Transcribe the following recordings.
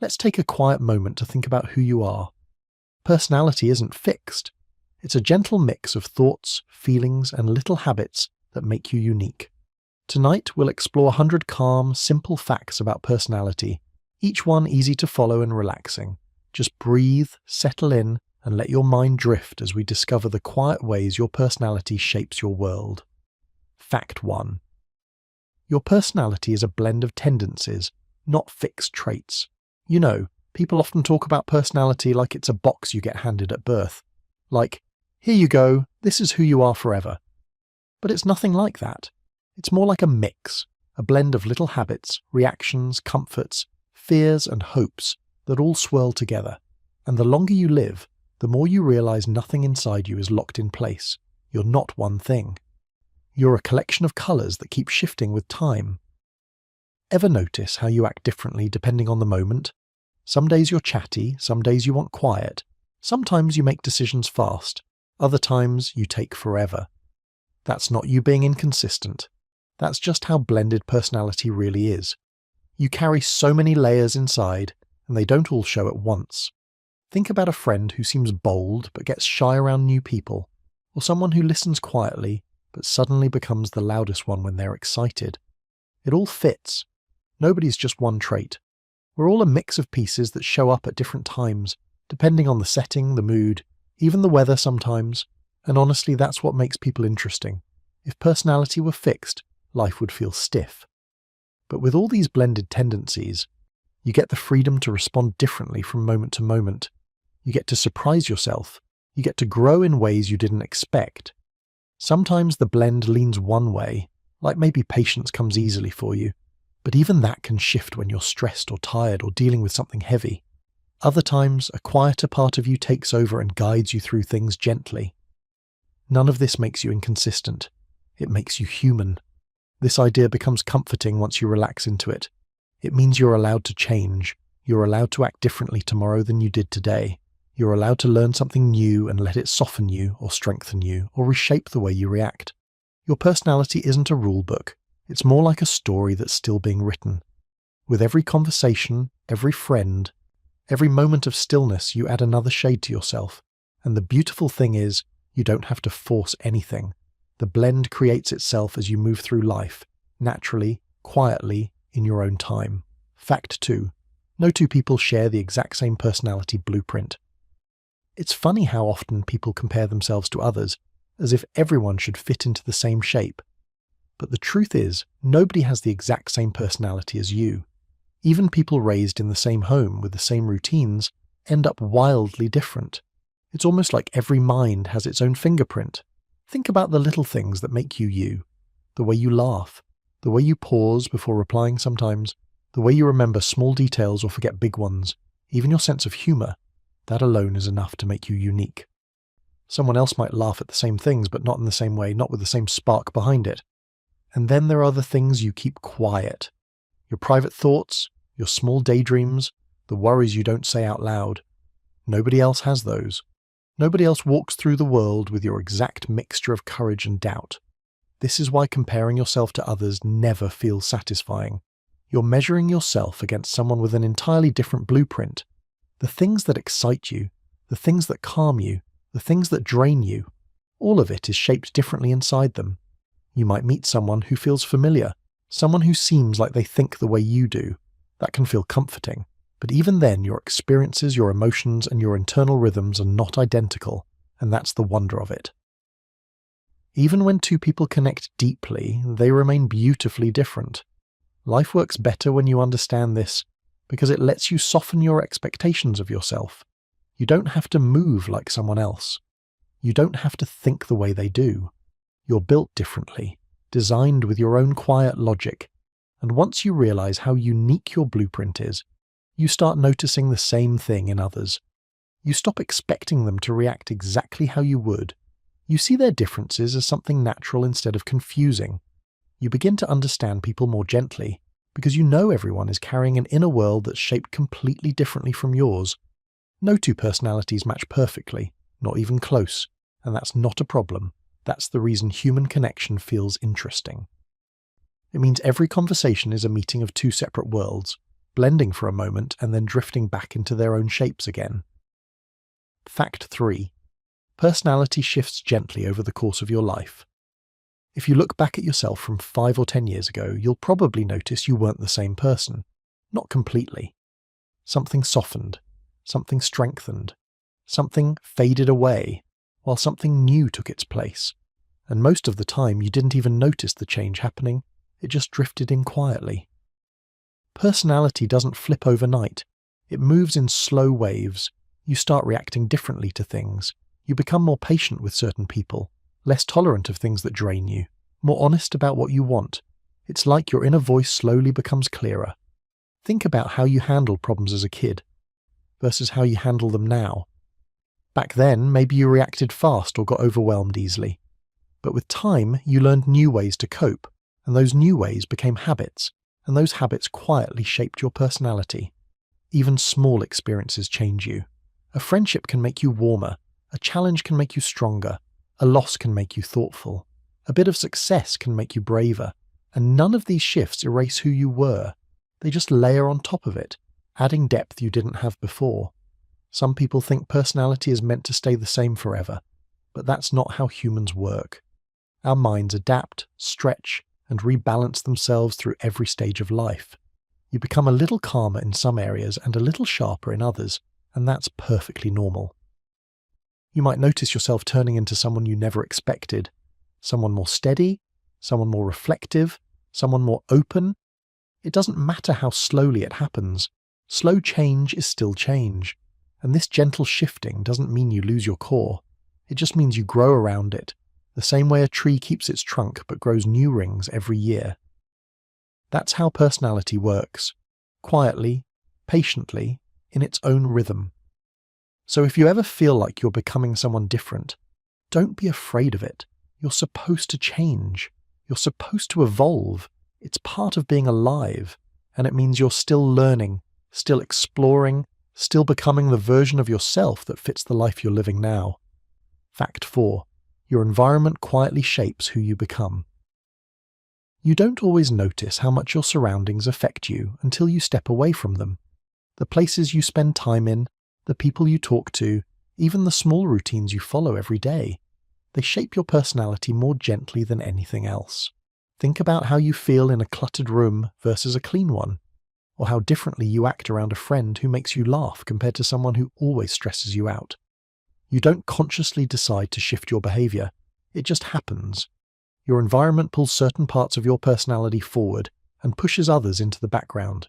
let's take a quiet moment to think about who you are. Personality isn't fixed. It's a gentle mix of thoughts, feelings, and little habits that make you unique. Tonight, we'll explore 100 calm, simple facts about personality, each one easy to follow and relaxing. Just breathe, settle in, and let your mind drift as we discover the quiet ways your personality shapes your world. Fact 1. Your personality is a blend of tendencies, not fixed traits. You know, people often talk about personality like it's a box you get handed at birth. Like, here you go, this is who you are forever. But it's nothing like that. It's more like a mix, a blend of little habits, reactions, comforts, fears and hopes that all swirl together. And the longer you live, the more you realize nothing inside you is locked in place. You're not one thing. You're a collection of colors that keep shifting with time. Ever notice how you act differently depending on the moment? Some days you're chatty, some days you want quiet. Sometimes you make decisions fast, other times you take forever. That's not you being inconsistent. That's just how blended personality really is. You carry so many layers inside, and they don't all show at once. Think about a friend who seems bold but gets shy around new people, or someone who listens quietly but suddenly becomes the loudest one when they're excited. It all fits. Nobody's just one trait. We're all a mix of pieces that show up at different times, depending on the setting, the mood, even the weather sometimes, and honestly that's what makes people interesting. If personality were fixed, life would feel stiff. But with all these blended tendencies, you get the freedom to respond differently from moment to moment. You get to surprise yourself. You get to grow in ways you didn't expect. Sometimes the blend leans one way, like maybe patience comes easily for you, but even that can shift when you're stressed or tired or dealing with something heavy. Other times, a quieter part of you takes over and guides you through things gently. None of this makes you inconsistent. It makes you human. This idea becomes comforting once you relax into it. It means you're allowed to change. You're allowed to act differently tomorrow than you did today. You're allowed to learn something new and let it soften you or strengthen you or reshape the way you react. Your personality isn't a rule book. It's more like a story that's still being written. With every conversation, every friend, every moment of stillness, you add another shade to yourself. And the beautiful thing is, you don't have to force anything. The blend creates itself as you move through life, naturally, quietly, in your own time. Fact 2. No two people share the exact same personality blueprint. It's funny how often people compare themselves to others, as if everyone should fit into the same shape. But the truth is, nobody has the exact same personality as you. Even people raised in the same home with the same routines end up wildly different. It's almost like every mind has its own fingerprint. Think about the little things that make you you. The way you laugh, the way you pause before replying sometimes, the way you remember small details or forget big ones, even your sense of humor. That alone is enough to make you unique. Someone else might laugh at the same things, but not in the same way, not with the same spark behind it. And then there are the things you keep quiet. Your private thoughts, your small daydreams, the worries you don't say out loud. Nobody else has those. Nobody else walks through the world with your exact mixture of courage and doubt. This is why comparing yourself to others never feels satisfying. You're measuring yourself against someone with an entirely different blueprint. The things that excite you, the things that calm you, the things that drain you, all of it is shaped differently inside them. You might meet someone who feels familiar, someone who seems like they think the way you do. That can feel comforting. But even then, your experiences, your emotions, and your internal rhythms are not identical, and that's the wonder of it. Even when two people connect deeply, they remain beautifully different. Life works better when you understand this, because it lets you soften your expectations of yourself. You don't have to move like someone else. You don't have to think the way they do. You're built differently, designed with your own quiet logic, and once you realize how unique your blueprint is, you start noticing the same thing in others. You stop expecting them to react exactly how you would. You see their differences as something natural instead of confusing. You begin to understand people more gently, because you know everyone is carrying an inner world that's shaped completely differently from yours. No two personalities match perfectly, not even close, and that's not a problem. That's the reason human connection feels interesting. It means every conversation is a meeting of two separate worlds, blending for a moment and then drifting back into their own shapes again. Fact 3. Personality shifts gently over the course of your life. If you look back at yourself from 5 or 10 years ago, you'll probably notice you weren't the same person. Not completely. Something softened, something strengthened, something faded away, while something new took its place. And most of the time you didn't even notice the change happening, it just drifted in quietly. Personality doesn't flip overnight. It moves in slow waves. You start reacting differently to things. You become more patient with certain people, less tolerant of things that drain you, more honest about what you want. It's like your inner voice slowly becomes clearer. Think about how you handled problems as a kid versus how you handle them now. Back then, maybe you reacted fast or got overwhelmed easily. But with time, you learned new ways to cope, and those new ways became habits, and those habits quietly shaped your personality. Even small experiences change you. A friendship can make you warmer, a challenge can make you stronger, a loss can make you thoughtful, a bit of success can make you braver, and none of these shifts erase who you were. They just layer on top of it, adding depth you didn't have before. Some people think personality is meant to stay the same forever, but that's not how humans work. Our minds adapt, stretch, and rebalance themselves through every stage of life. You become a little calmer in some areas and a little sharper in others, and that's perfectly normal. You might notice yourself turning into someone you never expected, someone more steady, someone more reflective, someone more open. It doesn't matter how slowly it happens. Slow change is still change, and this gentle shifting doesn't mean you lose your core. It just means you grow around it, the same way a tree keeps its trunk but grows new rings every year. That's how personality works, quietly, patiently, in its own rhythm. So if you ever feel like you're becoming someone different, don't be afraid of it. You're supposed to change. You're supposed to evolve. It's part of being alive, and it means you're still learning, still exploring, still becoming the version of yourself that fits the life you're living now. Fact 4. Your environment quietly shapes who you become. You don't always notice how much your surroundings affect you until you step away from them. The places you spend time in, the people you talk to, even the small routines you follow every day. They shape your personality more gently than anything else. Think about how you feel in a cluttered room versus a clean one, or how differently you act around a friend who makes you laugh compared to someone who always stresses you out. You don't consciously decide to shift your behavior. It just happens. Your environment pulls certain parts of your personality forward and pushes others into the background.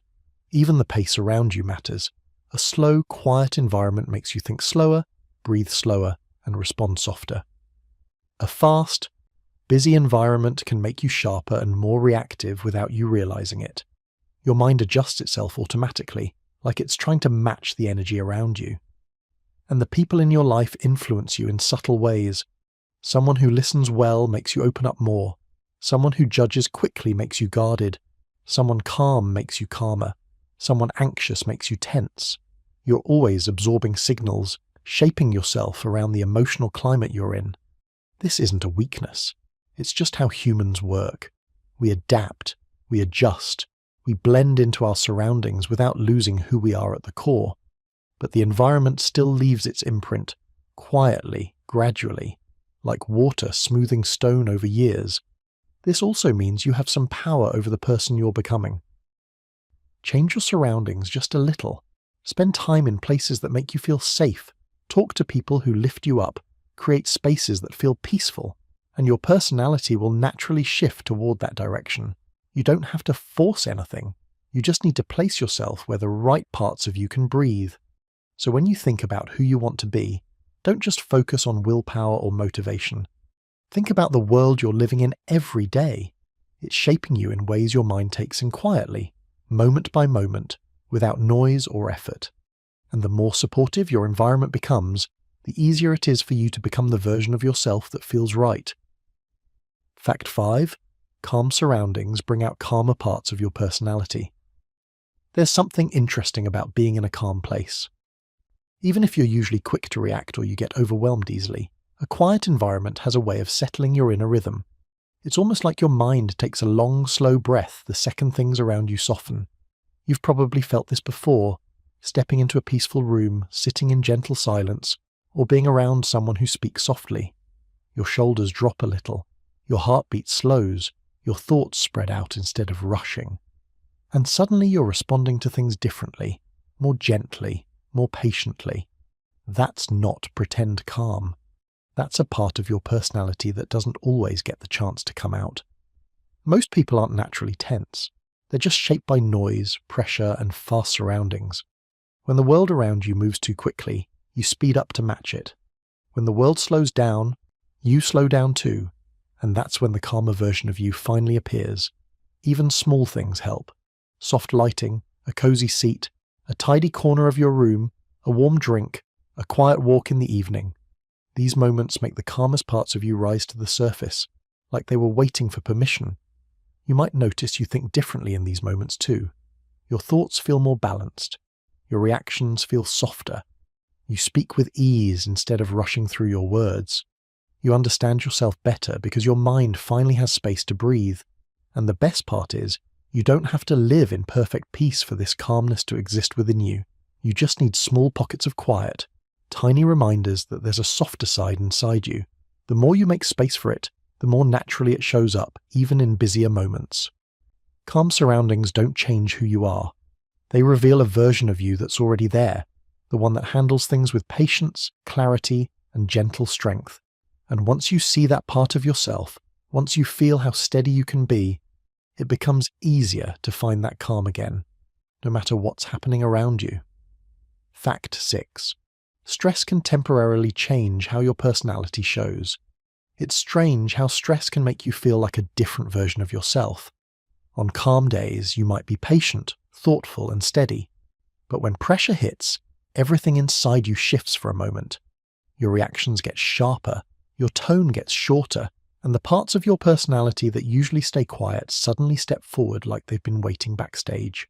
Even the pace around you matters. A slow, quiet environment makes you think slower, breathe slower, and respond softer. A fast, busy environment can make you sharper and more reactive without you realizing it. Your mind adjusts itself automatically, like it's trying to match the energy around you. And the people in your life influence you in subtle ways. Someone who listens well makes you open up more. Someone who judges quickly makes you guarded. Someone calm makes you calmer. Someone anxious makes you tense. You're always absorbing signals, shaping yourself around the emotional climate you're in. This isn't a weakness. It's just how humans work. We adapt, we adjust, we blend into our surroundings without losing who we are at the core. But the environment still leaves its imprint, quietly, gradually, like water smoothing stone over years. This also means you have some power over the person you're becoming. Change your surroundings just a little. Spend time in places that make you feel safe. Talk to people who lift you up. Create spaces that feel peaceful. And your personality will naturally shift toward that direction. You don't have to force anything. You just need to place yourself where the right parts of you can breathe. So when you think about who you want to be, don't just focus on willpower or motivation. Think about the world you're living in every day. It's shaping you in ways your mind takes in quietly, moment by moment, without noise or effort. And the more supportive your environment becomes, the easier it is for you to become the version of yourself that feels right. Fact 5. Calm surroundings bring out calmer parts of your personality. There's something interesting about being in a calm place. Even if you're usually quick to react or you get overwhelmed easily, a quiet environment has a way of settling your inner rhythm. It's almost like your mind takes a long, slow breath the second things around you soften. You've probably felt this before, stepping into a peaceful room, sitting in gentle silence, or being around someone who speaks softly. Your shoulders drop a little, your heartbeat slows, your thoughts spread out instead of rushing. And suddenly you're responding to things differently, more gently, more patiently. That's not pretend calm. That's a part of your personality that doesn't always get the chance to come out. Most people aren't naturally tense. They're just shaped by noise, pressure, and fast surroundings. When the world around you moves too quickly, you speed up to match it. When the world slows down, you slow down too, and that's when the calmer version of you finally appears. Even small things help. Soft lighting, a cozy seat, a tidy corner of your room, a warm drink, a quiet walk in the evening. These moments make the calmest parts of you rise to the surface, like they were waiting for permission. You might notice you think differently in these moments too. Your thoughts feel more balanced. Your reactions feel softer. You speak with ease instead of rushing through your words. You understand yourself better because your mind finally has space to breathe. And the best part is, you don't have to live in perfect peace for this calmness to exist within you. You just need small pockets of quiet, tiny reminders that there's a softer side inside you. The more you make space for it, the more naturally it shows up, even in busier moments. Calm surroundings don't change who you are. They reveal a version of you that's already there, the one that handles things with patience, clarity, and gentle strength. And once you see that part of yourself, once you feel how steady you can be, it becomes easier to find that calm again, no matter what's happening around you. Fact 6. Stress can temporarily change how your personality shows. It's strange how stress can make you feel like a different version of yourself. On calm days, you might be patient, thoughtful, and steady. But when pressure hits, everything inside you shifts for a moment. Your reactions get sharper, your tone gets shorter, and the parts of your personality that usually stay quiet suddenly step forward like they've been waiting backstage.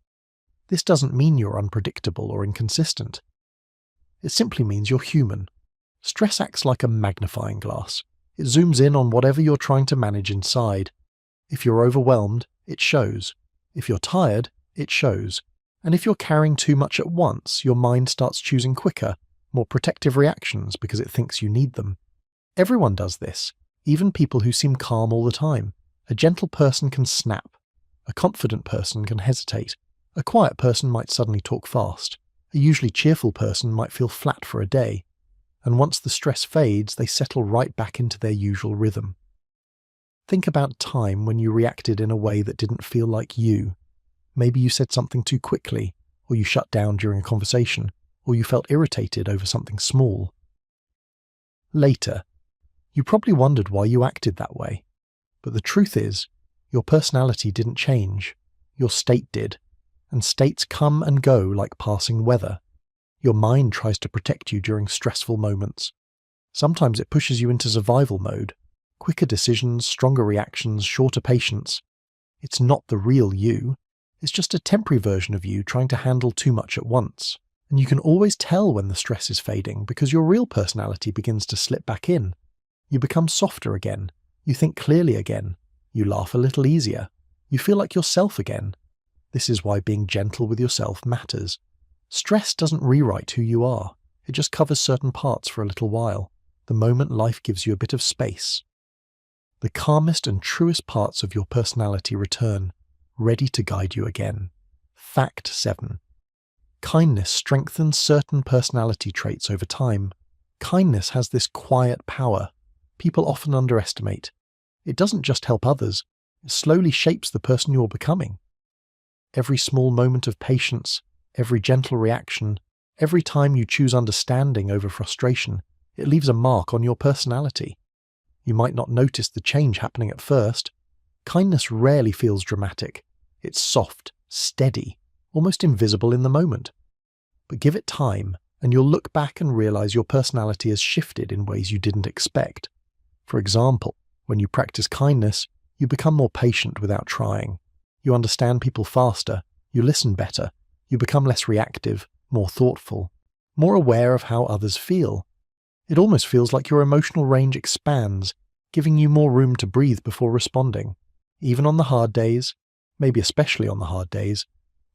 This doesn't mean you're unpredictable or inconsistent. It simply means you're human. Stress acts like a magnifying glass. It zooms in on whatever you're trying to manage inside. If you're overwhelmed, it shows. If you're tired, it shows. And if you're carrying too much at once, your mind starts choosing quicker, more protective reactions because it thinks you need them. Everyone does this, even people who seem calm all the time. A gentle person can snap. A confident person can hesitate. A quiet person might suddenly talk fast. A usually cheerful person might feel flat for a day. And once the stress fades, they settle right back into their usual rhythm. Think about a time when you reacted in a way that didn't feel like you. Maybe you said something too quickly, or you shut down during a conversation, or you felt irritated over something small. Later, you probably wondered why you acted that way. But the truth is, your personality didn't change. Your state did. And states come and go like passing weather. Your mind tries to protect you during stressful moments. Sometimes it pushes you into survival mode. Quicker decisions, stronger reactions, shorter patience. It's not the real you. It's just a temporary version of you trying to handle too much at once. And you can always tell when the stress is fading because your real personality begins to slip back in. You become softer again. You think clearly again. You laugh a little easier. You feel like yourself again. This is why being gentle with yourself matters. Stress doesn't rewrite who you are. It just covers certain parts for a little while, the moment life gives you a bit of space. The calmest and truest parts of your personality return, ready to guide you again. Fact 7. Kindness strengthens certain personality traits over time. Kindness has this quiet power people often underestimate. It doesn't just help others, it slowly shapes the person you're becoming. Every small moment of patience, every gentle reaction, every time you choose understanding over frustration, it leaves a mark on your personality. You might not notice the change happening at first. Kindness rarely feels dramatic. It's soft, steady, almost invisible in the moment. But give it time, and you'll look back and realize your personality has shifted in ways you didn't expect. For example, when you practice kindness, you become more patient without trying. You understand people faster, you listen better, you become less reactive, more thoughtful, more aware of how others feel. It almost feels like your emotional range expands, giving you more room to breathe before responding. Even on the hard days, maybe especially on the hard days,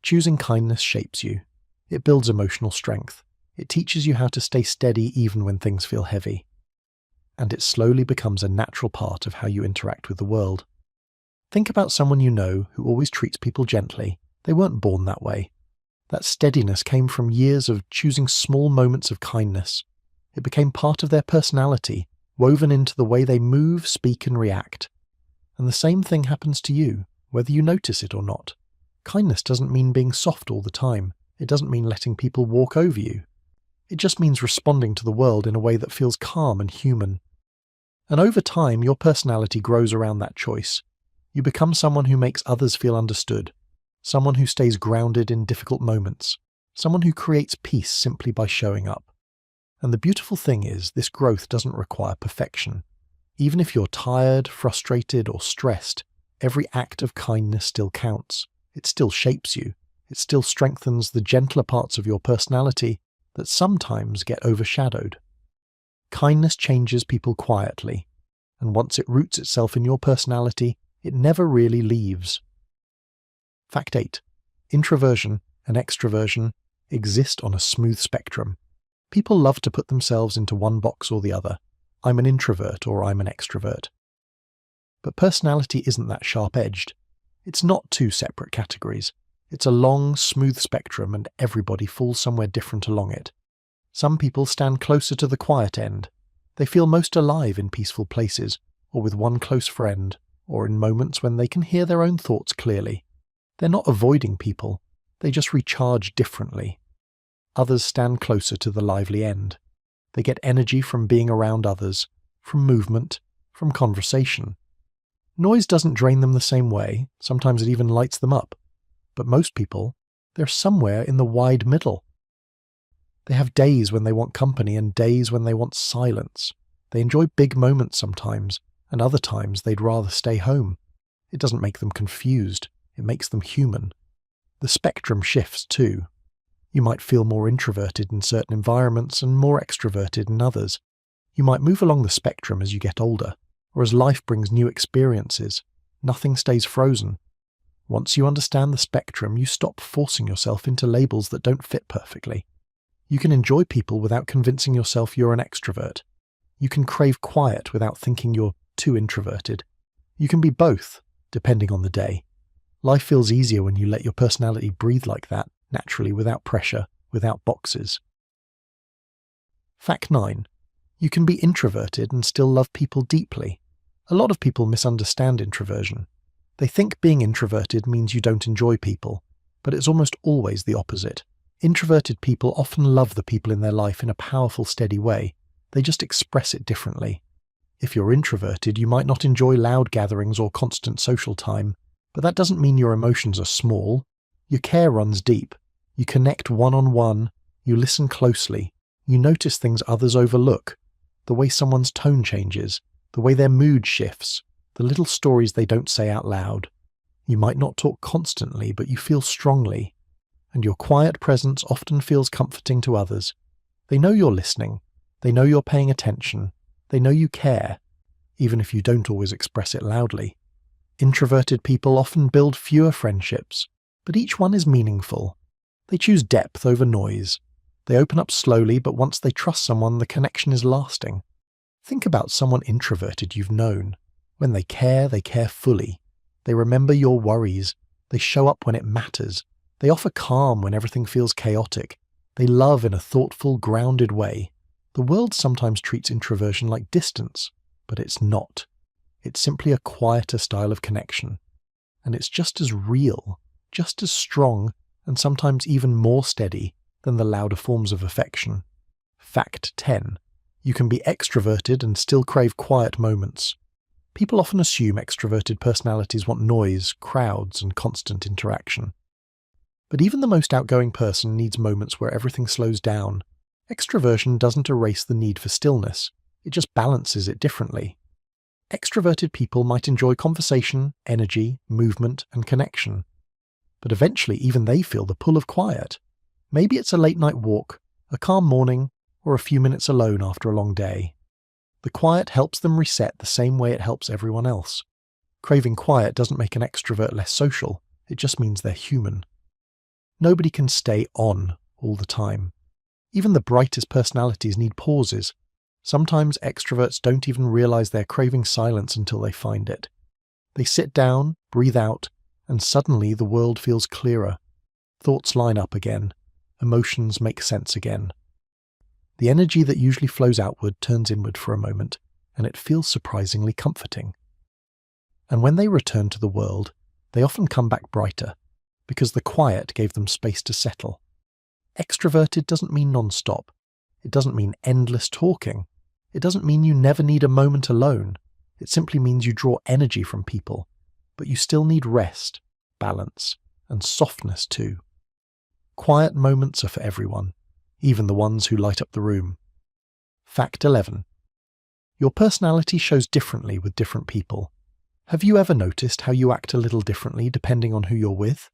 Choosing kindness shapes you. It builds emotional strength. It teaches you how to stay steady even when things feel heavy. And it slowly becomes a natural part of how you interact with the world. Think about someone you know who always treats people gently. They weren't born that way. That steadiness came from years of choosing small moments of kindness. It became part of their personality, woven into the way they move, speak, and react. And the same thing happens to you, whether you notice it or not. Kindness doesn't mean being soft all the time. It doesn't mean letting people walk over you. It just means responding to the world in a way that feels calm and human. And over time, your personality grows around that choice. You become someone who makes others feel understood, someone who stays grounded in difficult moments, someone who creates peace simply by showing up. And the beautiful thing is, this growth doesn't require perfection. Even if you're tired, frustrated, or stressed, every act of kindness still counts. It still shapes you. It still strengthens the gentler parts of your personality that sometimes get overshadowed. Kindness changes people quietly, and once it roots itself in your personality, it never really leaves. Fact 8. Introversion and extroversion exist on a smooth spectrum. People love to put themselves into one box or the other. I'm an introvert or I'm an extrovert. But personality isn't that sharp-edged. It's not two separate categories. It's a long, smooth spectrum and everybody falls somewhere different along it. Some people stand closer to the quiet end. They feel most alive in peaceful places, or with one close friend, or in moments when they can hear their own thoughts clearly. They're not avoiding people, they just recharge differently. Others stand closer to the lively end. They get energy from being around others, from movement, from conversation. Noise doesn't drain them the same way, sometimes it even lights them up. But most people, they're somewhere in the wide middle. They have days when they want company and days when they want silence. They enjoy big moments sometimes, and other times they'd rather stay home. It doesn't make them confused, it makes them human. The spectrum shifts too. You might feel more introverted in certain environments and more extroverted in others. You might move along the spectrum as you get older, or as life brings new experiences. Nothing stays frozen. Once you understand the spectrum, you stop forcing yourself into labels that don't fit perfectly. You can enjoy people without convincing yourself you're an extrovert. You can crave quiet without thinking you're too introverted. You can be both, depending on the day. Life feels easier when you let your personality breathe like that, naturally, without pressure, without boxes. Fact 9. You can be introverted and still love people deeply. A lot of people misunderstand introversion. They think being introverted means you don't enjoy people, but it's almost always the opposite. Introverted people often love the people in their life in a powerful, steady way. They just express it differently. If you're introverted, you might not enjoy loud gatherings or constant social time, but that doesn't mean your emotions are small. Your care runs deep. You connect one-on-one. You listen closely. You notice things others overlook. The way someone's tone changes, the way their mood shifts, the little stories they don't say out loud. You might not talk constantly, but you feel strongly. And your quiet presence often feels comforting to others. They know you're listening. They know you're paying attention. They know you care, even if you don't always express it loudly. Introverted people often build fewer friendships, but each one is meaningful. They choose depth over noise. They open up slowly, but once they trust someone, the connection is lasting. Think about someone introverted you've known. When they care fully. They remember your worries. They show up when it matters. They offer calm when everything feels chaotic. They love in a thoughtful, grounded way. The world sometimes treats introversion like distance, but it's not. It's simply a quieter style of connection. And it's just as real, just as strong, and sometimes even more steady than the louder forms of affection. Fact 10. You can be extroverted and still crave quiet moments. People often assume extroverted personalities want noise, crowds, and constant interaction. But even the most outgoing person needs moments where everything slows down. Extroversion doesn't erase the need for stillness, it just balances it differently. Extroverted people might enjoy conversation, energy, movement, and connection. But eventually even they feel the pull of quiet. Maybe it's a late-night walk, a calm morning, or a few minutes alone after a long day. The quiet helps them reset the same way it helps everyone else. Craving quiet doesn't make an extrovert less social, it just means they're human. Nobody can stay on all the time. Even the brightest personalities need pauses. Sometimes extroverts don't even realize they're craving silence until they find it. They sit down, breathe out, and suddenly the world feels clearer. Thoughts line up again. Emotions make sense again. The energy that usually flows outward turns inward for a moment, and it feels surprisingly comforting. And when they return to the world, they often come back brighter, because the quiet gave them space to settle. Extroverted doesn't mean non-stop. It doesn't mean endless talking. It doesn't mean you never need a moment alone. It simply means you draw energy from people, but you still need rest, balance, and softness too. Quiet moments are for everyone, even the ones who light up the room. Fact 11. Your personality shows differently with different people. Have you ever noticed how you act a little differently depending on who you're with?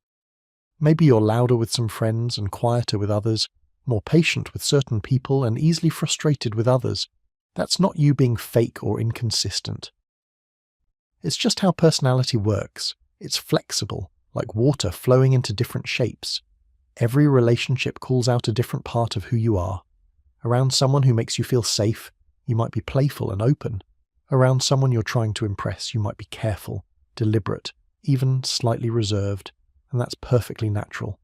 Maybe you're louder with some friends and quieter with others, more patient with certain people and easily frustrated with others. That's not you being fake or inconsistent. It's just how personality works. It's flexible, like water flowing into different shapes. Every relationship calls out a different part of who you are. Around someone who makes you feel safe, you might be playful and open. Around someone you're trying to impress, you might be careful, deliberate, even slightly reserved, and that's perfectly natural.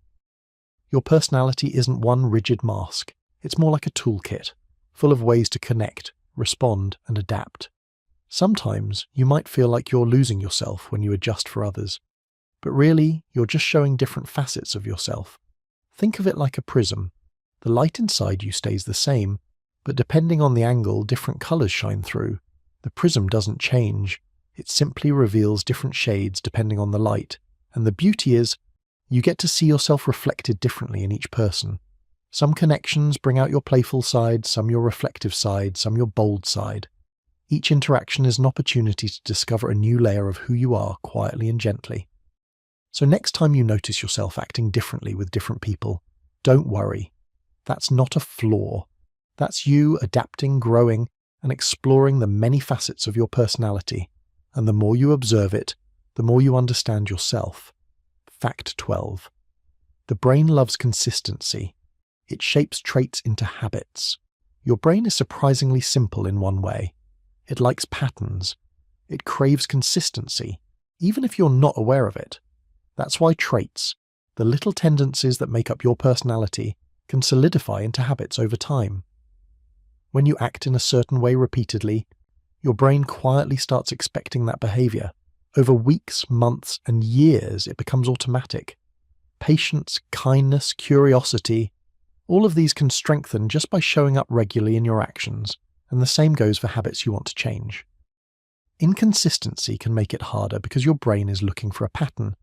Your personality isn't one rigid mask. It's more like a toolkit, full of ways to connect, respond, and adapt. Sometimes you might feel like you're losing yourself when you adjust for others, but really you're just showing different facets of yourself. Think of it like a prism. The light inside you stays the same, but depending on the angle, different colors shine through. The prism doesn't change. It simply reveals different shades depending on the light. And the beauty is, you get to see yourself reflected differently in each person. Some connections bring out your playful side, some your reflective side, some your bold side. Each interaction is an opportunity to discover a new layer of who you are quietly and gently. So next time you notice yourself acting differently with different people, don't worry. That's not a flaw. That's you adapting, growing, and exploring the many facets of your personality. And the more you observe it, the more you understand yourself. Fact 12. The brain loves consistency. It shapes traits into habits. Your brain is surprisingly simple in one way. It likes patterns. It craves consistency, even if you're not aware of it. That's why traits, the little tendencies that make up your personality, can solidify into habits over time. When you act in a certain way repeatedly, your brain quietly starts expecting that behavior. Over weeks, months, and years, it becomes automatic. Patience, kindness, curiosity, all of these can strengthen just by showing up regularly in your actions, and the same goes for habits you want to change. Inconsistency can make it harder because your brain is looking for a pattern.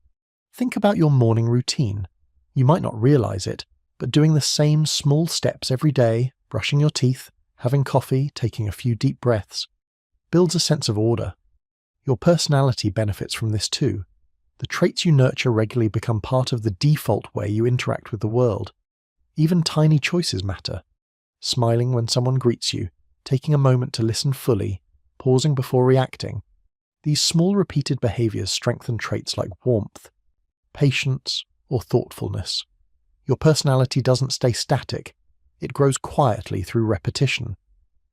Think about your morning routine. You might not realize it, but doing the same small steps every day, brushing your teeth, having coffee, taking a few deep breaths, builds a sense of order. Your personality benefits from this too. The traits you nurture regularly become part of the default way you interact with the world. Even tiny choices matter. Smiling when someone greets you, taking a moment to listen fully, pausing before reacting. These small repeated behaviors strengthen traits like warmth, patience, or thoughtfulness. Your personality doesn't stay static. It grows quietly through repetition.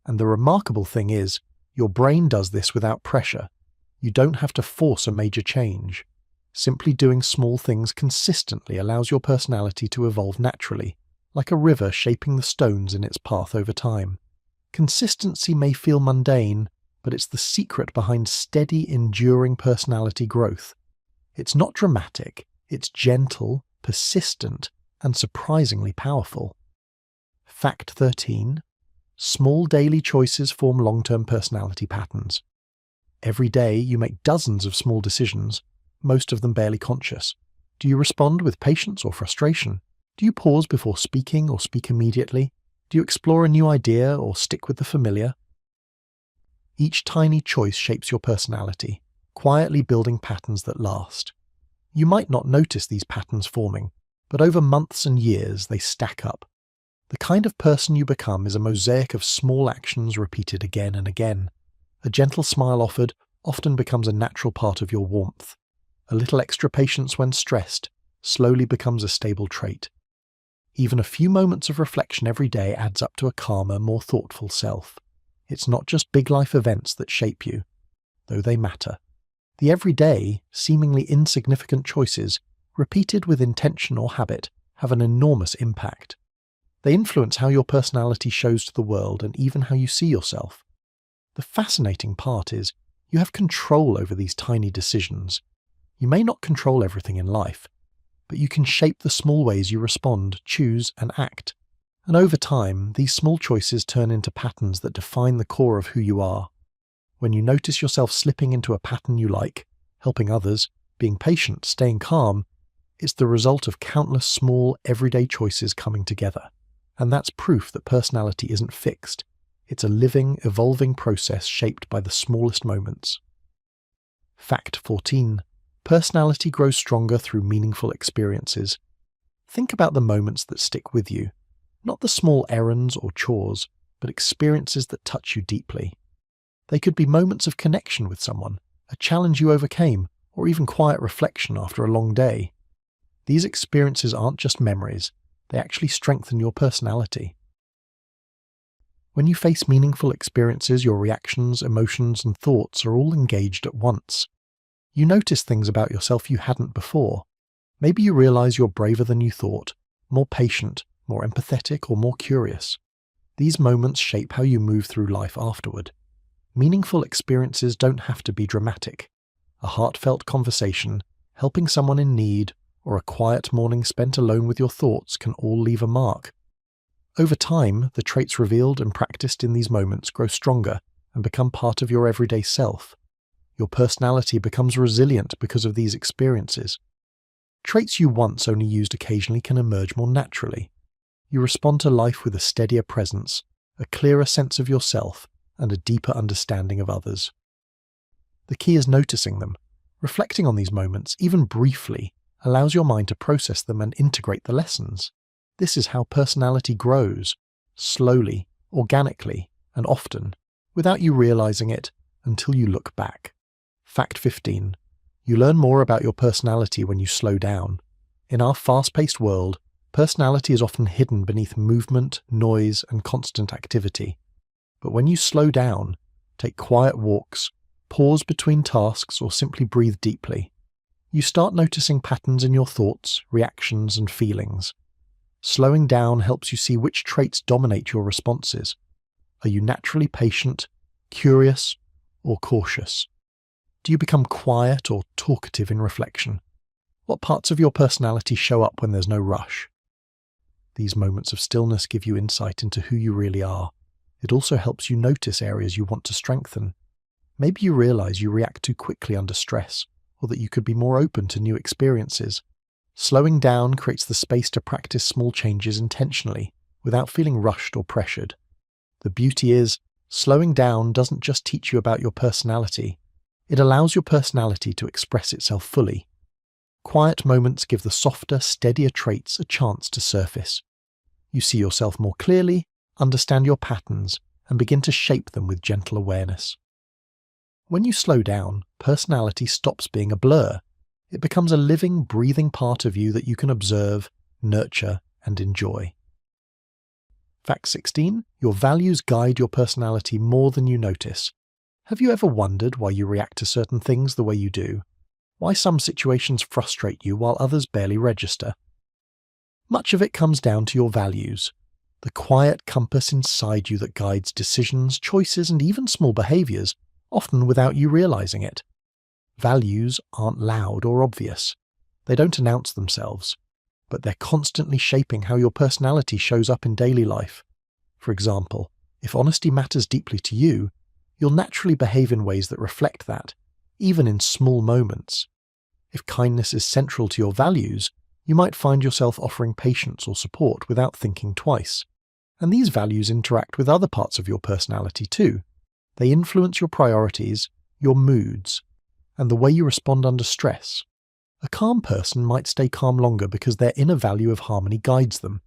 And the remarkable thing is, your brain does this without pressure. You don't have to force a major change. Simply doing small things consistently allows your personality to evolve naturally, like a river shaping the stones in its path over time. Consistency may feel mundane, but it's the secret behind steady, enduring personality growth. It's not dramatic, it's gentle, persistent, and surprisingly powerful. Fact 13. Small daily choices form long-term personality patterns. Every day you make dozens of small decisions, most of them barely conscious. Do you respond with patience or frustration? Do you pause before speaking or speak immediately? Do you explore a new idea or stick with the familiar? Each tiny choice shapes your personality, quietly building patterns that last. You might not notice these patterns forming, but over months and years they stack up. The kind of person you become is a mosaic of small actions repeated again and again. A gentle smile offered often becomes a natural part of your warmth. A little extra patience when stressed slowly becomes a stable trait. Even a few moments of reflection every day adds up to a calmer, more thoughtful self. It's not just big life events that shape you, though they matter. The everyday, seemingly insignificant choices, repeated with intention or habit, have an enormous impact. They influence how your personality shows to the world and even how you see yourself. The fascinating part is, you have control over these tiny decisions. You may not control everything in life, but you can shape the small ways you respond, choose, and act. And over time, these small choices turn into patterns that define the core of who you are. When you notice yourself slipping into a pattern you like, helping others, being patient, staying calm, it's the result of countless small, everyday choices coming together. And that's proof that personality isn't fixed. It's a living, evolving process shaped by the smallest moments. Fact 14. Personality grows stronger through meaningful experiences. Think about the moments that stick with you. Not the small errands or chores, but experiences that touch you deeply. They could be moments of connection with someone, a challenge you overcame, or even quiet reflection after a long day. These experiences aren't just memories, they actually strengthen your personality. When you face meaningful experiences, your reactions, emotions, and thoughts are all engaged at once. You notice things about yourself you hadn't before. Maybe you realize you're braver than you thought, more patient, more empathetic, or more curious. These moments shape how you move through life afterward. Meaningful experiences don't have to be dramatic. A heartfelt conversation, helping someone in need, or a quiet morning spent alone with your thoughts can all leave a mark. Over time, the traits revealed and practiced in these moments grow stronger and become part of your everyday self. Your personality becomes resilient because of these experiences. Traits you once only used occasionally can emerge more naturally. You respond to life with a steadier presence, a clearer sense of yourself, and a deeper understanding of others. The key is noticing them. Reflecting on these moments, even briefly, allows your mind to process them and integrate the lessons. This is how personality grows, slowly, organically, and often, without you realizing it until you look back. Fact 15. You learn more about your personality when you slow down. In our fast-paced world, personality is often hidden beneath movement, noise, and constant activity. But when you slow down, take quiet walks, pause between tasks, or simply breathe deeply, you start noticing patterns in your thoughts, reactions, and feelings. Slowing down helps you see which traits dominate your responses. Are you naturally patient, curious, or cautious? Do you become quiet or talkative in reflection? What parts of your personality show up when there's no rush? These moments of stillness give you insight into who you really are. It also helps you notice areas you want to strengthen. Maybe you realize you react too quickly under stress, or that you could be more open to new experiences. Slowing down creates the space to practice small changes intentionally, without feeling rushed or pressured. The beauty is, slowing down doesn't just teach you about your personality, it allows your personality to express itself fully. Quiet moments give the softer, steadier traits a chance to surface. You see yourself more clearly, understand your patterns, and begin to shape them with gentle awareness. When you slow down, personality stops being a blur. It becomes a living, breathing part of you that you can observe, nurture, and enjoy. Fact 16. Your values guide your personality more than you notice. Have you ever wondered why you react to certain things the way you do? Why some situations frustrate you while others barely register? Much of it comes down to your values, the quiet compass inside you that guides decisions, choices, and even small behaviors, often without you realizing it. Values aren't loud or obvious. They don't announce themselves, but they're constantly shaping how your personality shows up in daily life. For example, if honesty matters deeply to you, you'll naturally behave in ways that reflect that, even in small moments. If kindness is central to your values, you might find yourself offering patience or support without thinking twice. And these values interact with other parts of your personality too. They influence your priorities, your moods, and the way you respond under stress. A calm person might stay calm longer because their inner value of harmony guides them.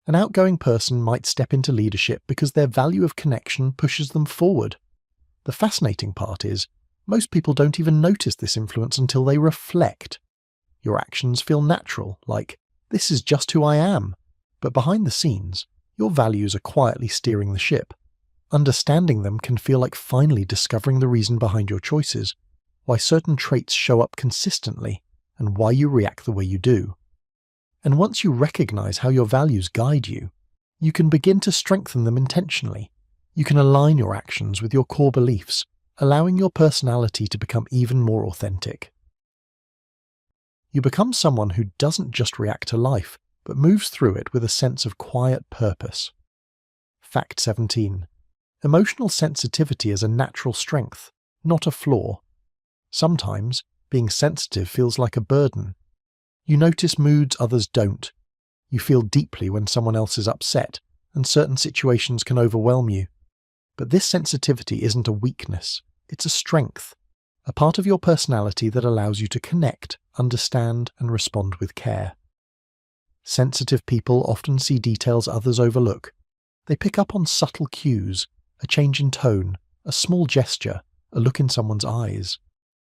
An outgoing person might step into leadership because their value of connection pushes them forward. The fascinating part is, most people don't even notice this influence until they reflect. Your actions feel natural, like, "This is just who I am." But behind the scenes, your values are quietly steering the ship. Understanding them can feel like finally discovering the reason behind your choices, why certain traits show up consistently, and why you react the way you do. And once you recognize how your values guide you, you can begin to strengthen them intentionally. You can align your actions with your core beliefs, allowing your personality to become even more authentic. You become someone who doesn't just react to life, but moves through it with a sense of quiet purpose. Fact 17. Emotional sensitivity is a natural strength, not a flaw. Sometimes, being sensitive feels like a burden. You notice moods others don't. You feel deeply when someone else is upset, and certain situations can overwhelm you. But this sensitivity isn't a weakness, it's a strength, a part of your personality that allows you to connect, understand, and respond with care. Sensitive people often see details others overlook. They pick up on subtle cues, a change in tone, a small gesture, a look in someone's eyes.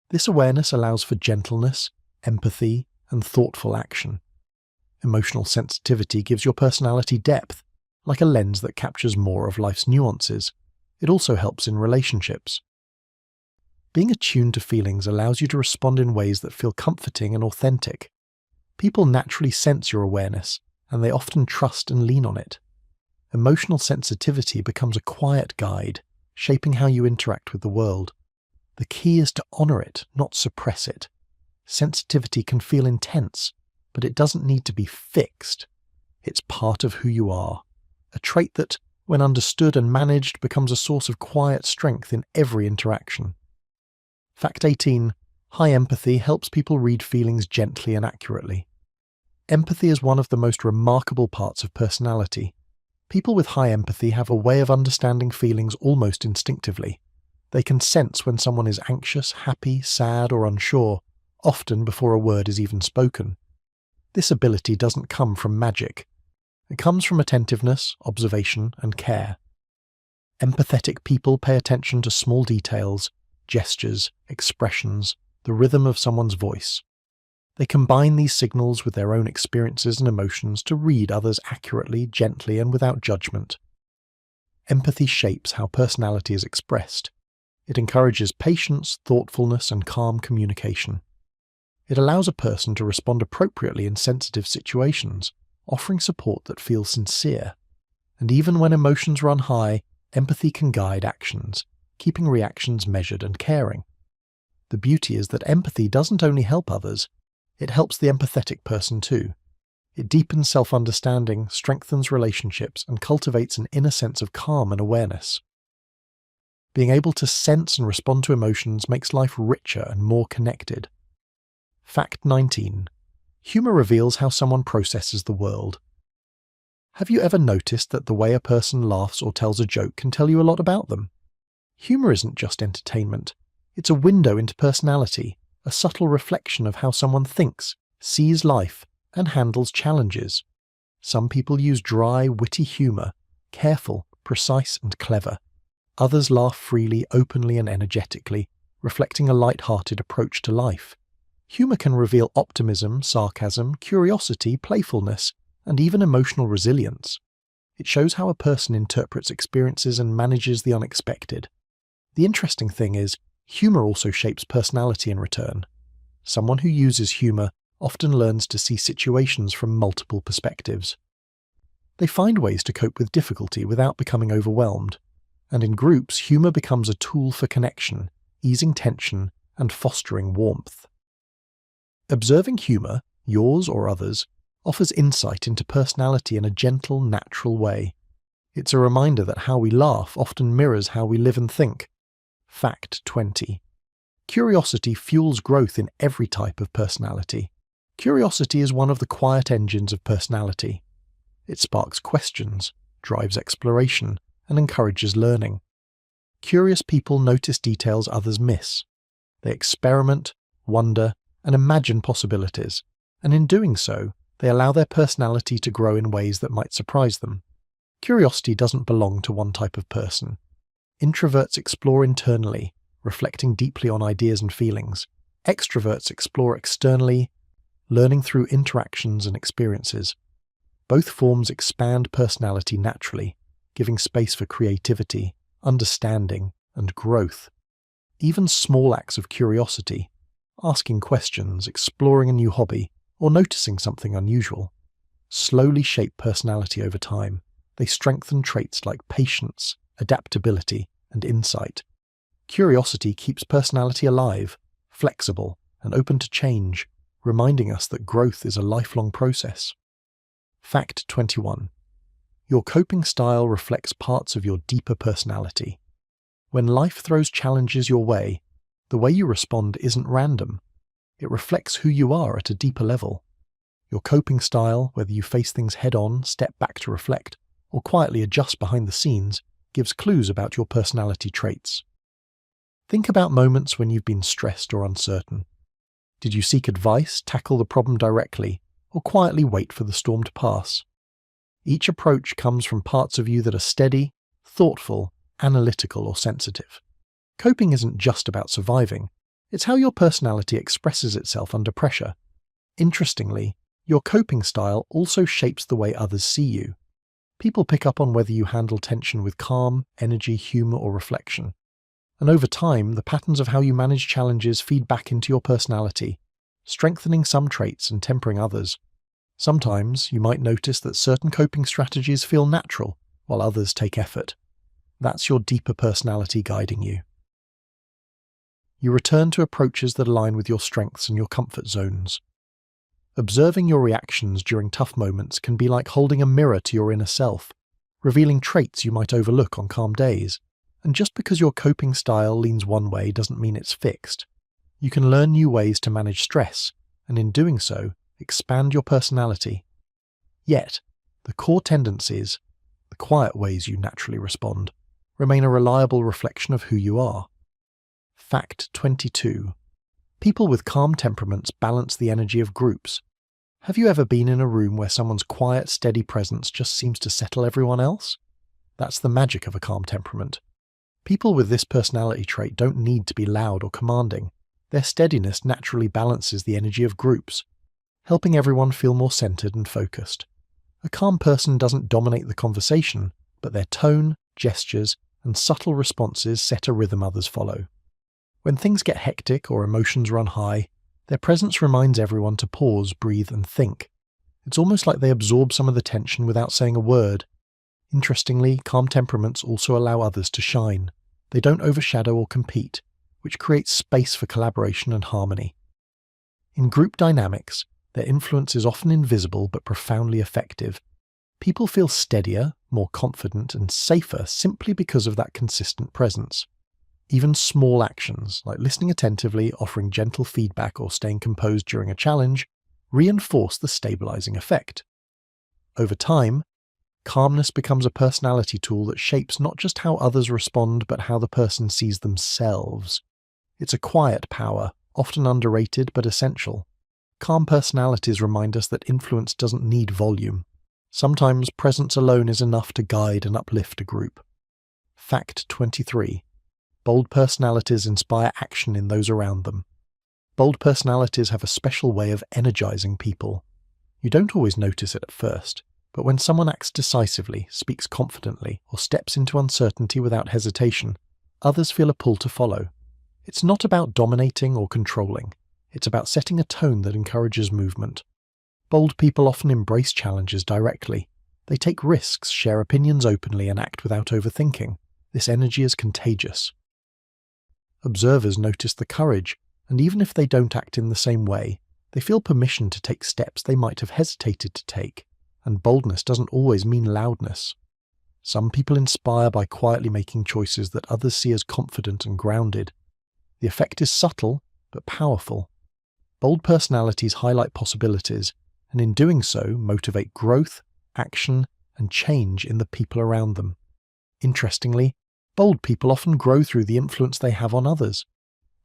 This awareness allows for gentleness, empathy, and thoughtful action. Emotional sensitivity gives your personality depth, like a lens that captures more of life's nuances. It also helps in relationships. Being attuned to feelings allows you to respond in ways that feel comforting and authentic. People naturally sense your awareness, and they often trust and lean on it. Emotional sensitivity becomes a quiet guide, shaping how you interact with the world. The key is to honor it, not suppress it. Sensitivity can feel intense, but it doesn't need to be fixed. It's part of who you are, a trait that, when understood and managed, becomes a source of quiet strength in every interaction. Fact 18. High empathy helps people read feelings gently and accurately. Empathy is one of the most remarkable parts of personality. People with high empathy have a way of understanding feelings almost instinctively. They can sense when someone is anxious, happy, sad, or unsure, often before a word is even spoken. This ability doesn't come from magic. It comes from attentiveness, observation, and care. Empathetic people pay attention to small details, gestures, expressions, the rhythm of someone's voice. They combine these signals with their own experiences and emotions to read others accurately, gently, and without judgment. Empathy shapes how personality is expressed. It encourages patience, thoughtfulness, and calm communication. It allows a person to respond appropriately in sensitive situations, offering support that feels sincere. And even when emotions run high, empathy can guide actions, keeping reactions measured and caring. The beauty is that empathy doesn't only help others, it helps the empathetic person too. It deepens self-understanding, strengthens relationships, and cultivates an inner sense of calm and awareness. Being able to sense and respond to emotions makes life richer and more connected. Fact 19. Humor reveals how someone processes the world. Have you ever noticed that the way a person laughs or tells a joke can tell you a lot about them? Humor isn't just entertainment. It's a window into personality, a subtle reflection of how someone thinks, sees life, and handles challenges. Some people use dry, witty humor, careful, precise, and clever. Others laugh freely, openly, and energetically, reflecting a light-hearted approach to life. Humor can reveal optimism, sarcasm, curiosity, playfulness, and even emotional resilience. It shows how a person interprets experiences and manages the unexpected. The interesting thing is, humor also shapes personality in return. Someone who uses humor often learns to see situations from multiple perspectives. They find ways to cope with difficulty without becoming overwhelmed. And in groups, humor becomes a tool for connection, easing tension, and fostering warmth. Observing humor, yours or others, offers insight into personality in a gentle, natural way. It's a reminder that how we laugh often mirrors how we live and think. Fact 20. Curiosity fuels growth in every type of personality. Curiosity is one of the quiet engines of personality. It sparks questions, drives exploration, and encourages learning. Curious people notice details others miss. They experiment, wonder, and imagine possibilities, and in doing so, they allow their personality to grow in ways that might surprise them. Curiosity doesn't belong to one type of person. Introverts explore internally, reflecting deeply on ideas and feelings. Extroverts explore externally, learning through interactions and experiences. Both forms expand personality naturally, giving space for creativity, understanding, and growth. Even small acts of curiosity, asking questions, exploring a new hobby, or noticing something unusual, slowly shape personality over time. They strengthen traits like patience, adaptability, and insight. Curiosity keeps personality alive, flexible, and open to change, reminding us that growth is a lifelong process. Fact 21. Your coping style reflects parts of your deeper personality. When life throws challenges your way, the way you respond isn't random. It reflects who you are at a deeper level. Your coping style, whether you face things head-on, step back to reflect, or quietly adjust behind the scenes, gives clues about your personality traits. Think about moments when you've been stressed or uncertain. Did you seek advice, tackle the problem directly, or quietly wait for the storm to pass? Each approach comes from parts of you that are steady, thoughtful, analytical, or sensitive. Coping isn't just about surviving, it's how your personality expresses itself under pressure. Interestingly, your coping style also shapes the way others see you. People pick up on whether you handle tension with calm, energy, humor, or reflection. And over time, the patterns of how you manage challenges feed back into your personality, strengthening some traits and tempering others. Sometimes you might notice that certain coping strategies feel natural, while others take effort. That's your deeper personality guiding you. You return to approaches that align with your strengths and your comfort zones. Observing your reactions during tough moments can be like holding a mirror to your inner self, revealing traits you might overlook on calm days. And just because your coping style leans one way doesn't mean it's fixed. You can learn new ways to manage stress, and in doing so, expand your personality. Yet, the core tendencies, the quiet ways you naturally respond, remain a reliable reflection of who you are. Fact 22. People with calm temperaments balance the energy of groups. Have you ever been in a room where someone's quiet, steady presence just seems to settle everyone else? That's the magic of a calm temperament. People with this personality trait don't need to be loud or commanding. Their steadiness naturally balances the energy of groups, helping everyone feel more centered and focused. A calm person doesn't dominate the conversation, but their tone, gestures, and subtle responses set a rhythm others follow. When things get hectic or emotions run high, their presence reminds everyone to pause, breathe, and think. It's almost like they absorb some of the tension without saying a word. Interestingly, calm temperaments also allow others to shine. They don't overshadow or compete, which creates space for collaboration and harmony. In group dynamics, their influence is often invisible but profoundly effective. People feel steadier, more confident, and safer simply because of that consistent presence. Even small actions, like listening attentively, offering gentle feedback, or staying composed during a challenge, reinforce the stabilizing effect. Over time, calmness becomes a personality tool that shapes not just how others respond, but how the person sees themselves. It's a quiet power, often underrated but essential. Calm personalities remind us that influence doesn't need volume. Sometimes presence alone is enough to guide and uplift a group. Fact 23. Bold personalities inspire action in those around them. Bold personalities have a special way of energizing people. You don't always notice it at first, but when someone acts decisively, speaks confidently, or steps into uncertainty without hesitation, others feel a pull to follow. It's not about dominating or controlling. It's about setting a tone that encourages movement. Bold people often embrace challenges directly. They take risks, share opinions openly, and act without overthinking. This energy is contagious. Observers notice the courage, and even if they don't act in the same way, they feel permission to take steps they might have hesitated to take. And boldness doesn't always mean loudness. Some people inspire by quietly making choices that others see as confident and grounded. The effect is subtle, but powerful. Bold personalities highlight possibilities, and in doing so motivate growth, action, and change in the people around them. Interestingly, bold people often grow through the influence they have on others.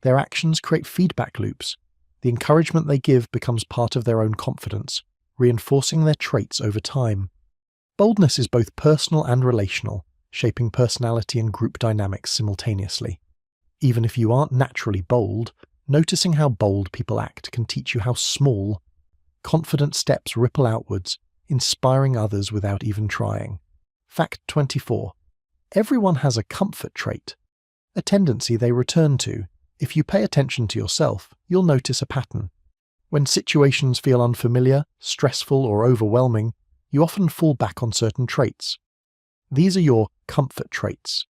Their actions create feedback loops. The encouragement they give becomes part of their own confidence, reinforcing their traits over time. Boldness is both personal and relational, shaping personality and group dynamics simultaneously. Even if you aren't naturally bold, noticing how bold people act can teach you how small, confident steps ripple outwards, inspiring others without even trying. Fact 24. Everyone has a comfort trait, a tendency they return to. If you pay attention to yourself, you'll notice a pattern. When situations feel unfamiliar, stressful, or overwhelming, you often fall back on certain traits. These are your comfort traits,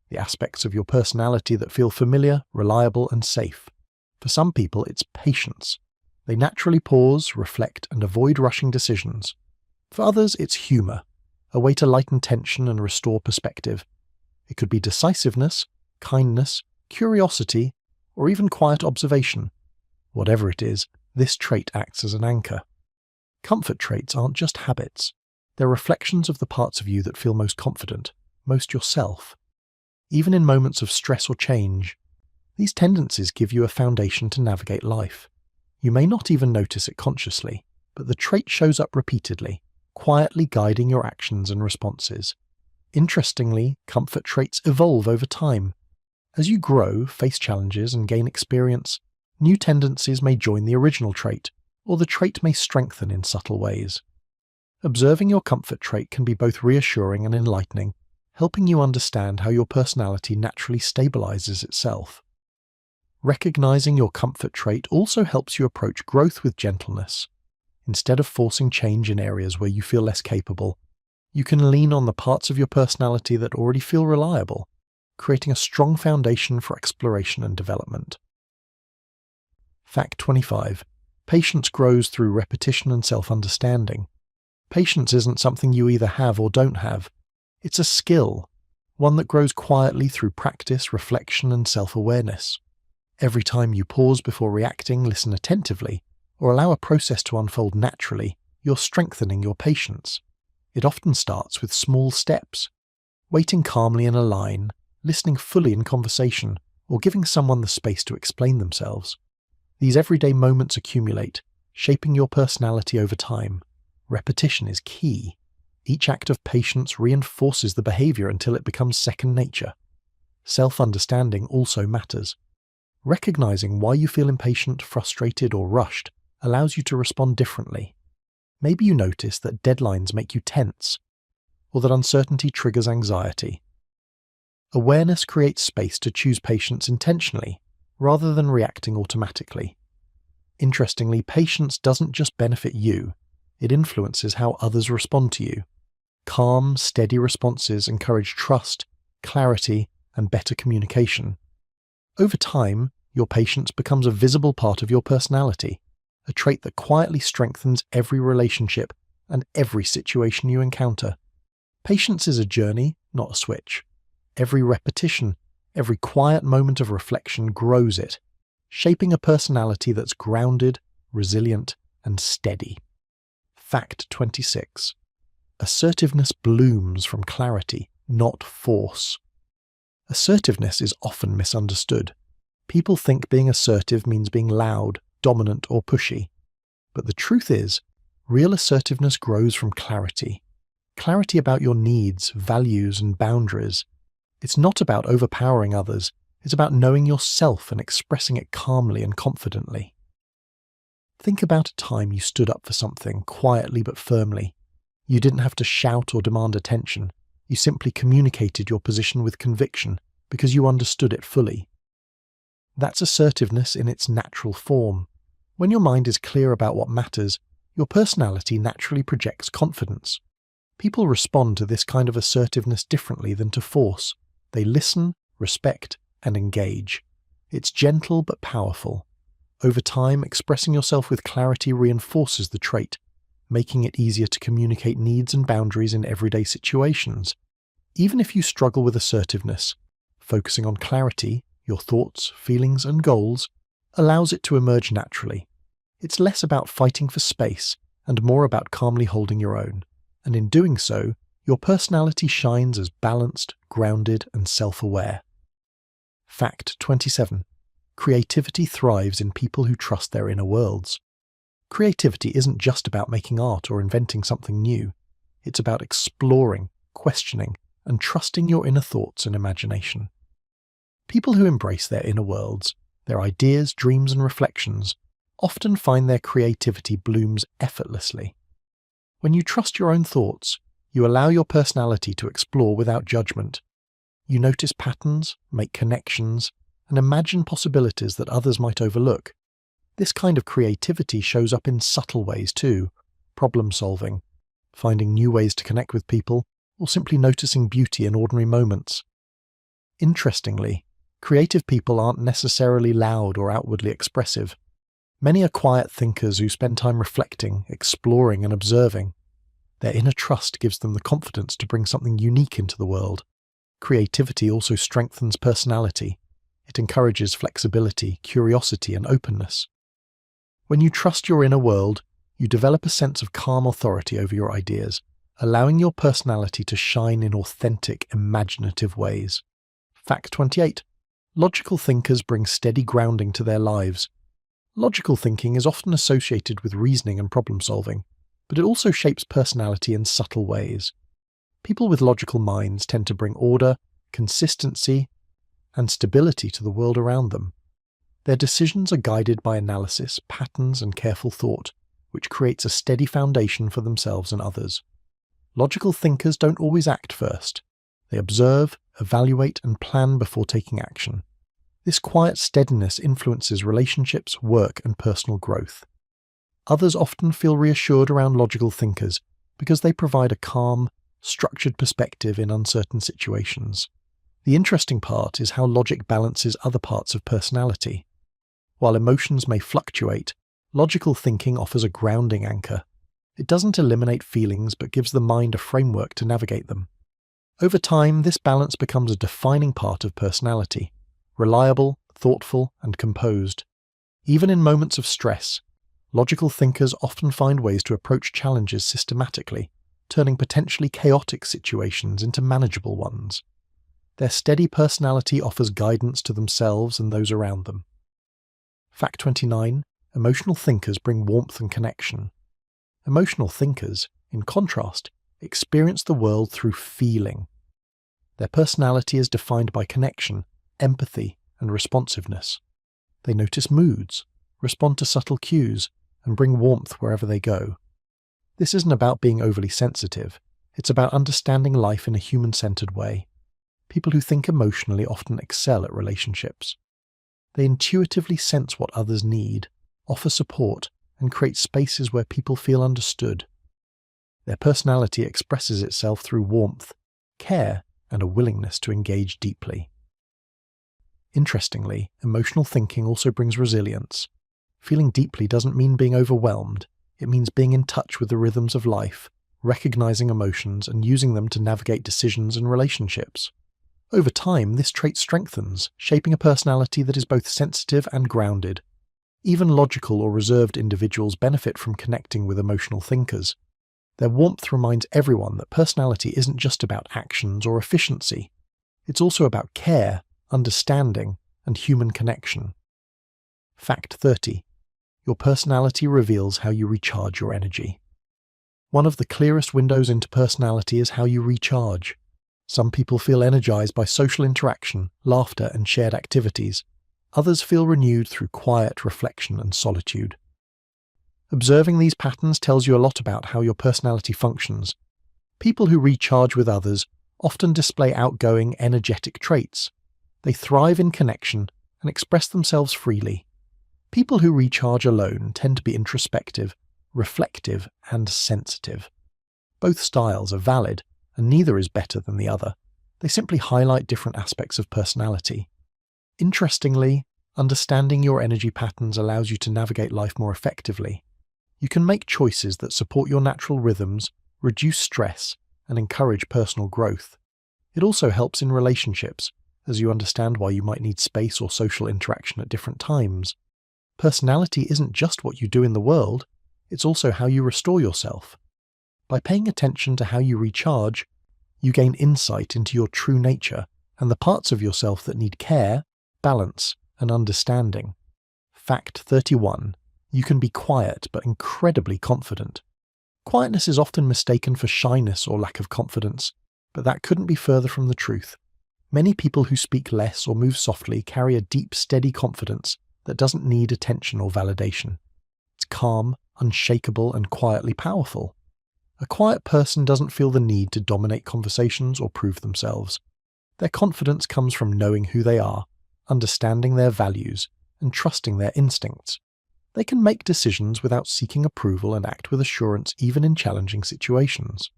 the aspects of your personality that feel familiar, reliable, and safe. For some people, it's patience. They naturally pause, reflect, and avoid rushing decisions. For others, it's humor, a way to lighten tension and restore perspective. It could be decisiveness, kindness, curiosity, or even quiet observation. Whatever it is, this trait acts as an anchor. Comfort traits aren't just habits. They're reflections of the parts of you that feel most confident, most yourself. Even in moments of stress or change, these tendencies give you a foundation to navigate life. You may not even notice it consciously, but the trait shows up repeatedly, quietly guiding your actions and responses. Interestingly, comfort traits evolve over time. As you grow, face challenges, and gain experience, new tendencies may join the original trait, or the trait may strengthen in subtle ways. Observing your comfort trait can be both reassuring and enlightening, helping you understand how your personality naturally stabilizes itself. Recognizing your comfort trait also helps you approach growth with gentleness. Instead of forcing change in areas where you feel less capable, you can lean on the parts of your personality that already feel reliable, creating a strong foundation for exploration and development. Fact 25. Patience grows through repetition and self-understanding. Patience isn't something you either have or don't have. It's a skill, one that grows quietly through practice, reflection, and self-awareness. Every time you pause before reacting, listen attentively, or allow a process to unfold naturally, you're strengthening your patience. It often starts with small steps, waiting calmly in a line, listening fully in conversation, or giving someone the space to explain themselves. These everyday moments accumulate, shaping your personality over time. Repetition is key. Each act of patience reinforces the behavior until it becomes second nature. Self-understanding also matters. Recognizing why you feel impatient, frustrated, or rushed allows you to respond differently. Maybe you notice that deadlines make you tense, or that uncertainty triggers anxiety. Awareness creates space to choose patience intentionally, rather than reacting automatically. Interestingly, patience doesn't just benefit you, it influences how others respond to you. Calm, steady responses encourage trust, clarity, and better communication. Over time, your patience becomes a visible part of your personality, a trait that quietly strengthens every relationship and every situation you encounter. Patience is a journey, not a switch. Every repetition, every quiet moment of reflection grows it, shaping a personality that's grounded, resilient, and steady. Fact 26. Assertiveness blooms from clarity, not force. Assertiveness is often misunderstood. People think being assertive means being loud, dominant, or pushy. But the truth is, real assertiveness grows from clarity. Clarity about your needs, values, and boundaries. It's not about overpowering others, it's about knowing yourself and expressing it calmly and confidently. Think about a time you stood up for something quietly but firmly. You didn't have to shout or demand attention. You simply communicated your position with conviction because you understood it fully. That's assertiveness in its natural form. When your mind is clear about what matters, your personality naturally projects confidence. People respond to this kind of assertiveness differently than to force. They listen, respect, and engage. It's gentle but powerful. Over time, expressing yourself with clarity reinforces the trait, making it easier to communicate needs and boundaries in everyday situations. Even if you struggle with assertiveness, focusing on clarity, your thoughts, feelings, and goals, allows it to emerge naturally. It's less about fighting for space and more about calmly holding your own. And in doing so, your personality shines as balanced, grounded, and self-aware. Fact 27. Creativity thrives in people who trust their inner worlds. Creativity isn't just about making art or inventing something new. It's about exploring, questioning, and trusting your inner thoughts and imagination. People who embrace their inner worlds, their ideas, dreams, and reflections, often find their creativity blooms effortlessly. When you trust your own thoughts, you allow your personality to explore without judgment. You notice patterns, make connections, and imagine possibilities that others might overlook. This kind of creativity shows up in subtle ways too: problem solving, finding new ways to connect with people, or simply noticing beauty in ordinary moments. Interestingly, creative people aren't necessarily loud or outwardly expressive. Many are quiet thinkers who spend time reflecting, exploring, and observing. Their inner trust gives them the confidence to bring something unique into the world. Creativity also strengthens personality. It encourages flexibility, curiosity, and openness. When you trust your inner world, you develop a sense of calm authority over your ideas, allowing your personality to shine in authentic, imaginative ways. Fact 28. Logical thinkers bring steady grounding to their lives. Logical thinking is often associated with reasoning and problem solving, but it also shapes personality in subtle ways. People with logical minds tend to bring order, consistency, and stability to the world around them. Their decisions are guided by analysis, patterns, and careful thought, which creates a steady foundation for themselves and others. Logical thinkers don't always act first. They observe, evaluate, and plan before taking action. This quiet steadiness influences relationships, work, and personal growth. Others often feel reassured around logical thinkers because they provide a calm, structured perspective in uncertain situations. The interesting part is how logic balances other parts of personality. While emotions may fluctuate, logical thinking offers a grounding anchor. It doesn't eliminate feelings but gives the mind a framework to navigate them. Over time, this balance becomes a defining part of personality: reliable, thoughtful, and composed. Even in moments of stress, logical thinkers often find ways to approach challenges systematically, turning potentially chaotic situations into manageable ones. Their steady personality offers guidance to themselves and those around them. Fact 29. Emotional thinkers bring warmth and connection. Emotional thinkers, in contrast, experience the world through feeling. Their personality is defined by connection, empathy, and responsiveness. They notice moods, respond to subtle cues, and bring warmth wherever they go. This isn't about being overly sensitive. It's about understanding life in a human-centered way. People who think emotionally often excel at relationships. They intuitively sense what others need, offer support, and create spaces where people feel understood. Their personality expresses itself through warmth, care, and a willingness to engage deeply. Interestingly, emotional thinking also brings resilience. Feeling deeply doesn't mean being overwhelmed. It means being in touch with the rhythms of life, recognizing emotions, and using them to navigate decisions and relationships. Over time, this trait strengthens, shaping a personality that is both sensitive and grounded. Even logical or reserved individuals benefit from connecting with emotional thinkers. Their warmth reminds everyone that personality isn't just about actions or efficiency. It's also about care, understanding, and human connection. Fact 30. Your personality reveals how you recharge your energy. One of the clearest windows into personality is how you recharge. Some people feel energized by social interaction, laughter, and shared activities. Others feel renewed through quiet reflection and solitude. Observing these patterns tells you a lot about how your personality functions. People who recharge with others often display outgoing, energetic traits. They thrive in connection and express themselves freely. People who recharge alone tend to be introspective, reflective, and sensitive. Both styles are valid, and neither is better than the other. They simply highlight different aspects of personality. Interestingly, understanding your energy patterns allows you to navigate life more effectively. You can make choices that support your natural rhythms, reduce stress, and encourage personal growth. It also helps in relationships, as you understand why you might need space or social interaction at different times. Personality isn't just what you do in the world, it's also how you restore yourself. By paying attention to how you recharge, you gain insight into your true nature and the parts of yourself that need care, balance, and understanding. Fact 31. You can be quiet but incredibly confident. Quietness is often mistaken for shyness or lack of confidence, but that couldn't be further from the truth. Many people who speak less or move softly carry a deep, steady confidence that doesn't need attention or validation. calm, unshakable, and quietly powerful. A quiet person doesn't feel the need to dominate conversations or prove themselves. Their confidence comes from knowing who they are, understanding their values, and trusting their instincts. They can make decisions without seeking approval and act with assurance even in challenging situations.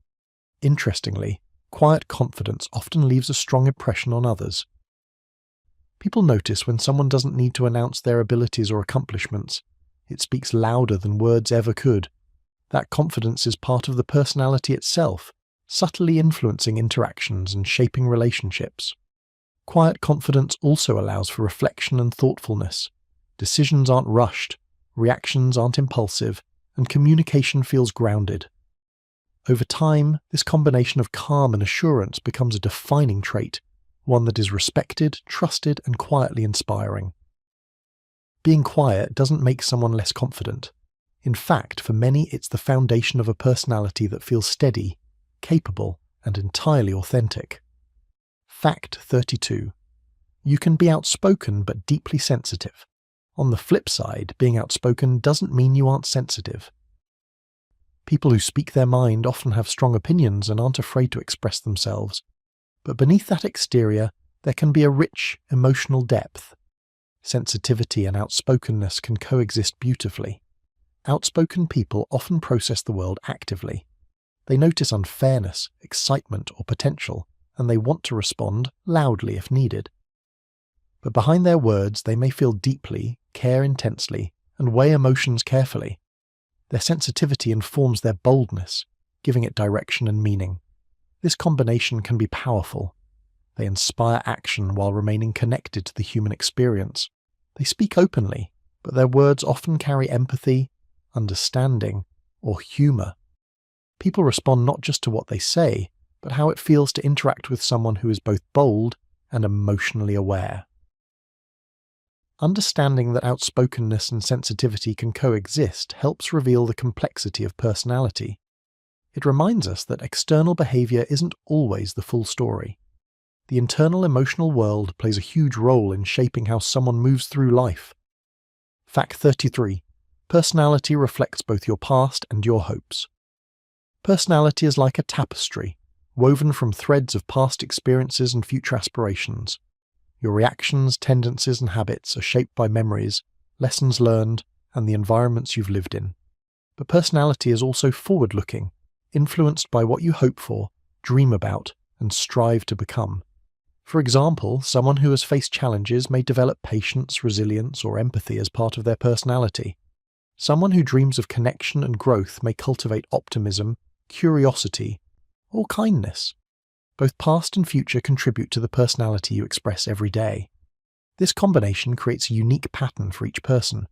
Interestingly, quiet confidence often leaves a strong impression on others. People notice when someone doesn't need to announce their abilities or accomplishments. It speaks louder than words ever could. That confidence is part of the personality itself, subtly influencing interactions and shaping relationships. Quiet confidence also allows for reflection and thoughtfulness. Decisions aren't rushed, reactions aren't impulsive, and communication feels grounded. Over time, this combination of calm and assurance becomes a defining trait, one that is respected, trusted, and quietly inspiring. Being quiet doesn't make someone less confident. In fact, for many, it's the foundation of a personality that feels steady, capable, and entirely authentic. Fact 32. You can be outspoken but deeply sensitive. On the flip side, being outspoken doesn't mean you aren't sensitive. People who speak their mind often have strong opinions and aren't afraid to express themselves. But beneath that exterior, there can be a rich, emotional depth. Sensitivity and outspokenness can coexist beautifully. Outspoken people often process the world actively. They notice unfairness, excitement, or potential, and they want to respond loudly if needed. But behind their words, they may feel deeply, care intensely, and weigh emotions carefully. Their sensitivity informs their boldness, giving it direction and meaning. This combination can be powerful. They inspire action while remaining connected to the human experience. They speak openly, but their words often carry empathy, understanding, or humor. People respond not just to what they say, but how it feels to interact with someone who is both bold and emotionally aware. Understanding that outspokenness and sensitivity can coexist helps reveal the complexity of personality. It reminds us that external behavior isn't always the full story. The internal emotional world plays a huge role in shaping how someone moves through life. Fact 33. Personality reflects both your past and your hopes. Personality is like a tapestry, woven from threads of past experiences and future aspirations. Your reactions, tendencies, and habits are shaped by memories, lessons learned, and the environments you've lived in. But personality is also forward-looking, influenced by what you hope for, dream about, and strive to become. For example, someone who has faced challenges may develop patience, resilience, or empathy as part of their personality. Someone who dreams of connection and growth may cultivate optimism, curiosity, or kindness. Both past and future contribute to the personality you express every day. This combination creates a unique pattern for each person.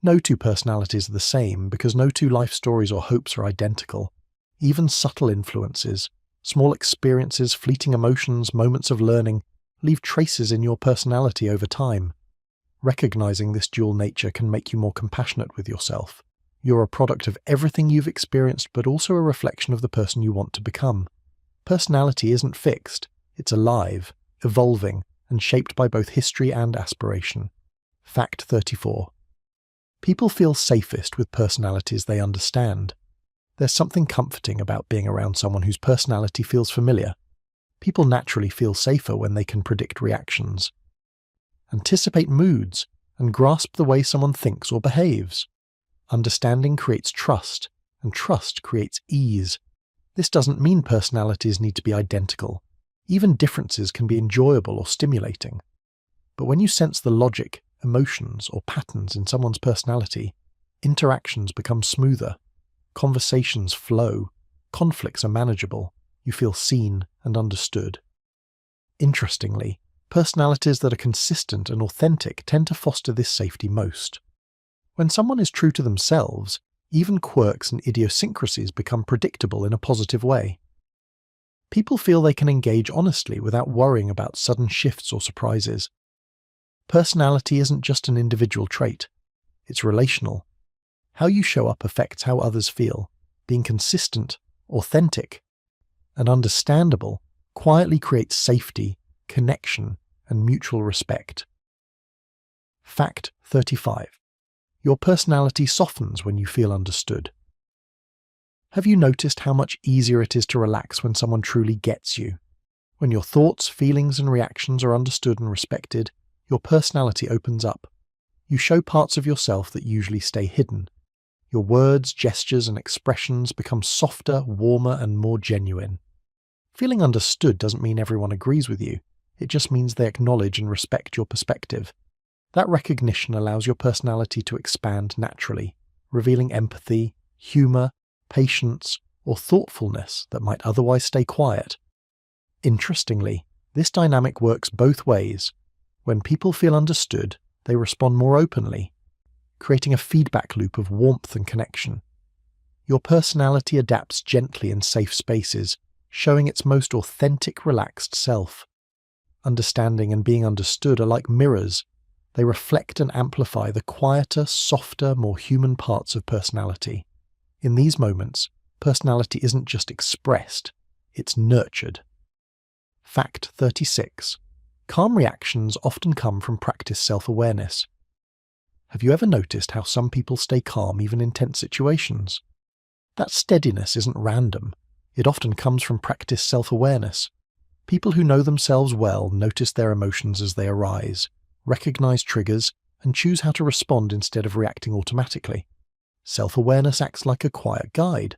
No two personalities are the same because no two life stories or hopes are identical. Even subtle influences, small experiences, fleeting emotions, moments of learning, leave traces in your personality over time. Recognizing this dual nature can make you more compassionate with yourself. You're a product of everything you've experienced, but also a reflection of the person you want to become. Personality isn't fixed, it's alive, evolving, and shaped by both history and aspiration. Fact 34. People feel safest with personalities they understand. There's something comforting about being around someone whose personality feels familiar. People naturally feel safer when they can predict reactions, anticipate moods, and grasp the way someone thinks or behaves. Understanding creates trust, and trust creates ease. This doesn't mean personalities need to be identical. Even differences can be enjoyable or stimulating. But when you sense the logic, emotions, or patterns in someone's personality, interactions become smoother. Conversations flow, conflicts are manageable, you feel seen and understood. Interestingly, personalities that are consistent and authentic tend to foster this safety most. When someone is true to themselves, even quirks and idiosyncrasies become predictable in a positive way. People feel they can engage honestly without worrying about sudden shifts or surprises. Personality isn't just an individual trait, it's relational. How you show up affects how others feel. Being consistent, authentic, and understandable quietly creates safety, connection, and mutual respect. Fact 35. Your personality softens when you feel understood. Have you noticed how much easier it is to relax when someone truly gets you? When your thoughts, feelings, and reactions are understood and respected, your personality opens up. You show parts of yourself that usually stay hidden. Your words, gestures, and expressions become softer, warmer, and more genuine. Feeling understood doesn't mean everyone agrees with you. It just means they acknowledge and respect your perspective. That recognition allows your personality to expand naturally, revealing empathy, humor, patience, or thoughtfulness that might otherwise stay quiet. Interestingly, this dynamic works both ways. When people feel understood, they respond more openly, creating a feedback loop of warmth and connection. Your personality adapts gently in safe spaces, showing its most authentic, relaxed self. Understanding and being understood are like mirrors. They reflect and amplify the quieter, softer, more human parts of personality. In these moments, personality isn't just expressed, it's nurtured. Fact 36. Calm reactions often come from practiced self-awareness. Have you ever noticed how some people stay calm even in tense situations? That steadiness isn't random. It often comes from practiced self-awareness. People who know themselves well notice their emotions as they arise, recognize triggers, and choose how to respond instead of reacting automatically. Self-awareness acts like a quiet guide.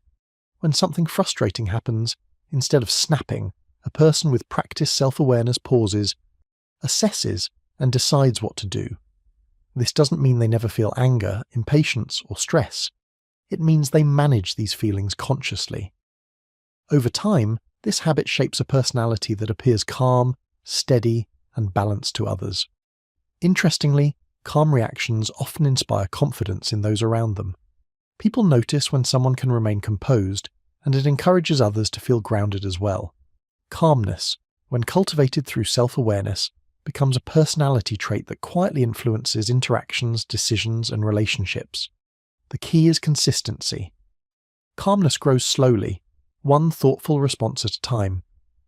When something frustrating happens, instead of snapping, a person with practiced self-awareness pauses, assesses, and decides what to do. This doesn't mean they never feel anger, impatience, or stress. It means they manage these feelings consciously. Over time, this habit shapes a personality that appears calm, steady, and balanced to others. Interestingly, calm reactions often inspire confidence in those around them. People notice when someone can remain composed, and it encourages others to feel grounded as well. Calmness, when cultivated through self-awareness, becomes a personality trait that quietly influences interactions, decisions, and relationships. The key is consistency. Calmness grows slowly, one thoughtful response at a time.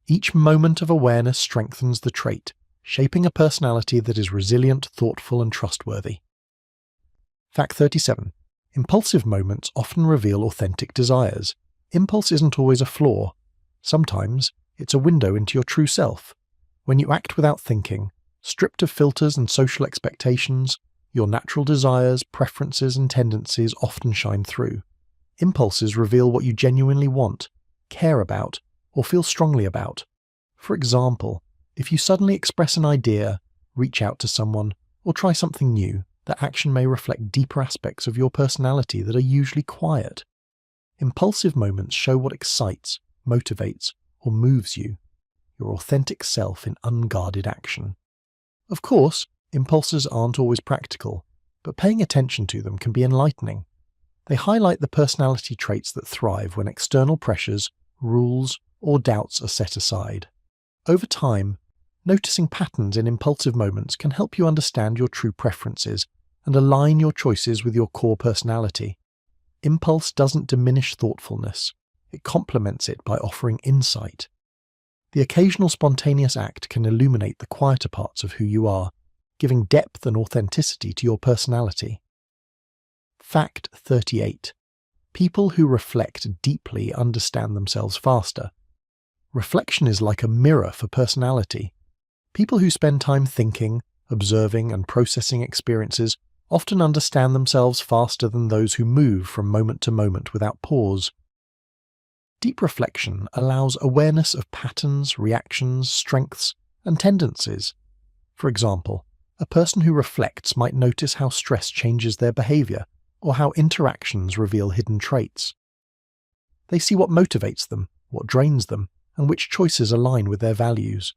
Each moment of awareness strengthens the trait, shaping a personality that is resilient, thoughtful, and trustworthy. Fact 37. Impulsive moments often reveal authentic desires. Impulse isn't always a flaw. Sometimes it's a window into your true self. When you act without thinking, stripped of filters and social expectations, your natural desires, preferences, and tendencies often shine through. Impulses reveal what you genuinely want, care about, or feel strongly about. For example, if you suddenly express an idea, reach out to someone, or try something new, that action may reflect deeper aspects of your personality that are usually quiet. Impulsive moments show what excites, motivates, or moves you, your authentic self in unguarded action. Of course, impulses aren't always practical, but paying attention to them can be enlightening. They highlight the personality traits that thrive when external pressures, rules, or doubts are set aside. Over time, noticing patterns in impulsive moments can help you understand your true preferences and align your choices with your core personality. Impulse doesn't diminish thoughtfulness, it complements it by offering insight. The occasional spontaneous act can illuminate the quieter parts of who you are, giving depth and authenticity to your personality. Fact 38. People who reflect deeply understand themselves faster. Reflection is like a mirror for personality. People who spend time thinking, observing, and processing experiences often understand themselves faster than those who move from moment to moment without pause. Deep reflection allows awareness of patterns, reactions, strengths, and tendencies. For example, a person who reflects might notice how stress changes their behavior, or how interactions reveal hidden traits. They see what motivates them, what drains them, and which choices align with their values.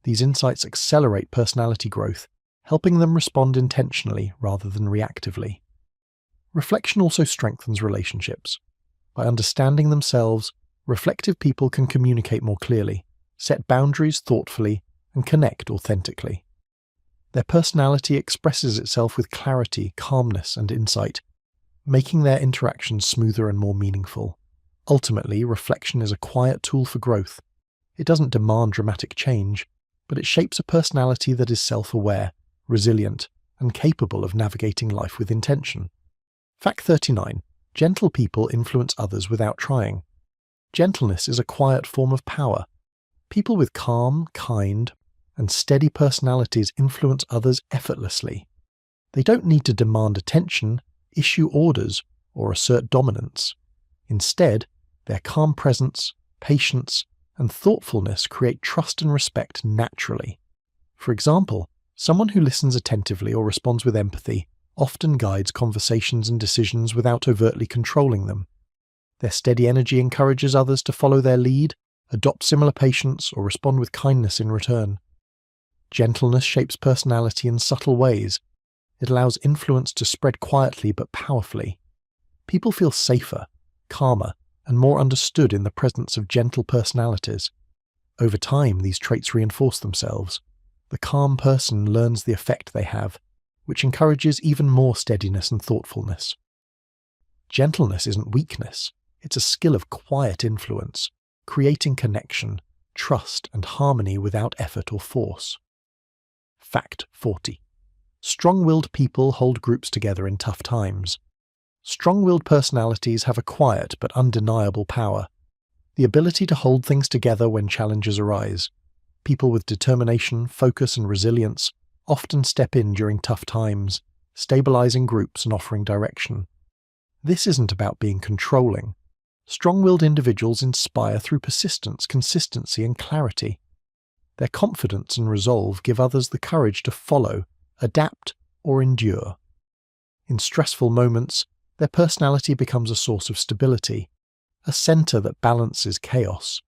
These insights accelerate personality growth, helping them respond intentionally rather than reactively. Reflection also strengthens relationships. By understanding themselves, reflective people can communicate more clearly, set boundaries thoughtfully, and connect authentically. Their personality expresses itself with clarity, calmness, and insight, making their interactions smoother and more meaningful. Ultimately, reflection is a quiet tool for growth. It doesn't demand dramatic change, but it shapes a personality that is self-aware, resilient, and capable of navigating life with intention. Fact 39. Gentle people influence others without trying. Gentleness is a quiet form of power. People with calm, kind, and steady personalities influence others effortlessly. They don't need to demand attention, issue orders, or assert dominance. Instead, their calm presence, patience, and thoughtfulness create trust and respect naturally. For example, someone who listens attentively or responds with empathy often guides conversations and decisions without overtly controlling them. Their steady energy encourages others to follow their lead, adopt similar patience, or respond with kindness in return. Gentleness shapes personality in subtle ways. It allows influence to spread quietly but powerfully. People feel safer, calmer, and more understood in the presence of gentle personalities. Over time, these traits reinforce themselves. The calm person learns the effect they have, which encourages even more steadiness and thoughtfulness. Gentleness isn't weakness, it's a skill of quiet influence, creating connection, trust, and harmony without effort or force. Fact 40. Strong-willed people hold groups together in tough times. Strong-willed personalities have a quiet but undeniable power, the ability to hold things together when challenges arise. People with determination, focus, and resilience often step in during tough times, stabilizing groups and offering direction. This isn't about being controlling. Strong-willed individuals inspire through persistence, consistency, and clarity. Their confidence and resolve give others the courage to follow, adapt, or endure. In stressful moments, their personality becomes a source of stability, a center that balances chaos.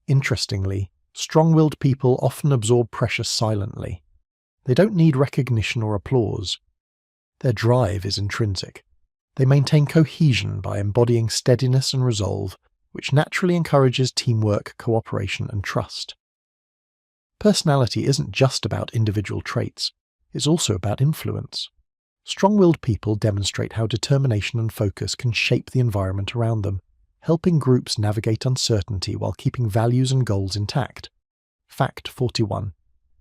Interestingly, strong-willed people often absorb pressure silently. They don't need recognition or applause. Their drive is intrinsic. They maintain cohesion by embodying steadiness and resolve, which naturally encourages teamwork, cooperation, and trust. Personality isn't just about individual traits, it's also about influence. Strong-willed people demonstrate how determination and focus can shape the environment around them, helping groups navigate uncertainty while keeping values and goals intact. Fact 41.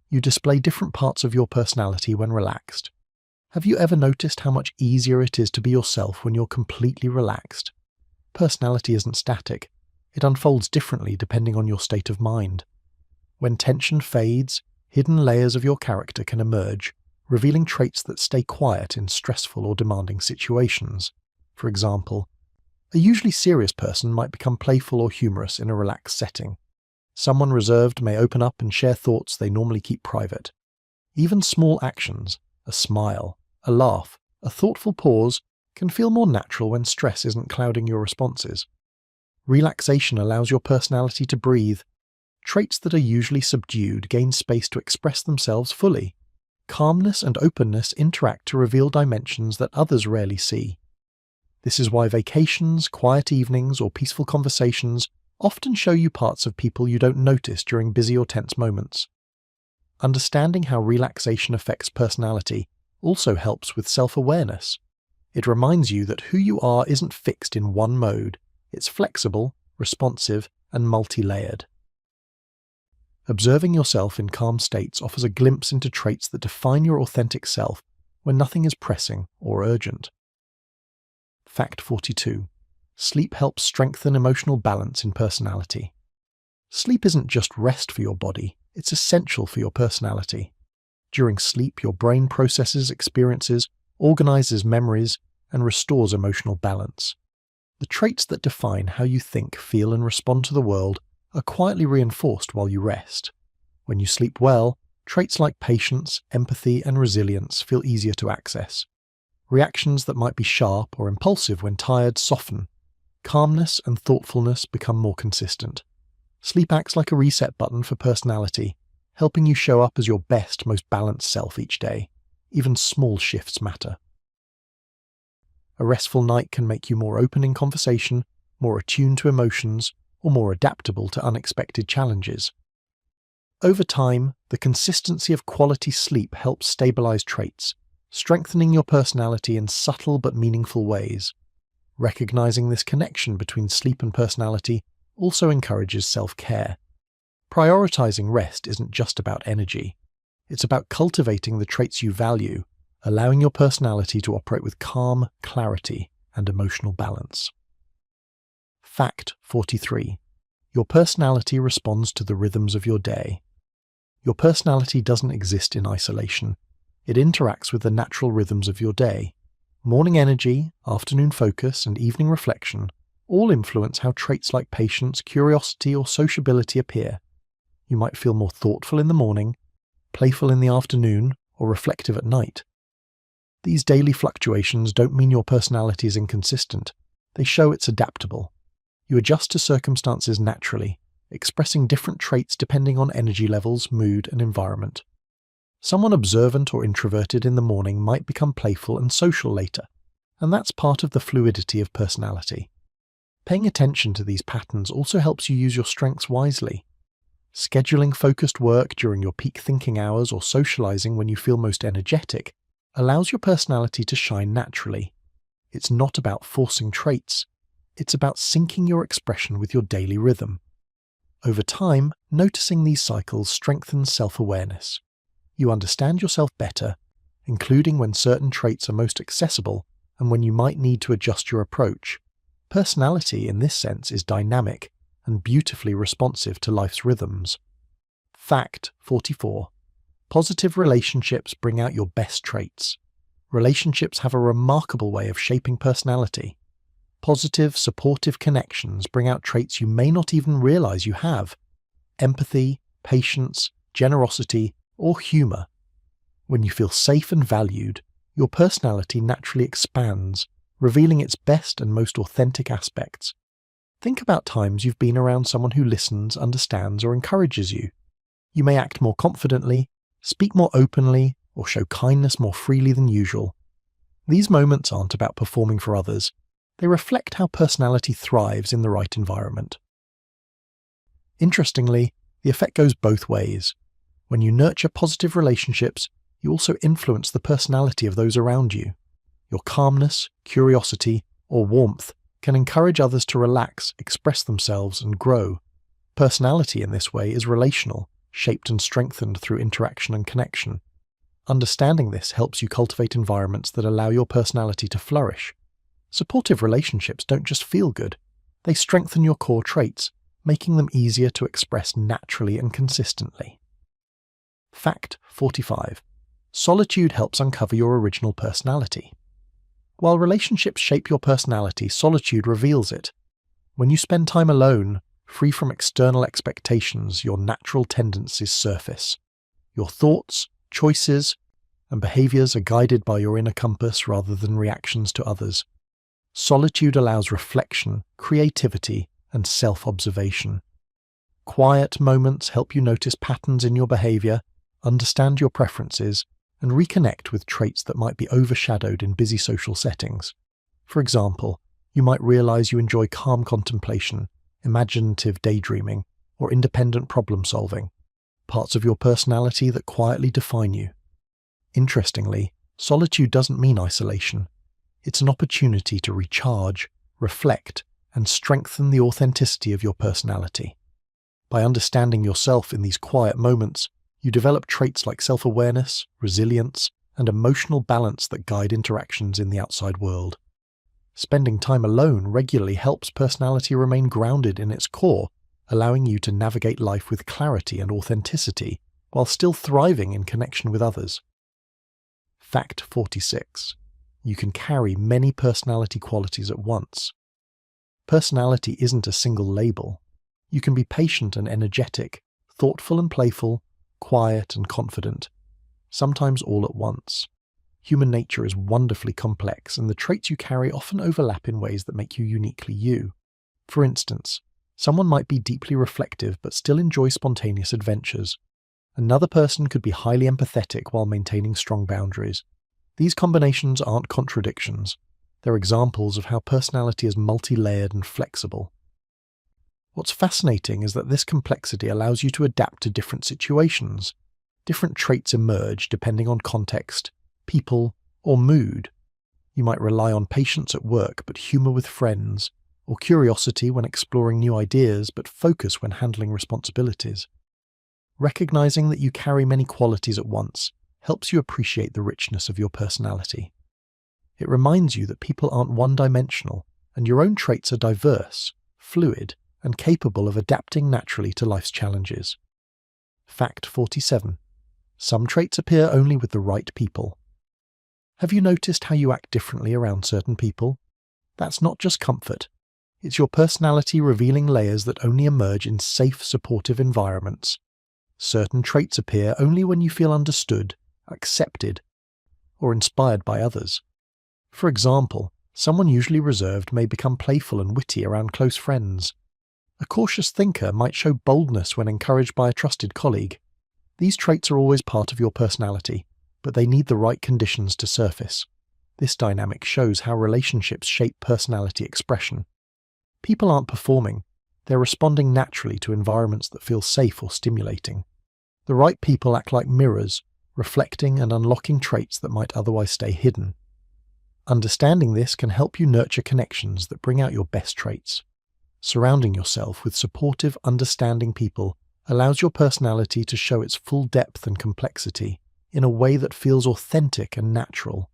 You display different parts of your personality when relaxed. Have you ever noticed how much easier it is to be yourself when you're completely relaxed? Personality isn't static. It unfolds differently depending on your state of mind. When tension fades, hidden layers of your character can emerge, revealing traits that stay quiet in stressful or demanding situations. For example, a usually serious person might become playful or humorous in a relaxed setting. Someone reserved may open up and share thoughts they normally keep private. Even small actions, a smile, a laugh, a thoughtful pause, can feel more natural when stress isn't clouding your responses. Relaxation allows your personality to breathe. Traits that are usually subdued gain space to express themselves fully. Calmness and openness interact to reveal dimensions that others rarely see. This is why vacations, quiet evenings, or peaceful conversations often show you parts of people you don't notice during busy or tense moments. Understanding how relaxation affects personality also helps with self-awareness. It reminds you that who you are isn't fixed in one mode. It's flexible, responsive, and multi-layered. Observing yourself in calm states offers a glimpse into traits that define your authentic self when nothing is pressing or urgent. Fact 42. Sleep helps strengthen emotional balance in personality. Sleep isn't just rest for your body, it's essential for your personality. During sleep, your brain processes experiences, organizes memories, and restores emotional balance. The traits that define how you think, feel, and respond to the world are quietly reinforced while you rest. When you sleep well, traits like patience, empathy, and resilience feel easier to access. Reactions that might be sharp or impulsive when tired soften. Calmness and thoughtfulness become more consistent. Sleep acts like a reset button for personality, helping you show up as your best, most balanced self each day. Even small shifts matter. A restful night can make you more open in conversation, more attuned to emotions, or more adaptable to unexpected challenges. Over time, the consistency of quality sleep helps stabilize traits, strengthening your personality in subtle but meaningful ways. Recognizing this connection between sleep and personality also encourages self-care. Prioritizing rest isn't just about energy. It's about cultivating the traits you value, allowing your personality to operate with calm, clarity, and emotional balance. Fact 43. Your personality responds to the rhythms of your day. Your personality doesn't exist in isolation. It interacts with the natural rhythms of your day. Morning energy, afternoon focus, and evening reflection all influence how traits like patience, curiosity, or sociability appear. You might feel more thoughtful in the morning, playful in the afternoon, or reflective at night. These daily fluctuations don't mean your personality is inconsistent. They show it's adaptable. You adjust to circumstances naturally, expressing different traits depending on energy levels, mood, and environment. Someone observant or introverted in the morning might become playful and social later, and that's part of the fluidity of personality. Paying attention to these patterns also helps you use your strengths wisely. Scheduling focused work during your peak thinking hours or socializing when you feel most energetic allows your personality to shine naturally. It's not about forcing traits. It's about syncing your expression with your daily rhythm. Over time, noticing these cycles strengthens self-awareness. You understand yourself better, including when certain traits are most accessible and when you might need to adjust your approach. Personality, in this sense, is dynamic and beautifully responsive to life's rhythms. Fact 44. Positive relationships bring out your best traits. Relationships have a remarkable way of shaping personality. Positive, supportive connections bring out traits you may not even realize you have: empathy, patience, generosity, or humor. When you feel safe and valued, your personality naturally expands, revealing its best and most authentic aspects. Think about times you've been around someone who listens, understands, or encourages you. You may act more confidently, speak more openly, or show kindness more freely than usual. These moments aren't about performing for others. They reflect how personality thrives in the right environment. Interestingly, the effect goes both ways. When you nurture positive relationships, you also influence the personality of those around you. Your calmness, curiosity, or warmth can encourage others to relax, express themselves, and grow. Personality in this way is relational, shaped and strengthened through interaction and connection. Understanding this helps you cultivate environments that allow your personality to flourish. Supportive relationships don't just feel good, they strengthen your core traits, making them easier to express naturally and consistently. Fact 45. Solitude helps uncover your original personality. While relationships shape your personality, solitude reveals it. When you spend time alone, free from external expectations, your natural tendencies surface. Your thoughts, choices, and behaviors are guided by your inner compass rather than reactions to others. Solitude allows reflection, creativity, and self-observation. Quiet moments help you notice patterns in your behavior, understand your preferences, and reconnect with traits that might be overshadowed in busy social settings. For example, you might realize you enjoy calm contemplation, imaginative daydreaming, or independent problem-solving, parts of your personality that quietly define you. Interestingly, solitude doesn't mean isolation. It's an opportunity to recharge, reflect, and strengthen the authenticity of your personality. By understanding yourself in these quiet moments, you develop traits like self-awareness, resilience, and emotional balance that guide interactions in the outside world. Spending time alone regularly helps personality remain grounded in its core, allowing you to navigate life with clarity and authenticity, while still thriving in connection with others. Fact 46. You can carry many personality qualities at once. Personality isn't a single label. You can be patient and energetic, thoughtful and playful, quiet and confident, sometimes all at once. Human nature is wonderfully complex, and the traits you carry often overlap in ways that make you uniquely you. For instance, someone might be deeply reflective but still enjoy spontaneous adventures. Another person could be highly empathetic while maintaining strong boundaries. These combinations aren't contradictions. They're examples of how personality is multi-layered and flexible. What's fascinating is that this complexity allows you to adapt to different situations. Different traits emerge depending on context, people, or mood. You might rely on patience at work but humor with friends, or curiosity when exploring new ideas but focus when handling responsibilities. Recognizing that you carry many qualities at once helps you appreciate the richness of your personality. It reminds you that people aren't one-dimensional, and your own traits are diverse, fluid, and capable of adapting naturally to life's challenges. Fact 47. Some traits appear only with the right people. Have you noticed how you act differently around certain people? That's not just comfort. It's your personality revealing layers that only emerge in safe, supportive environments. Certain traits appear only when you feel understood, accepted, or inspired by others. For example, someone usually reserved may become playful and witty around close friends. A cautious thinker might show boldness when encouraged by a trusted colleague. These traits are always part of your personality, but they need the right conditions to surface. This dynamic shows how relationships shape personality expression. People aren't performing, they're responding naturally to environments that feel safe or stimulating. The right people act like mirrors, reflecting and unlocking traits that might otherwise stay hidden. Understanding this can help you nurture connections that bring out your best traits. Surrounding yourself with supportive, understanding people allows your personality to show its full depth and complexity in a way that feels authentic and natural.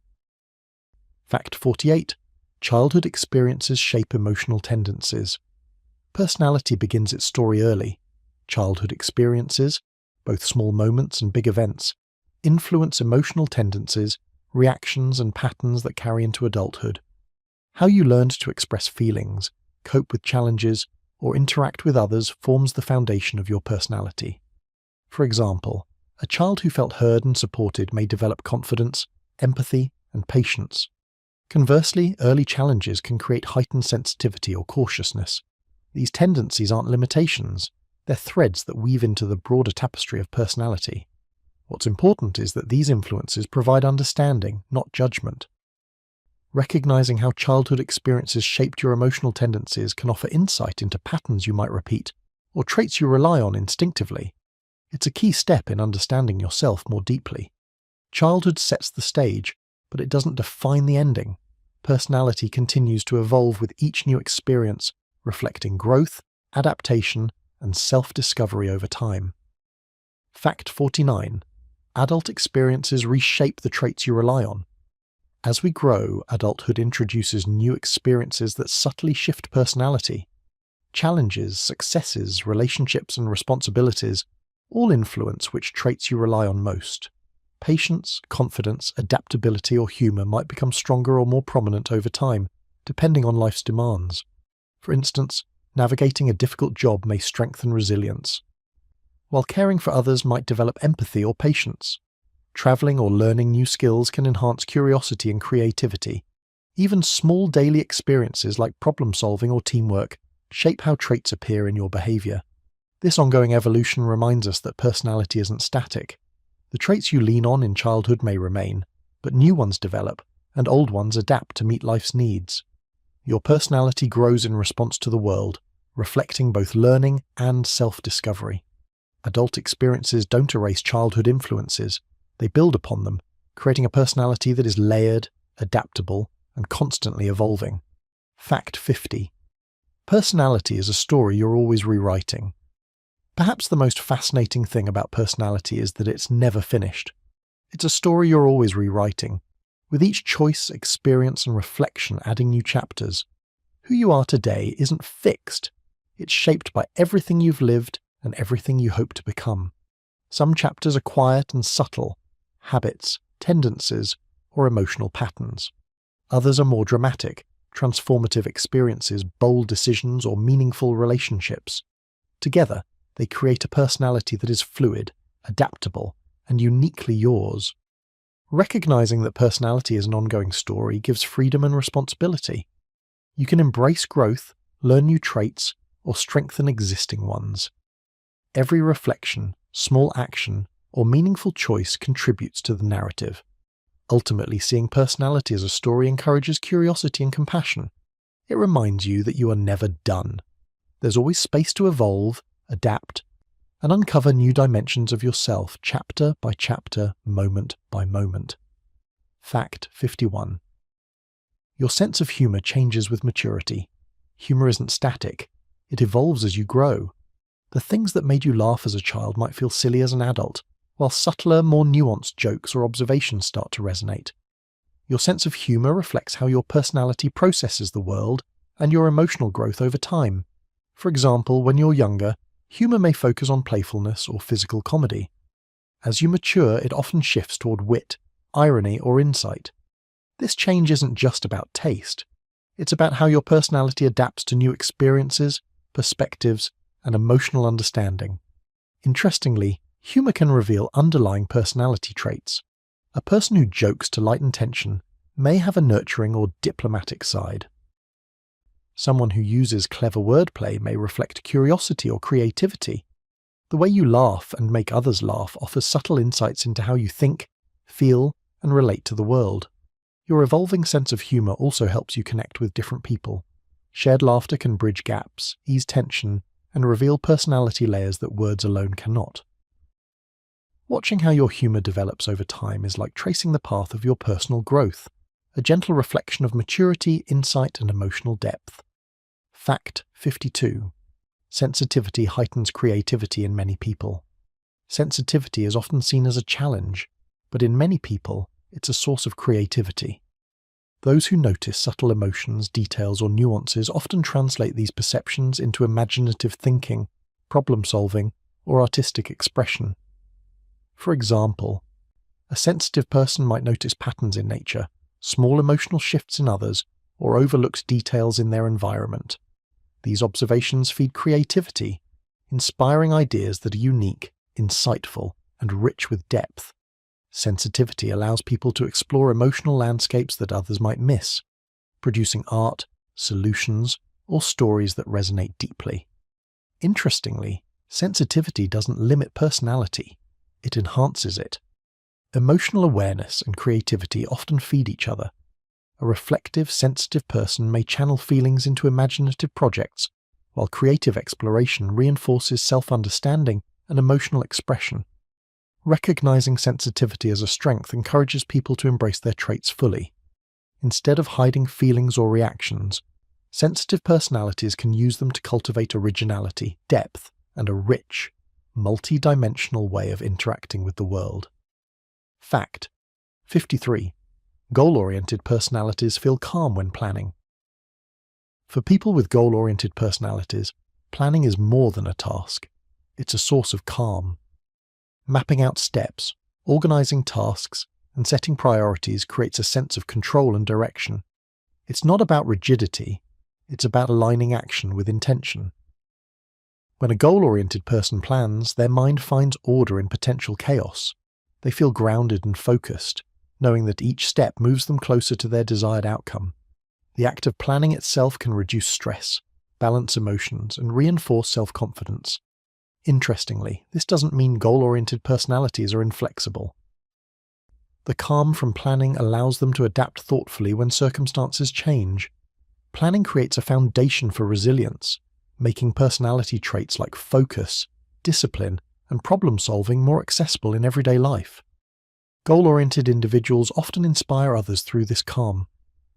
Fact 48. Childhood experiences shape emotional tendencies. Personality begins its story early. Childhood experiences, both small moments and big events, influence emotional tendencies, reactions and patterns that carry into adulthood. How you learned to express feelings, cope with challenges, or interact with others forms the foundation of your personality. For example, a child who felt heard and supported may develop confidence, empathy, and patience. Conversely, early challenges can create heightened sensitivity or cautiousness. These tendencies aren't limitations, they're threads that weave into the broader tapestry of personality. What's important is that these influences provide understanding, not judgment. Recognizing how childhood experiences shaped your emotional tendencies can offer insight into patterns you might repeat, or traits you rely on instinctively. It's a key step in understanding yourself more deeply. Childhood sets the stage, but it doesn't define the ending. Personality continues to evolve with each new experience, reflecting growth, adaptation, and self-discovery over time. Fact 49. Adult experiences reshape the traits you rely on. As we grow, adulthood introduces new experiences that subtly shift personality. Challenges, successes, relationships, and responsibilities all influence which traits you rely on most. Patience, confidence, adaptability, or humor might become stronger or more prominent over time, depending on life's demands. For instance, navigating a difficult job may strengthen resilience, while caring for others might develop empathy or patience. Traveling or learning new skills can enhance curiosity and creativity. Even small daily experiences like problem-solving or teamwork shape how traits appear in your behavior. This ongoing evolution reminds us that personality isn't static. The traits you lean on in childhood may remain, but new ones develop, and old ones adapt to meet life's needs. Your personality grows in response to the world, reflecting both learning and self-discovery. Adult experiences don't erase childhood influences, they build upon them, creating a personality that is layered, adaptable, and constantly evolving. Fact 50. Personality is a story you're always rewriting. Perhaps the most fascinating thing about personality is that it's never finished. It's a story you're always rewriting, with each choice, experience, and reflection adding new chapters. Who you are today isn't fixed. It's shaped by everything you've lived and everything you hope to become. Some chapters are quiet and subtle, habits, tendencies, or emotional patterns. Others are more dramatic, transformative experiences, bold decisions, or meaningful relationships. Together, they create a personality that is fluid, adaptable, and uniquely yours. Recognizing that personality is an ongoing story gives freedom and responsibility. You can embrace growth, learn new traits, or strengthen existing ones. Every reflection, small action, or meaningful choice contributes to the narrative. Ultimately, seeing personality as a story encourages curiosity and compassion. It reminds you that you are never done. There's always space to evolve, adapt, and uncover new dimensions of yourself chapter by chapter, moment by moment. Fact 51. Your sense of humor changes with maturity. Humor isn't static. It evolves as you grow. The things that made you laugh as a child might feel silly as an adult, while subtler, more nuanced jokes or observations start to resonate. Your sense of humour reflects how your personality processes the world and your emotional growth over time. For example, when you're younger, humour may focus on playfulness or physical comedy. As you mature, it often shifts toward wit, irony, or insight. This change isn't just about taste. It's about how your personality adapts to new experiences, perspectives, and emotional understanding. Interestingly, humour can reveal underlying personality traits. A person who jokes to lighten tension may have a nurturing or diplomatic side. Someone who uses clever wordplay may reflect curiosity or creativity. The way you laugh and make others laugh offers subtle insights into how you think, feel, and relate to the world. Your evolving sense of humour also helps you connect with different people. Shared laughter can bridge gaps, ease tension, and reveal personality layers that words alone cannot. Watching how your humour develops over time is like tracing the path of your personal growth, a gentle reflection of maturity, insight, and emotional depth. Fact 52. Sensitivity heightens creativity in many people. Sensitivity is often seen as a challenge, but in many people, it's a source of creativity. Those who notice subtle emotions, details, or nuances often translate these perceptions into imaginative thinking, problem-solving, or artistic expression. For example, a sensitive person might notice patterns in nature, small emotional shifts in others, or overlooks details in their environment. These observations feed creativity, inspiring ideas that are unique, insightful, and rich with depth. Sensitivity allows people to explore emotional landscapes that others might miss, producing art, solutions, or stories that resonate deeply. Interestingly, sensitivity doesn't limit personality, it enhances it. Emotional awareness and creativity often feed each other. A reflective, sensitive person may channel feelings into imaginative projects, while creative exploration reinforces self-understanding and emotional expression. Recognizing sensitivity as a strength encourages people to embrace their traits fully. Instead of hiding feelings or reactions, sensitive personalities can use them to cultivate originality, depth, and a rich, multi-dimensional way of interacting with the world. Fact 53. Goal-oriented personalities feel calm when planning. For people with goal-oriented personalities, planning is more than a task. It's a source of calm. Mapping out steps, organizing tasks, and setting priorities creates a sense of control and direction. It's not about rigidity, it's about aligning action with intention. When a goal-oriented person plans, their mind finds order in potential chaos. They feel grounded and focused, knowing that each step moves them closer to their desired outcome. The act of planning itself can reduce stress, balance emotions, and reinforce self-confidence. Interestingly, this doesn't mean goal-oriented personalities are inflexible. The calm from planning allows them to adapt thoughtfully when circumstances change. Planning creates a foundation for resilience, making personality traits like focus, discipline, and problem-solving more accessible in everyday life. Goal-oriented individuals often inspire others through this calm.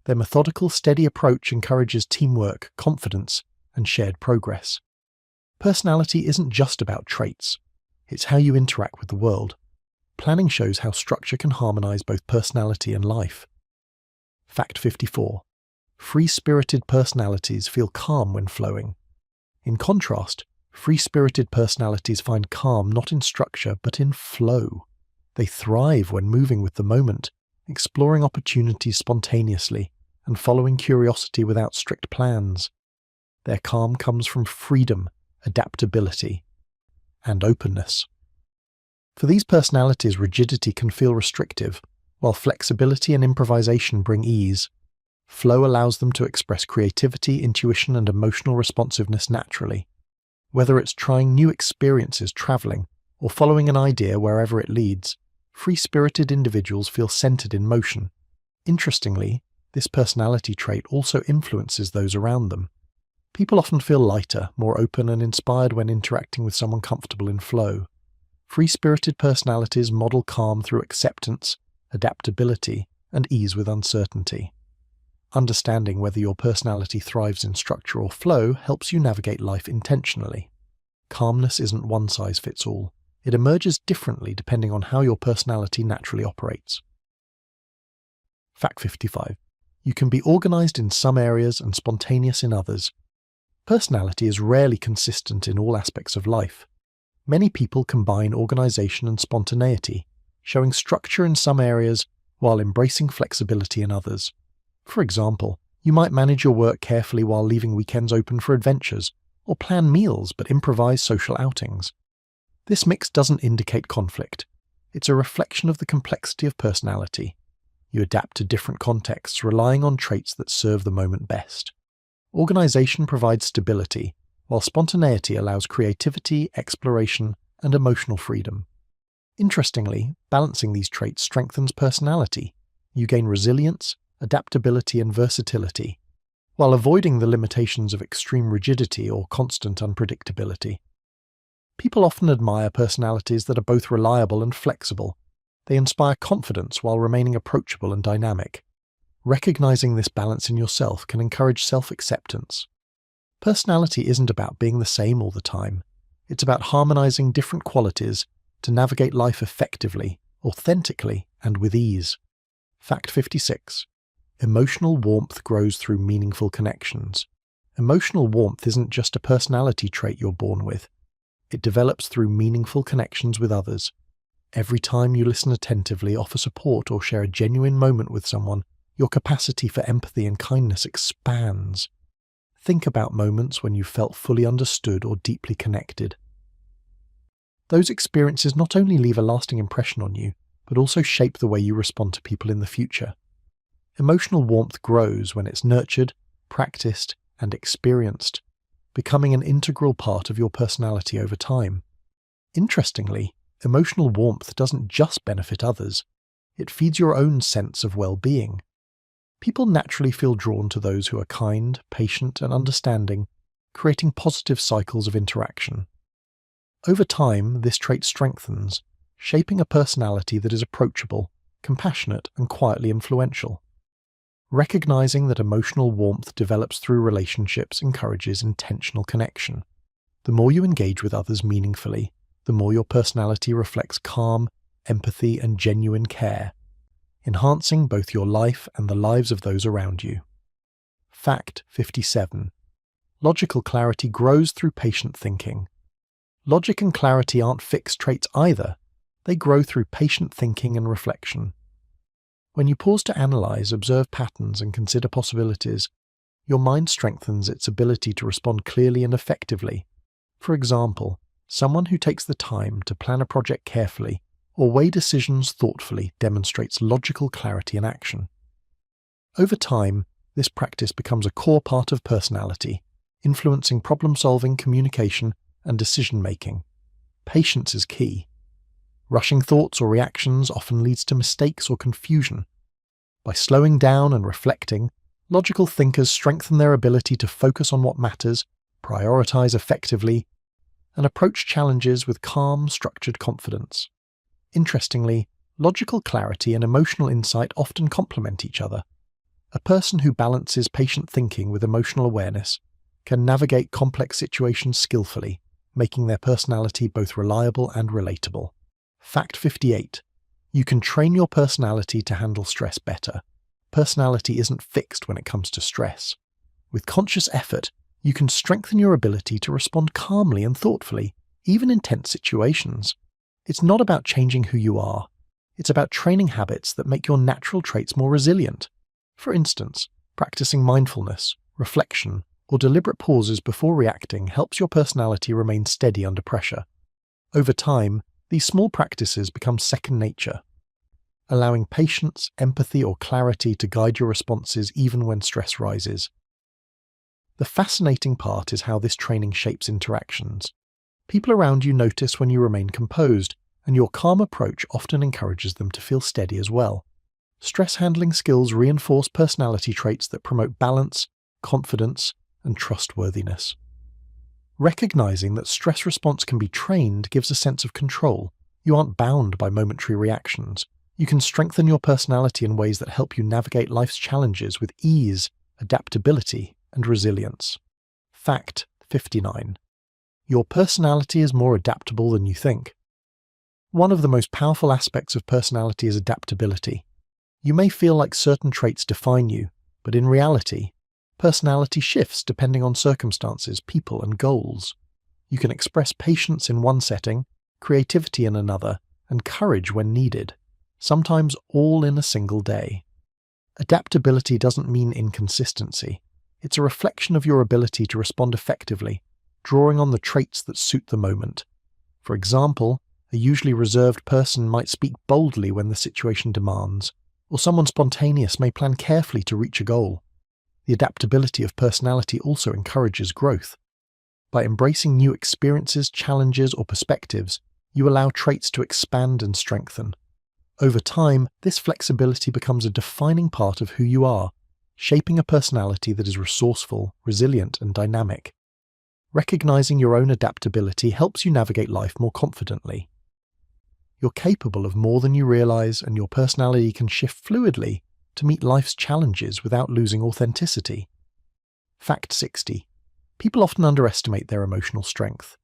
Their methodical, steady approach encourages teamwork, confidence, and shared progress. Personality isn't just about traits. It's how you interact with the world. Planning shows how structure can harmonize both personality and life. Fact 54. Free-spirited personalities feel calm when flowing. In contrast, free-spirited personalities find calm not in structure but in flow. They thrive when moving with the moment, exploring opportunities spontaneously, and following curiosity without strict plans. Their calm comes from freedom, adaptability, and openness. For these personalities, rigidity can feel restrictive, while flexibility and improvisation bring ease. Flow allows them to express creativity, intuition, and emotional responsiveness naturally. Whether it's trying new experiences, traveling, or following an idea wherever it leads, free-spirited individuals feel centered in motion. Interestingly, this personality trait also influences those around them. People often feel lighter, more open, and inspired when interacting with someone comfortable in flow. Free-spirited personalities model calm through acceptance, adaptability, and ease with uncertainty. Understanding whether your personality thrives in structure or flow helps you navigate life intentionally. Calmness isn't one size fits all. It emerges differently depending on how your personality naturally operates. Fact 55. You can be organized in some areas and spontaneous in others. Personality is rarely consistent in all aspects of life. Many people combine organization and spontaneity, showing structure in some areas while embracing flexibility in others. For example, you might manage your work carefully while leaving weekends open for adventures, or plan meals but improvise social outings. This mix doesn't indicate conflict. It's a reflection of the complexity of personality. You adapt to different contexts, relying on traits that serve the moment best. Organization provides stability, while spontaneity allows creativity, exploration, and emotional freedom. Interestingly, balancing these traits strengthens personality. You gain resilience, adaptability, and versatility, while avoiding the limitations of extreme rigidity or constant unpredictability. People often admire personalities that are both reliable and flexible. They inspire confidence while remaining approachable and dynamic. Recognizing this balance in yourself can encourage self-acceptance. Personality isn't about being the same all the time. It's about harmonizing different qualities to navigate life effectively, authentically, and with ease. Fact 56. Emotional warmth grows through meaningful connections. Emotional warmth isn't just a personality trait you're born with. It develops through meaningful connections with others. Every time you listen attentively, offer support, or share a genuine moment with someone, your capacity for empathy and kindness expands. Think about moments when you felt fully understood or deeply connected. Those experiences not only leave a lasting impression on you, but also shape the way you respond to people in the future. Emotional warmth grows when it's nurtured, practiced, and experienced, becoming an integral part of your personality over time. Interestingly, emotional warmth doesn't just benefit others. It feeds your own sense of well-being. People naturally feel drawn to those who are kind, patient, and understanding, creating positive cycles of interaction. Over time, this trait strengthens, shaping a personality that is approachable, compassionate, and quietly influential. Recognizing that emotional warmth develops through relationships encourages intentional connection. The more you engage with others meaningfully, the more your personality reflects calm, empathy, and genuine care, enhancing both your life and the lives of those around you. Fact 57. Logical clarity grows through patient thinking. Logic and clarity aren't fixed traits either. They grow through patient thinking and reflection. When you pause to analyze, observe patterns, and consider possibilities, your mind strengthens its ability to respond clearly and effectively. For example, someone who takes the time to plan a project carefully or weigh decisions thoughtfully demonstrates logical clarity in action. Over time, this practice becomes a core part of personality, influencing problem-solving, communication, and decision-making. Patience is key. Rushing thoughts or reactions often leads to mistakes or confusion. By slowing down and reflecting, logical thinkers strengthen their ability to focus on what matters, prioritize effectively, and approach challenges with calm, structured confidence. Interestingly, logical clarity and emotional insight often complement each other. A person who balances patient thinking with emotional awareness can navigate complex situations skillfully, making their personality both reliable and relatable. Fact 58. You can train your personality to handle stress better. Personality isn't fixed when it comes to stress. With conscious effort, you can strengthen your ability to respond calmly and thoughtfully, even in tense situations. It's not about changing who you are. It's about training habits that make your natural traits more resilient. For instance, practicing mindfulness, reflection, or deliberate pauses before reacting helps your personality remain steady under pressure. Over time, these small practices become second nature, allowing patience, empathy, or clarity to guide your responses even when stress rises. The fascinating part is how this training shapes interactions. People around you notice when you remain composed, and your calm approach often encourages them to feel steady as well. Stress handling skills reinforce personality traits that promote balance, confidence, and trustworthiness. Recognizing that stress response can be trained gives a sense of control. You aren't bound by momentary reactions. You can strengthen your personality in ways that help you navigate life's challenges with ease, adaptability, and resilience. Fact 59. Your personality is more adaptable than you think. One of the most powerful aspects of personality is adaptability. You may feel like certain traits define you, but in reality, personality shifts depending on circumstances, people, and goals. You can express patience in one setting, creativity in another, and courage when needed, sometimes all in a single day. Adaptability doesn't mean inconsistency. It's a reflection of your ability to respond effectively, drawing on the traits that suit the moment. For example, a usually reserved person might speak boldly when the situation demands, or someone spontaneous may plan carefully to reach a goal. The adaptability of personality also encourages growth. By embracing new experiences, challenges, or perspectives, you allow traits to expand and strengthen. Over time, this flexibility becomes a defining part of who you are, shaping a personality that is resourceful, resilient, and dynamic. Recognizing your own adaptability helps you navigate life more confidently. You're capable of more than you realize, and your personality can shift fluidly to meet life's challenges without losing authenticity. Fact 60. People often underestimate their emotional strength.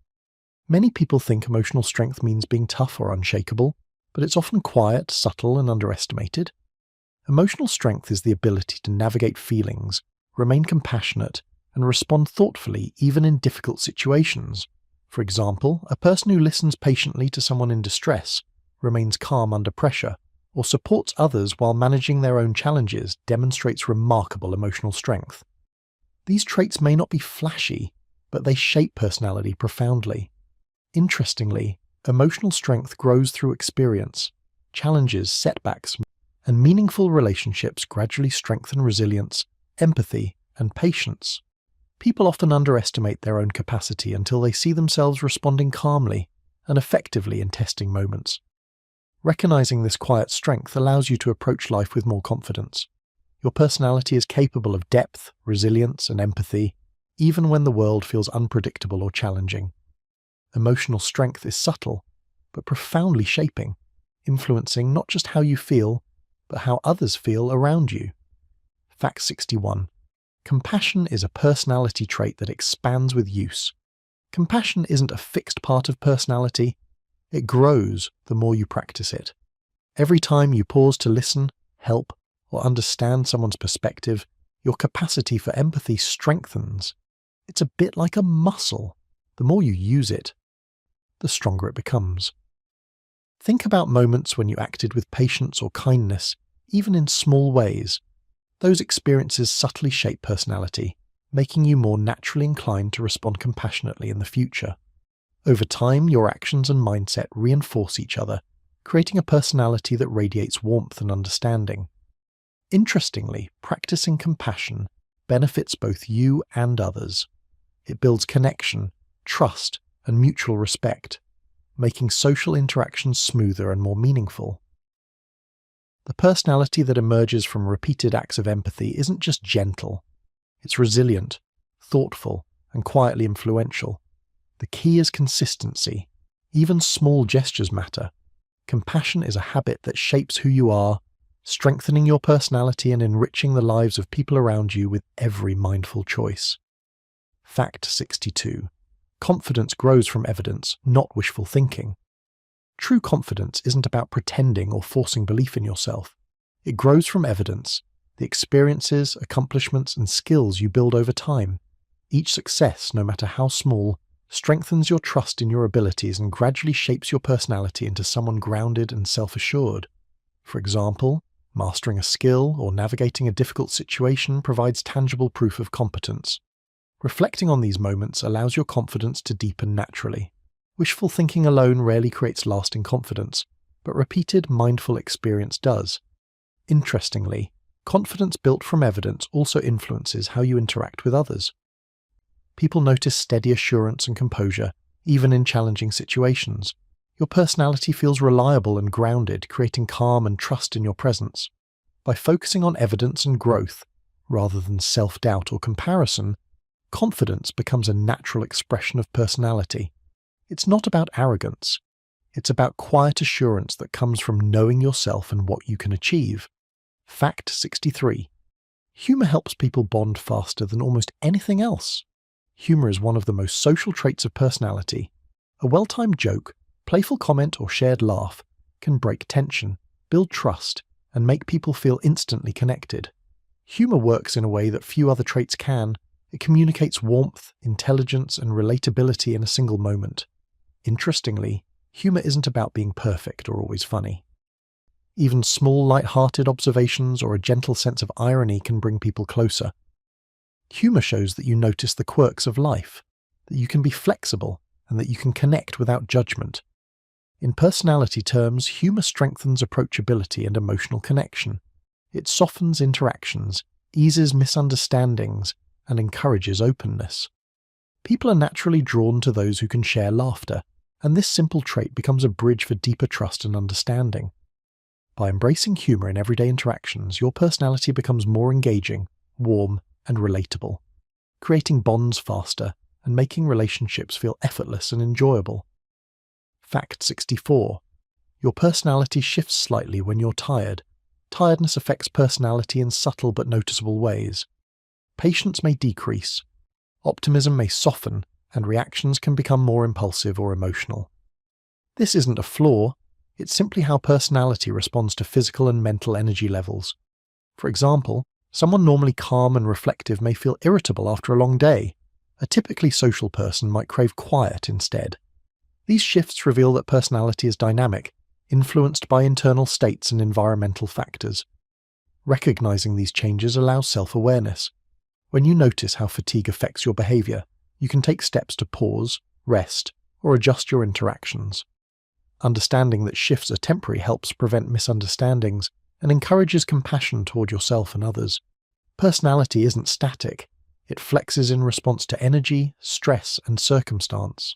Many people think emotional strength means being tough or unshakable, but it's often quiet, subtle, and underestimated. Emotional strength is the ability to navigate feelings, remain compassionate, and respond thoughtfully even in difficult situations. For example, a person who listens patiently to someone in distress, remains calm under pressure, or supports others while managing their own challenges demonstrates remarkable emotional strength. These traits may not be flashy, but they shape personality profoundly. Interestingly, emotional strength grows through experience. Challenges, setbacks, and meaningful relationships gradually strengthen resilience, empathy, and patience. People often underestimate their own capacity until they see themselves responding calmly and effectively in testing moments. Recognizing this quiet strength allows you to approach life with more confidence. Your personality is capable of depth, resilience, and empathy, even when the world feels unpredictable or challenging. Emotional strength is subtle, but profoundly shaping, influencing not just how you feel, but how others feel around you. Fact 61. Compassion is a personality trait that expands with use. Compassion isn't a fixed part of personality. It grows the more you practice it. Every time you pause to listen, help, or understand someone's perspective, your capacity for empathy strengthens. It's a bit like a muscle. The more you use it, the stronger it becomes. Think about moments when you acted with patience or kindness, even in small ways. Those experiences subtly shape personality, making you more naturally inclined to respond compassionately in the future. Over time, your actions and mindset reinforce each other, creating a personality that radiates warmth and understanding. Interestingly, practicing compassion benefits both you and others. It builds connection, trust, and mutual respect, making social interactions smoother and more meaningful. The personality that emerges from repeated acts of empathy isn't just gentle. It's resilient, thoughtful, and quietly influential. The key is consistency. Even small gestures matter. Compassion is a habit that shapes who you are, strengthening your personality and enriching the lives of people around you with every mindful choice. Fact 62. Confidence grows from evidence, not wishful thinking. True confidence isn't about pretending or forcing belief in yourself. It grows from evidence, the experiences, accomplishments, and skills you build over time. Each success, no matter how small, strengthens your trust in your abilities and gradually shapes your personality into someone grounded and self-assured. For example, mastering a skill or navigating a difficult situation provides tangible proof of competence. Reflecting on these moments allows your confidence to deepen naturally. Wishful thinking alone rarely creates lasting confidence, but repeated mindful experience does. Interestingly, confidence built from evidence also influences how you interact with others. People notice steady assurance and composure, even in challenging situations. Your personality feels reliable and grounded, creating calm and trust in your presence. By focusing on evidence and growth, rather than self-doubt or comparison, confidence becomes a natural expression of personality. It's not about arrogance. It's about quiet assurance that comes from knowing yourself and what you can achieve. Fact 63. Humor helps people bond faster than almost anything else. Humor is one of the most social traits of personality. A well-timed joke, Playful comment or shared laugh can break tension, build trust, and make people feel instantly connected. Humour works in a way that few other traits can. It communicates warmth, intelligence, and relatability in a single moment. Interestingly, humour isn't about being perfect or always funny. Even small, light-hearted observations or a gentle sense of irony can bring people closer. Humour shows that you notice the quirks of life, that you can be flexible, and that you can connect without judgment. In personality terms, humour strengthens approachability and emotional connection. It softens interactions, eases misunderstandings, and encourages openness. People are naturally drawn to those who can share laughter, and this simple trait becomes a bridge for deeper trust and understanding. By embracing humour in everyday interactions, your personality becomes more engaging, warm, and relatable, creating bonds faster and making relationships feel effortless and enjoyable. Fact 64. Your personality shifts slightly when you're tired. Tiredness affects personality in subtle but noticeable ways. Patience may decrease, optimism may soften, and reactions can become more impulsive or emotional. This isn't a flaw, it's simply how personality responds to physical and mental energy levels. For example, someone normally calm and reflective may feel irritable after a long day. A typically social person might crave quiet instead. These shifts reveal that personality is dynamic, influenced by internal states and environmental factors. Recognizing these changes allows self-awareness. When you notice how fatigue affects your behavior, you can take steps to pause, rest, or adjust your interactions. Understanding that shifts are temporary helps prevent misunderstandings and encourages compassion toward yourself and others. Personality isn't static. It flexes in response to energy, stress, and circumstance.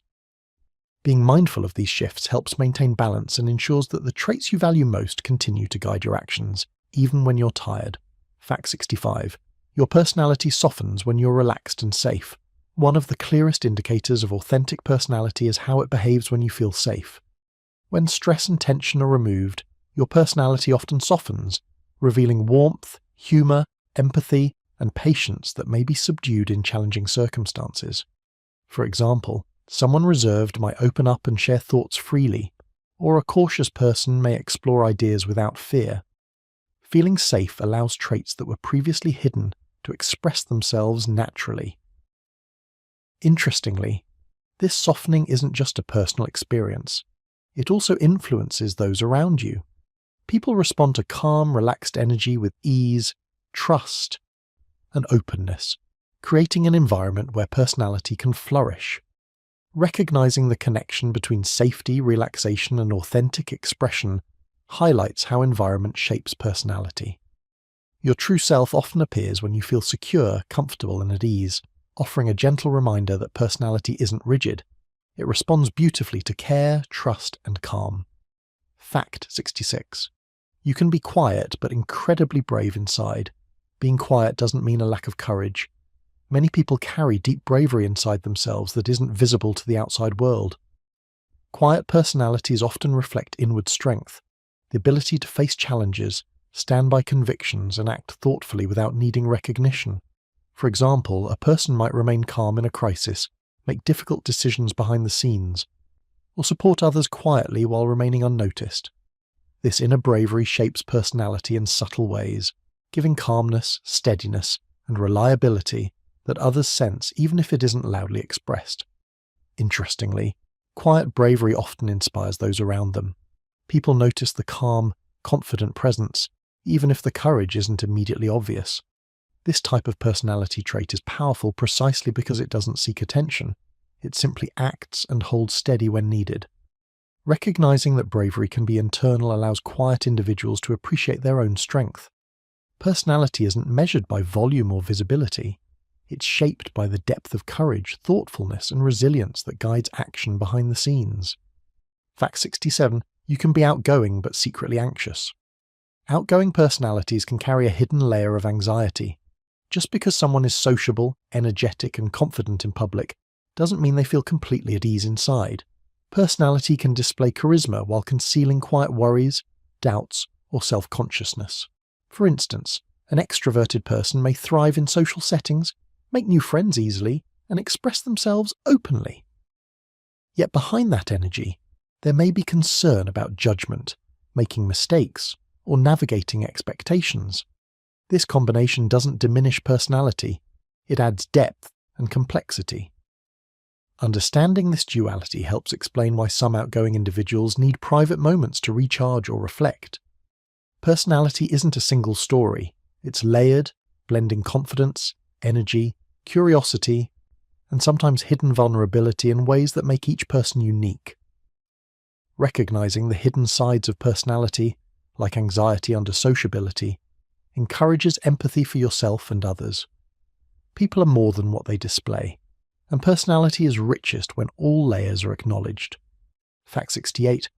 Being mindful of these shifts helps maintain balance and ensures that the traits you value most continue to guide your actions, even when you're tired. Fact 65. Your personality softens when you're relaxed and safe. One of the clearest indicators of authentic personality is how it behaves when you feel safe. When stress and tension are removed, your personality often softens, revealing warmth, humour, empathy, and patience that may be subdued in challenging circumstances. For example, someone reserved might open up and share thoughts freely, or a cautious person may explore ideas without fear. Feeling safe allows traits that were previously hidden to express themselves naturally. Interestingly, this softening isn't just a personal experience. It also influences those around you. People respond to calm, relaxed energy with ease, trust, and openness, creating an environment where personality can flourish. Recognizing the connection between safety, relaxation, and authentic expression highlights how environment shapes personality. Your true self often appears when you feel secure, comfortable, and at ease, offering a gentle reminder that personality isn't rigid. It responds beautifully to care, trust, and calm. Fact 66. You can be quiet but incredibly brave inside. Being quiet doesn't mean a lack of courage. Many people carry deep bravery inside themselves that isn't visible to the outside world. Quiet personalities often reflect inward strength, the ability to face challenges, stand by convictions, and act thoughtfully without needing recognition. For example, a person might remain calm in a crisis, make difficult decisions behind the scenes, or support others quietly while remaining unnoticed. This inner bravery shapes personality in subtle ways, giving calmness, steadiness, and reliability that others sense even if it isn't loudly expressed. Interestingly, quiet bravery often inspires those around them. People notice the calm, confident presence, even if the courage isn't immediately obvious. This type of personality trait is powerful precisely because it doesn't seek attention. It simply acts and holds steady when needed. Recognizing that bravery can be internal allows quiet individuals to appreciate their own strength. Personality isn't measured by volume or visibility. It's shaped by the depth of courage, thoughtfulness, and resilience that guides action behind the scenes. Fact 67. You can be outgoing but secretly anxious. Outgoing personalities can carry a hidden layer of anxiety. Just because someone is sociable, energetic, and confident in public doesn't mean they feel completely at ease inside. Personality can display charisma while concealing quiet worries, doubts, or self-consciousness. For instance, an extroverted person may thrive in social settings, make new friends easily, and express themselves openly. Yet behind that energy, There may be concern about judgment, making mistakes, or navigating expectations. This combination doesn't diminish personality, it adds depth and complexity. Understanding this duality helps explain why some outgoing individuals need private moments to recharge or reflect. Personality isn't a single story, it's layered, blending confidence, energy, curiosity, and sometimes hidden vulnerability in ways that make each person unique. Recognizing the hidden sides of personality, like anxiety under sociability, encourages empathy for yourself and others. People are more than what they display, and personality is richest when all layers are acknowledged. Fact 68.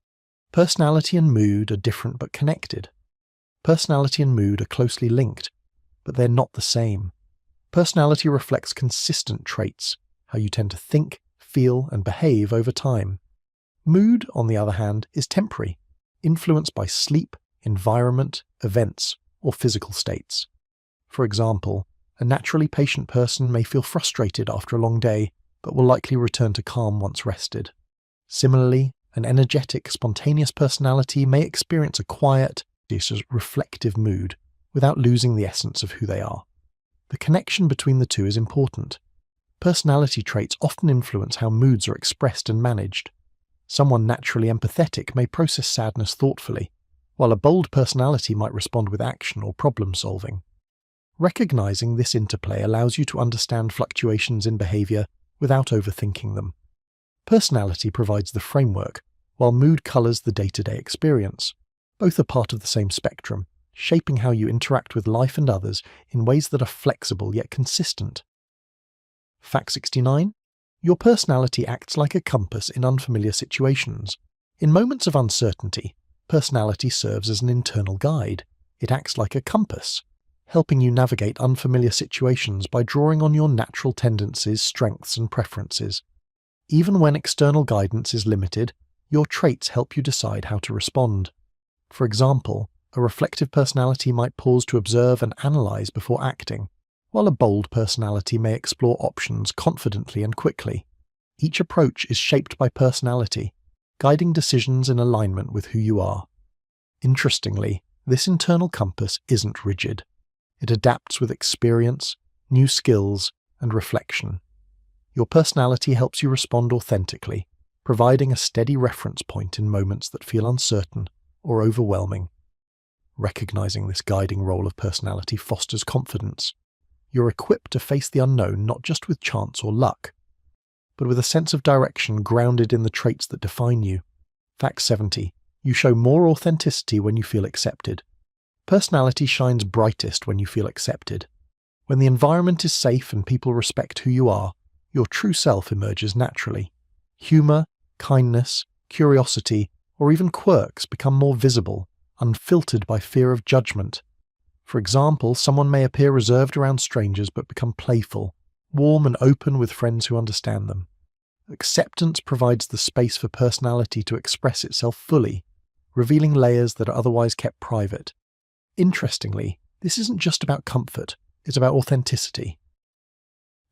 Personality and mood are different but connected. Personality and mood are closely linked, but they're not the same. Personality reflects consistent traits, how you tend to think, feel, and behave over time. Mood, on the other hand, is temporary, influenced by sleep, environment, events, or physical states. For example, a naturally patient person may feel frustrated after a long day, but will likely return to calm once rested. Similarly, an energetic, spontaneous personality may experience a quiet, reflective mood without losing the essence of who they are. The connection between the two is important. Personality traits often influence how moods are expressed and managed. Someone naturally empathetic may process sadness thoughtfully, while a bold personality might respond with action or problem-solving. Recognizing this interplay allows you to understand fluctuations in behavior without overthinking them. Personality provides the framework, while mood colors the day-to-day experience. Both are part of the same spectrum, shaping how you interact with life and others in ways that are flexible yet consistent. Fact 69. Your personality acts like a compass in unfamiliar situations. In moments of uncertainty, personality serves as an internal guide. It acts like a compass, helping you navigate unfamiliar situations by drawing on your natural tendencies, strengths, and preferences. Even when external guidance is limited, your traits help you decide how to respond. For example, a reflective personality might pause to observe and analyze before acting, while a bold personality may explore options confidently and quickly. Each approach is shaped by personality, guiding decisions in alignment with who you are. Interestingly, this internal compass isn't rigid. It adapts with experience, new skills, and reflection. Your personality helps you respond authentically, providing a steady reference point in moments that feel uncertain or overwhelming. Recognizing this guiding role of personality fosters confidence. You're equipped to face the unknown not just with chance or luck, but with a sense of direction grounded in the traits that define you. Fact 70. You show more authenticity when you feel accepted. Personality shines brightest when you feel accepted. When the environment is safe and people respect who you are, your true self emerges naturally. Humor, kindness, curiosity, or even quirks become more visible, unfiltered by fear of judgment. For example, someone may appear reserved around strangers but become playful, warm and open with friends who understand them. Acceptance provides the space for personality to express itself fully, revealing layers that are otherwise kept private. Interestingly, this isn't just about comfort, it's about authenticity.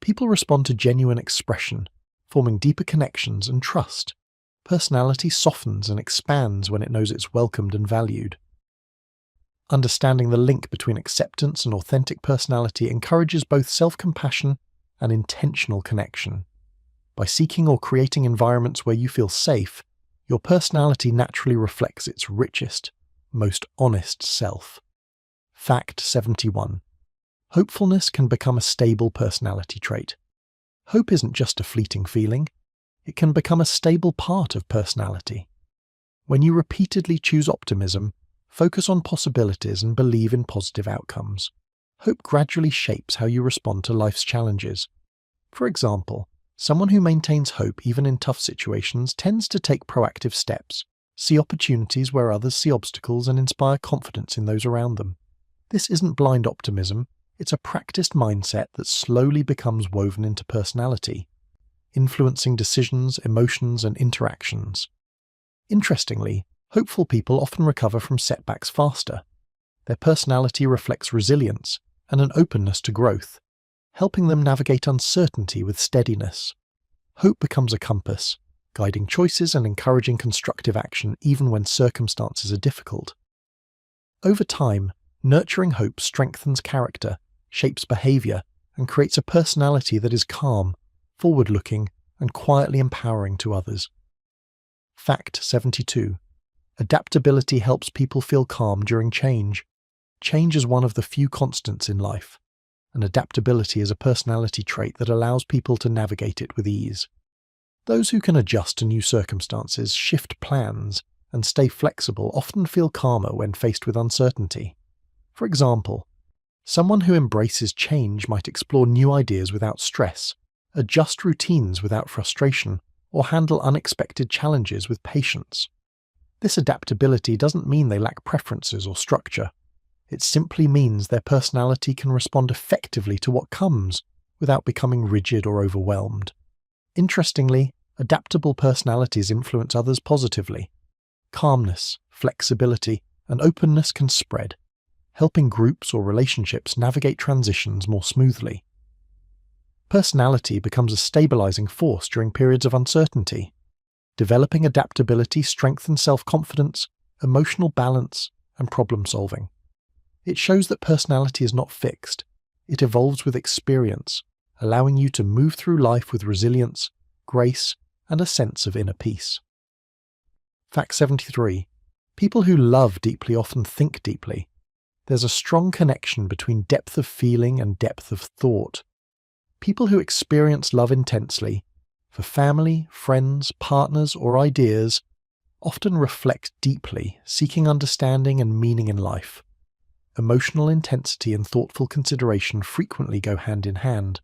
People respond to genuine expression, forming deeper connections and trust. Personality softens and expands when it knows it's welcomed and valued. Understanding the link between acceptance and authentic personality encourages both self-compassion and intentional connection. By seeking or creating environments where you feel safe, your personality naturally reflects its richest, most honest self. Fact 71. Hopefulness can become a stable personality trait. Hope isn't just a fleeting feeling. It can become a stable part of personality. When you repeatedly choose optimism, focus on possibilities and believe in positive outcomes, hope gradually shapes how you respond to life's challenges. For example, someone who maintains hope even in tough situations tends to take proactive steps, see opportunities where others see obstacles, and inspire confidence in those around them. This isn't blind optimism, it's a practiced mindset that slowly becomes woven into personality, influencing decisions, emotions, and interactions. Interestingly, hopeful people often recover from setbacks faster. Their personality reflects resilience and an openness to growth, helping them navigate uncertainty with steadiness. Hope becomes a compass, guiding choices and encouraging constructive action even when circumstances are difficult. Over time, nurturing hope strengthens character, shapes behavior, and creates a personality that is calm, forward-looking, and quietly empowering to others. Fact 72. Adaptability helps people feel calm during change. Change is one of the few constants in life, and adaptability is a personality trait that allows people to navigate it with ease. Those who can adjust to new circumstances, shift plans, and stay flexible often feel calmer when faced with uncertainty. For example, someone who embraces change might explore new ideas without stress, adjust routines without frustration, or handle unexpected challenges with patience. This adaptability doesn't mean they lack preferences or structure. It simply means their personality can respond effectively to what comes without becoming rigid or overwhelmed. Interestingly, adaptable personalities influence others positively. Calmness, flexibility, and openness can spread, helping groups or relationships navigate transitions more smoothly. Personality becomes a stabilizing force during periods of uncertainty. Developing adaptability strengthens self-confidence, emotional balance, and problem-solving. It shows that personality is not fixed. It evolves with experience, allowing you to move through life with resilience, grace, and a sense of inner peace. Fact 73. People who love deeply often think deeply. There's a strong connection between depth of feeling and depth of thought. People who experience love intensely, for family, friends, partners, or ideas, often reflect deeply, seeking understanding and meaning in life. Emotional intensity and thoughtful consideration frequently go hand in hand.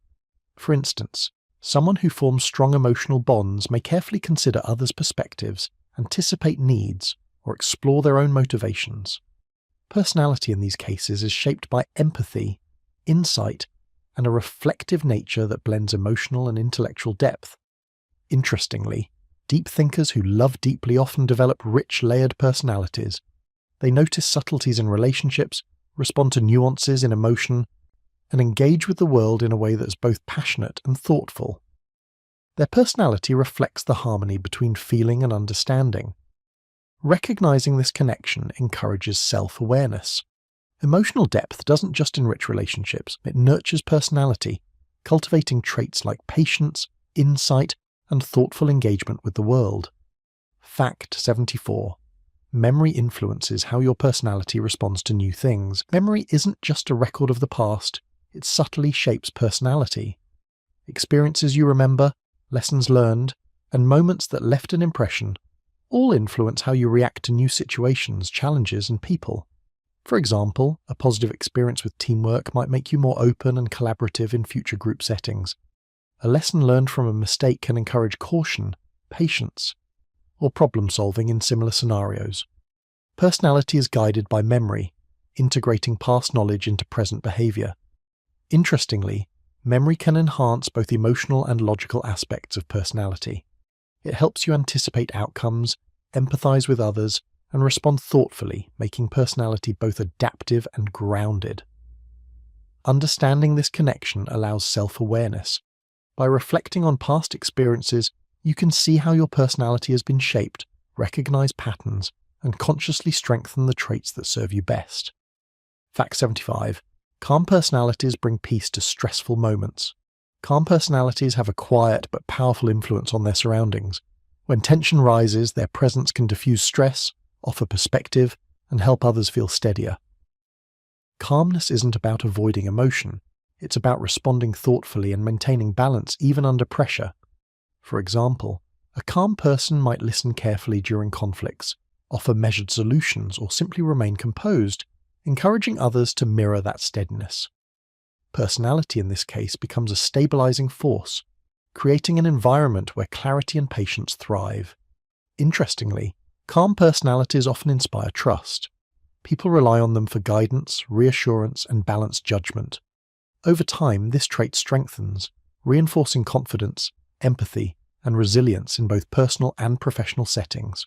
For instance, someone who forms strong emotional bonds may carefully consider others' perspectives, anticipate needs, or explore their own motivations. Personality in these cases is shaped by empathy, insight, and a reflective nature that blends emotional and intellectual depth. Interestingly, deep thinkers who love deeply often develop rich, layered personalities. They notice subtleties in relationships, respond to nuances in emotion, and engage with the world in a way that is both passionate and thoughtful. Their personality reflects the harmony between feeling and understanding. Recognizing this connection encourages self-awareness. Emotional depth doesn't just enrich relationships, it nurtures personality, cultivating traits like patience, insight, and thoughtful engagement with the world. Fact 74. Memory influences how your personality responds to new things. Memory isn't just a record of the past, it subtly shapes personality. Experiences you remember, lessons learned, and moments that left an impression all influence how you react to new situations, challenges, and people. For example, a positive experience with teamwork might make you more open and collaborative in future group settings. A lesson learned from a mistake can encourage caution, patience, or problem-solving in similar scenarios. Personality is guided by memory, integrating past knowledge into present behavior. Interestingly, memory can enhance both emotional and logical aspects of personality. It helps you anticipate outcomes, empathize with others, and respond thoughtfully, making personality both adaptive and grounded. Understanding this connection allows self-awareness. By reflecting on past experiences, you can see how your personality has been shaped, recognize patterns, and consciously strengthen the traits that serve you best. Fact 75. Calm personalities bring peace to stressful moments. Calm personalities have a quiet but powerful influence on their surroundings. When tension rises, their presence can diffuse stress, offer perspective, and help others feel steadier. Calmness isn't about avoiding emotion. It's about responding thoughtfully and maintaining balance even under pressure. For example, a calm person might listen carefully during conflicts, offer measured solutions, or simply remain composed, encouraging others to mirror that steadiness. Personality in this case becomes a stabilizing force, creating an environment where clarity and patience thrive. Interestingly, calm personalities often inspire trust. People rely on them for guidance, reassurance, and balanced judgment. Over time, this trait strengthens, reinforcing confidence, empathy, and resilience in both personal and professional settings.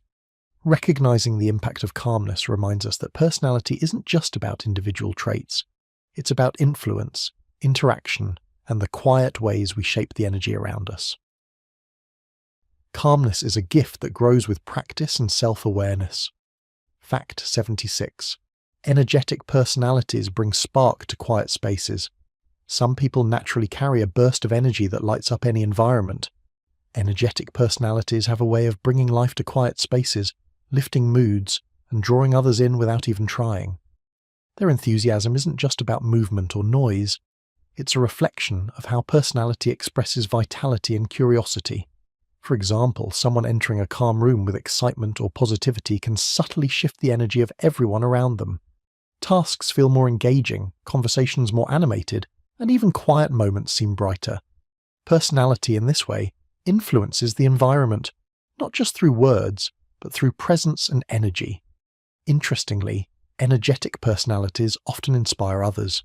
Recognizing the impact of calmness reminds us that personality isn't just about individual traits. It's about influence, interaction, and the quiet ways we shape the energy around us. Calmness is a gift that grows with practice and self-awareness. Fact 76. Energetic personalities bring spark to quiet spaces. Some people naturally carry a burst of energy that lights up any environment. Energetic personalities have a way of bringing life to quiet spaces, lifting moods, and drawing others in without even trying. Their enthusiasm isn't just about movement or noise. It's a reflection of how personality expresses vitality and curiosity. For example, someone entering a calm room with excitement or positivity can subtly shift the energy of everyone around them. Tasks feel more engaging, conversations more animated, and even quiet moments seem brighter. Personality in this way influences the environment, not just through words, but through presence and energy. Interestingly, energetic personalities often inspire others.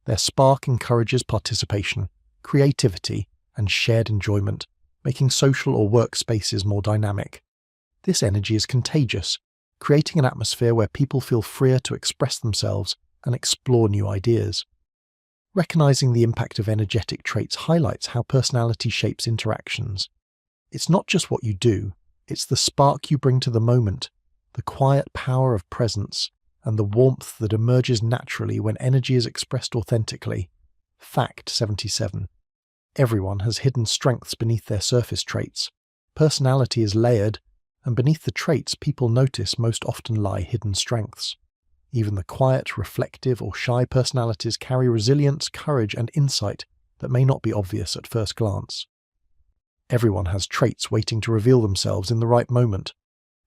Their spark encourages participation, creativity, and shared enjoyment, making social or work spaces more dynamic. This energy is contagious, creating an atmosphere where people feel freer to express themselves and explore new ideas. Recognizing the impact of energetic traits highlights how personality shapes interactions. It's not just what you do, it's the spark you bring to the moment, the quiet power of presence, and the warmth that emerges naturally when energy is expressed authentically. Fact 77. Everyone has hidden strengths beneath their surface traits. Personality is layered, and beneath the traits people notice most often lie hidden strengths. Even the quiet, reflective, or shy personalities carry resilience, courage, and insight that may not be obvious at first glance. Everyone has traits waiting to reveal themselves in the right moment.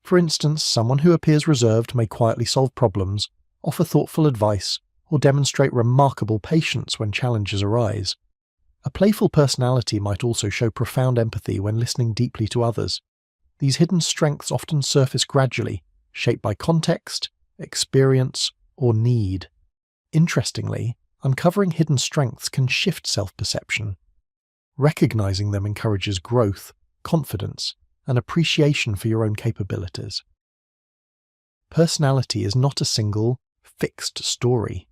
For instance, someone who appears reserved may quietly solve problems, offer thoughtful advice, or demonstrate remarkable patience when challenges arise. A playful personality might also show profound empathy when listening deeply to others. These hidden strengths often surface gradually, shaped by context, experience, or need. Interestingly, uncovering hidden strengths can shift self-perception. Recognizing them encourages growth, confidence, and appreciation for your own capabilities. Personality is not a single, fixed story.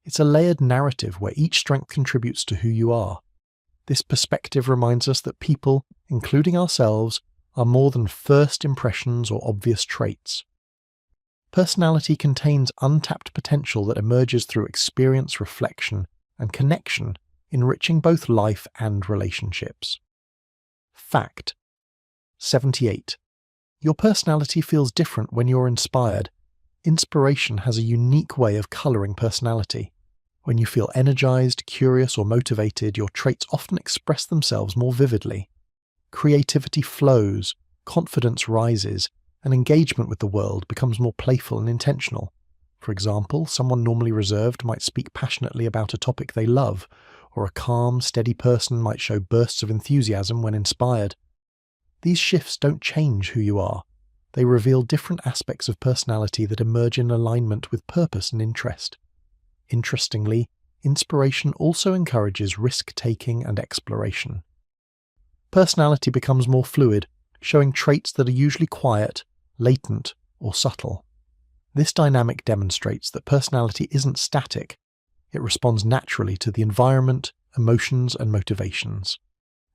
It's a layered narrative where each strength contributes to who you are. This perspective reminds us that people, including ourselves, are more than first impressions or obvious traits. Personality contains untapped potential that emerges through experience, reflection, and connection, enriching both life and relationships. Fact 78. Your personality feels different when you're inspired. Inspiration has a unique way of colouring personality. When you feel energized, curious, or motivated, your traits often express themselves more vividly. Creativity flows, confidence rises, and engagement with the world becomes more playful and intentional. For example, someone normally reserved might speak passionately about a topic they love, or a calm, steady person might show bursts of enthusiasm when inspired. These shifts don't change who you are. They reveal different aspects of personality that emerge in alignment with purpose and interest. Interestingly, inspiration also encourages risk-taking and exploration. Personality becomes more fluid, showing traits that are usually quiet, latent, or subtle. This dynamic demonstrates that personality isn't static. It responds naturally to the environment, emotions, and motivations.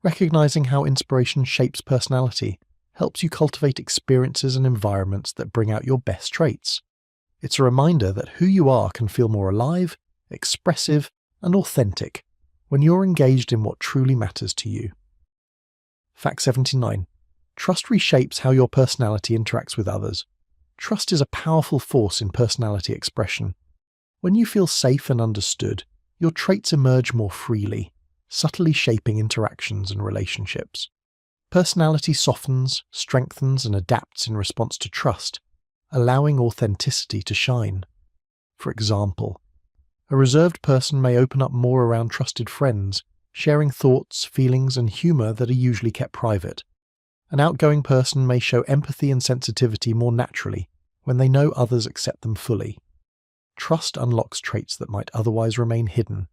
Recognizing how inspiration shapes personality helps you cultivate experiences and environments that bring out your best traits. It's a reminder that who you are can feel more alive, expressive, and authentic when you're engaged in what truly matters to you. Fact 79. Trust reshapes how your personality interacts with others. Trust is a powerful force in personality expression. When you feel safe and understood, your traits emerge more freely, subtly shaping interactions and relationships. Personality softens, strengthens, and adapts in response to trust, allowing authenticity to shine. For example, a reserved person may open up more around trusted friends, sharing thoughts, feelings, and humor that are usually kept private. An outgoing person may show empathy and sensitivity more naturally when they know others accept them fully. Trust unlocks traits that might otherwise remain hidden.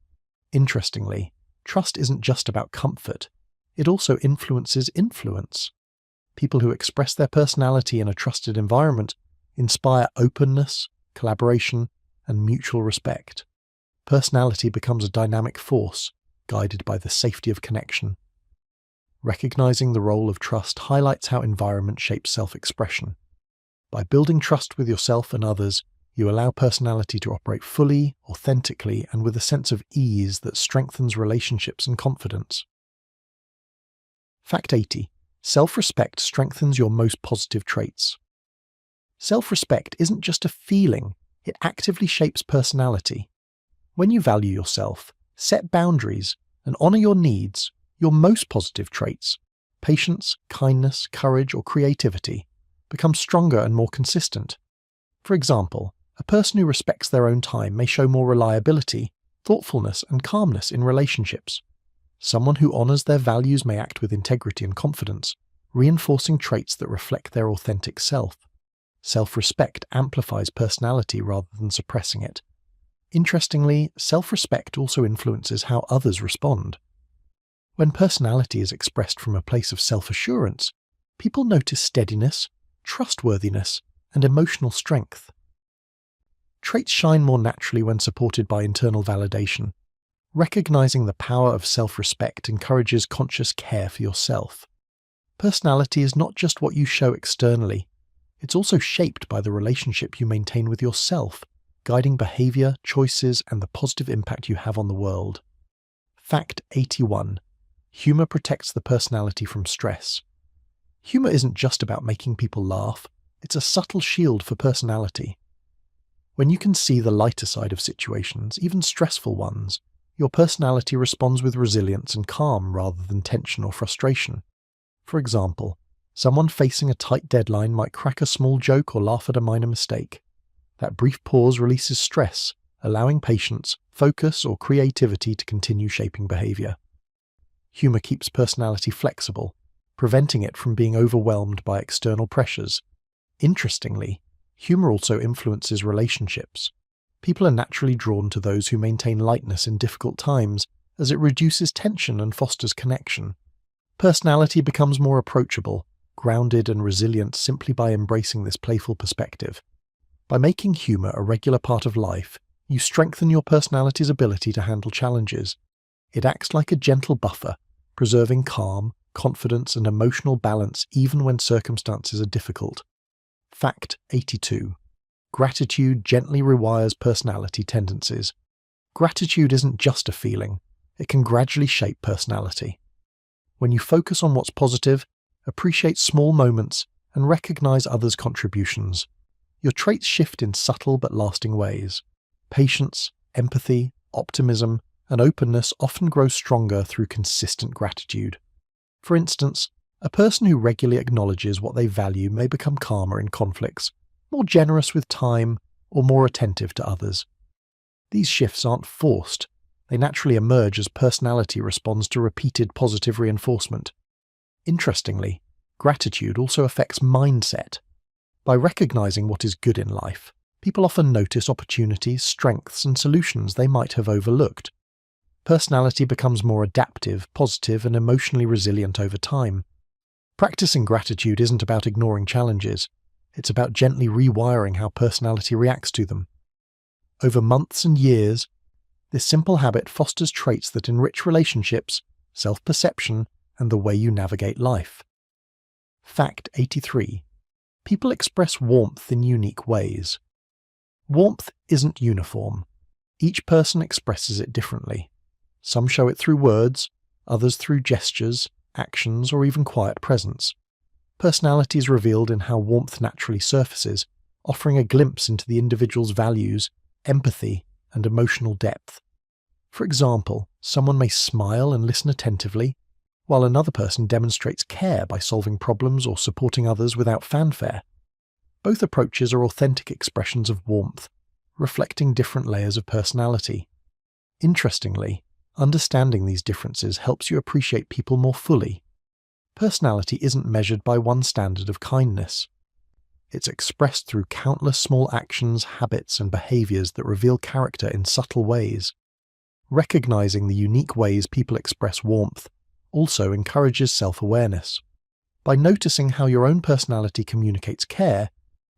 Interestingly, trust isn't just about comfort. It also influences influence. People who express their personality in a trusted environment inspire openness, collaboration, and mutual respect. Personality becomes a dynamic force, guided by the safety of connection. Recognizing the role of trust highlights how environment shapes self-expression. By building trust with yourself and others, you allow personality to operate fully, authentically, and with a sense of ease that strengthens relationships and confidence. Fact 80. Self-respect strengthens your most positive traits. Self-respect isn't just a feeling, it actively shapes personality. When you value yourself, set boundaries, and honor your needs, your most positive traits, patience, kindness, courage, or creativity, become stronger and more consistent. For example, a person who respects their own time may show more reliability, thoughtfulness, and calmness in relationships. Someone who honors their values may act with integrity and confidence, reinforcing traits that reflect their authentic self. Self-respect amplifies personality rather than suppressing it. Interestingly, self-respect also influences how others respond. When personality is expressed from a place of self-assurance, people notice steadiness, trustworthiness, and emotional strength. Traits shine more naturally when supported by internal validation. Recognizing the power of self-respect encourages conscious care for yourself. Personality is not just what you show externally, it's also shaped by the relationship you maintain with yourself, guiding behavior, choices, and the positive impact you have on the world. Fact 81. Humor protects the personality from stress. Humor isn't just about making people laugh, it's a subtle shield for personality. When you can see the lighter side of situations, even stressful ones, your personality responds with resilience and calm rather than tension or frustration. For example, someone facing a tight deadline might crack a small joke or laugh at a minor mistake. That brief pause releases stress, allowing patience, focus, or creativity to continue shaping behavior. Humor keeps personality flexible, preventing it from being overwhelmed by external pressures. Interestingly, humor also influences relationships. People are naturally drawn to those who maintain lightness in difficult times, as it reduces tension and fosters connection. Personality becomes more approachable, grounded, and resilient simply by embracing this playful perspective. By making humor a regular part of life, you strengthen your personality's ability to handle challenges. It acts like a gentle buffer, preserving calm, confidence, and emotional balance even when circumstances are difficult. Fact 82. Gratitude gently rewires personality tendencies. Gratitude isn't just a feeling, it can gradually shape personality. When you focus on what's positive, appreciate small moments, and recognize others' contributions, your traits shift in subtle but lasting ways. Patience, empathy, optimism, and openness often grow stronger through consistent gratitude. For instance, a person who regularly acknowledges what they value may become calmer in conflicts, more generous with time, or more attentive to others. These shifts aren't forced, they naturally emerge as personality responds to repeated positive reinforcement. Interestingly, gratitude also affects mindset. By recognizing what is good in life, people often notice opportunities, strengths, and solutions they might have overlooked. Personality becomes more adaptive, positive, and emotionally resilient over time. Practicing gratitude isn't about ignoring challenges, it's about gently rewiring how personality reacts to them. Over months and years, this simple habit fosters traits that enrich relationships, self-perception, and the way you navigate life. Fact 83. People express warmth in unique ways. Warmth isn't uniform. Each person expresses it differently. Some show it through words, others through gestures, actions, or even quiet presence. Personality is revealed in how warmth naturally surfaces, offering a glimpse into the individual's values, empathy, and emotional depth. For example, someone may smile and listen attentively, while another person demonstrates care by solving problems or supporting others without fanfare. Both approaches are authentic expressions of warmth, reflecting different layers of personality. Interestingly, understanding these differences helps you appreciate people more fully. Personality isn't measured by one standard of kindness. It's expressed through countless small actions, habits, and behaviors that reveal character in subtle ways. Recognizing the unique ways people express warmth also encourages self-awareness. By noticing how your own personality communicates care,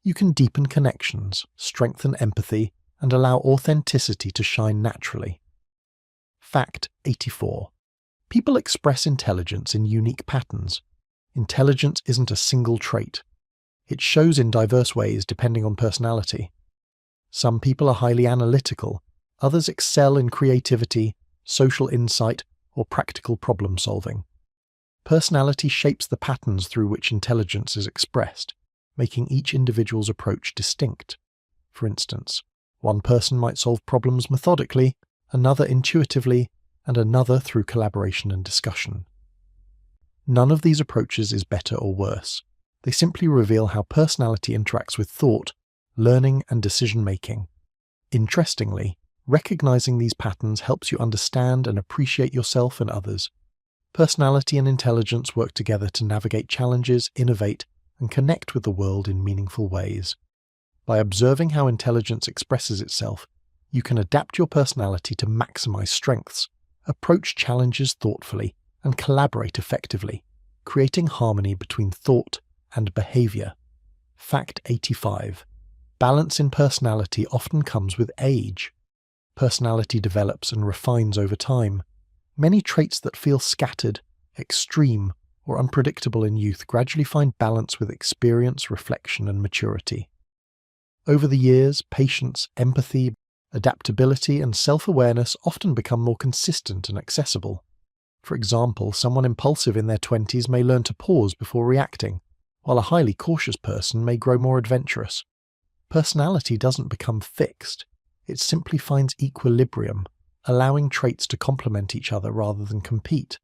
you can deepen connections, strengthen empathy, and allow authenticity to shine naturally. Fact 84. People express intelligence in unique patterns. Intelligence isn't a single trait. It shows in diverse ways depending on personality. Some people are highly analytical, others excel in creativity, social insight, or practical problem solving. Personality shapes the patterns through which intelligence is expressed, making each individual's approach distinct. For instance, one person might solve problems methodically, another intuitively, and another through collaboration and discussion. None of these approaches is better or worse. They simply reveal how personality interacts with thought, learning, and decision-making. Interestingly, recognizing these patterns helps you understand and appreciate yourself and others. Personality and intelligence work together to navigate challenges, innovate, and connect with the world in meaningful ways. By observing how intelligence expresses itself, you can adapt your personality to maximize strengths, approach challenges thoughtfully, and collaborate effectively, creating harmony between thought and behavior. Fact 85. Balance in personality often comes with age. Personality develops and refines over time. Many traits that feel scattered, extreme, or unpredictable in youth gradually find balance with experience, reflection, and maturity. Over the years, patience, empathy, adaptability, and self-awareness often become more consistent and accessible. For example, someone impulsive in their 20s may learn to pause before reacting, while a highly cautious person may grow more adventurous. Personality doesn't become fixed. It simply finds equilibrium, allowing traits to complement each other rather than compete.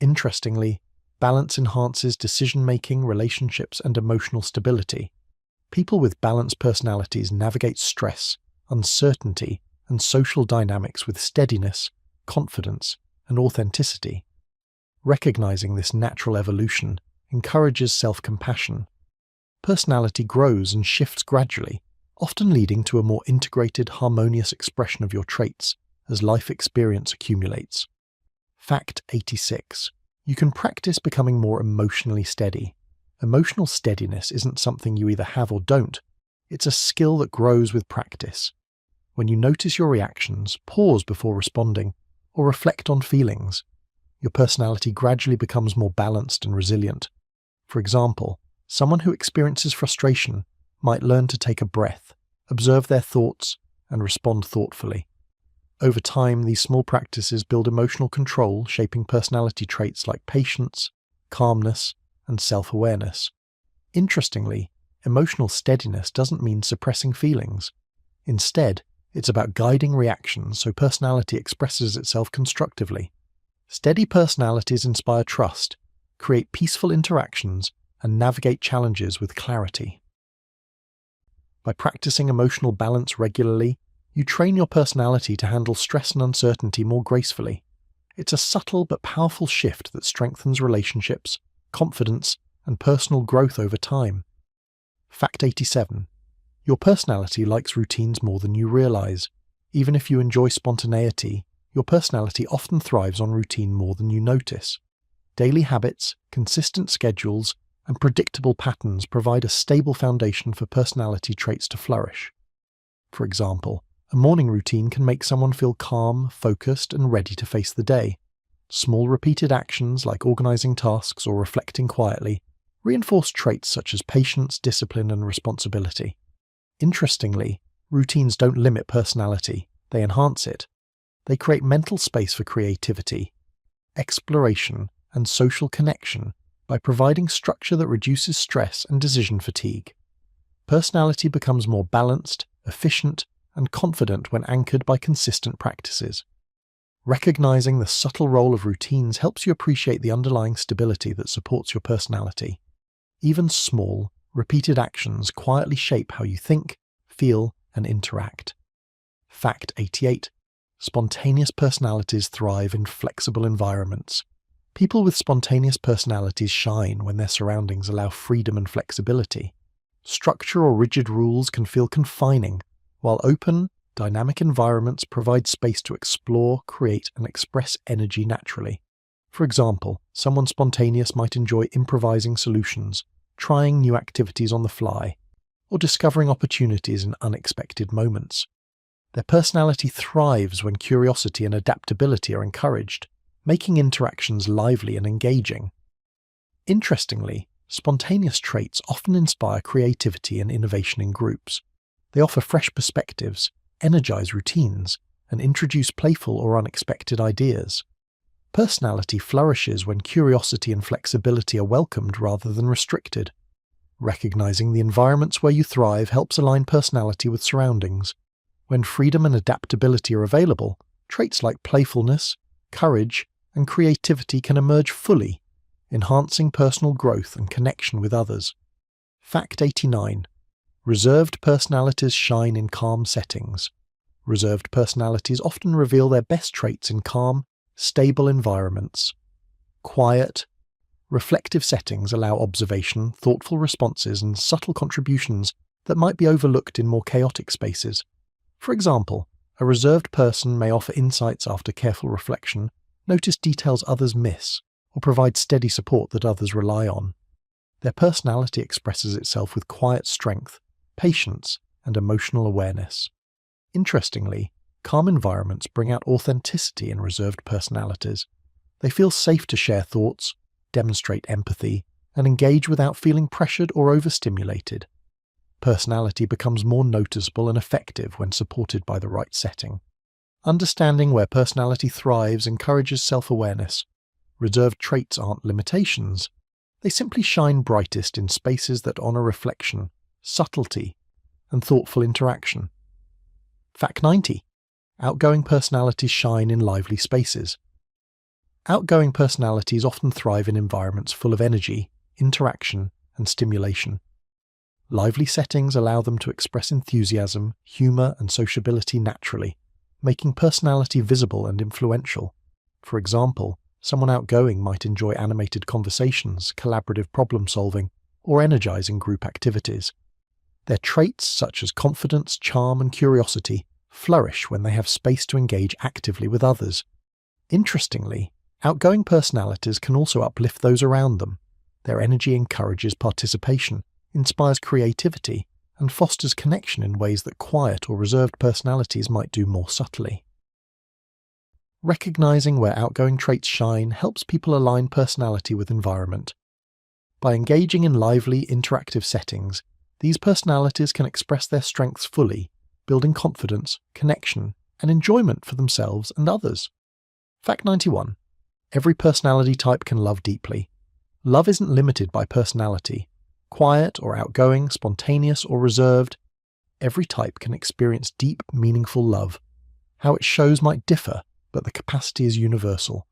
Interestingly, balance enhances decision-making, relationships, and emotional stability. People with balanced personalities navigate stress, uncertainty, and social dynamics with steadiness, confidence, and authenticity. Recognizing this natural evolution encourages self-compassion. Personality grows and shifts gradually, often leading to a more integrated, harmonious expression of your traits as life experience accumulates. Fact 86. You can practice becoming more emotionally steady. Emotional steadiness isn't something you either have or don't. It's a skill that grows with practice. When you notice your reactions, pause before responding, or reflect on feelings, your personality gradually becomes more balanced and resilient. For example, someone who experiences frustration might learn to take a breath, observe their thoughts, and respond thoughtfully. Over time, these small practices build emotional control, shaping personality traits like patience, calmness, and self-awareness. Interestingly, emotional steadiness doesn't mean suppressing feelings. Instead, it's about guiding reactions so personality expresses itself constructively. Steady personalities inspire trust, create peaceful interactions, and navigate challenges with clarity. By practicing emotional balance regularly, you train your personality to handle stress and uncertainty more gracefully. It's a subtle but powerful shift that strengthens relationships, confidence, and personal growth over time. Fact 87. Your personality likes routines more than you realize. Even if you enjoy spontaneity, your personality often thrives on routine more than you notice. Daily habits, consistent schedules, and predictable patterns provide a stable foundation for personality traits to flourish. For example, a morning routine can make someone feel calm, focused, and ready to face the day. Small repeated actions like organizing tasks or reflecting quietly reinforce traits such as patience, discipline, and responsibility. Interestingly, routines don't limit personality, they enhance it. They create mental space for creativity, exploration, and social connection by providing structure that reduces stress and decision fatigue. Personality becomes more balanced, efficient, and confident when anchored by consistent practices. Recognizing the subtle role of routines helps you appreciate the underlying stability that supports your personality. Even small, repeated actions quietly shape how you think, feel, and interact. Fact 88. Spontaneous personalities thrive in flexible environments. People with spontaneous personalities shine when their surroundings allow freedom and flexibility. Structure or rigid rules can feel confining, while open, dynamic environments provide space to explore, create, and express energy naturally. For example, someone spontaneous might enjoy improvising solutions, trying new activities on the fly, or discovering opportunities in unexpected moments. Their personality thrives when curiosity and adaptability are encouraged, making interactions lively and engaging. Interestingly, spontaneous traits often inspire creativity and innovation in groups. They offer fresh perspectives, energize routines, and introduce playful or unexpected ideas. Personality flourishes when curiosity and flexibility are welcomed rather than restricted. Recognizing the environments where you thrive helps align personality with surroundings. When freedom and adaptability are available, traits like playfulness, courage, and creativity can emerge fully, enhancing personal growth and connection with others. Fact 89. Reserved personalities shine in calm settings. Reserved personalities often reveal their best traits in calm, stable environments. Quiet, reflective settings allow observation, thoughtful responses, and subtle contributions that might be overlooked in more chaotic spaces. For example, a reserved person may offer insights after careful reflection, notice details others miss, or provide steady support that others rely on. Their personality expresses itself with quiet strength, patience, and emotional awareness. Interestingly, calm environments bring out authenticity in reserved personalities. They feel safe to share thoughts, demonstrate empathy, and engage without feeling pressured or overstimulated. Personality becomes more noticeable and effective when supported by the right setting. Understanding where personality thrives encourages self-awareness. Reserved traits aren't limitations. They simply shine brightest in spaces that honor reflection, subtlety, and thoughtful interaction. Fact 90. Outgoing personalities shine in lively spaces. Outgoing personalities often thrive in environments full of energy, interaction, and stimulation. Lively settings allow them to express enthusiasm, humor, and sociability naturally, making personality visible and influential. For example, someone outgoing might enjoy animated conversations, collaborative problem-solving, or energizing group activities. Their traits, such as confidence, charm, and curiosity, flourish when they have space to engage actively with others. Interestingly, outgoing personalities can also uplift those around them. Their energy encourages participation, inspires creativity, and fosters connection in ways that quiet or reserved personalities might do more subtly. Recognizing where outgoing traits shine helps people align personality with environment. By engaging in lively, interactive settings, these personalities can express their strengths fully, building confidence, connection, and enjoyment for themselves and others. Fact 91. Every personality type can love deeply. Love isn't limited by personality. Quiet or outgoing, spontaneous or reserved, every type can experience deep, meaningful love. How it shows might differ, but the capacity is universal.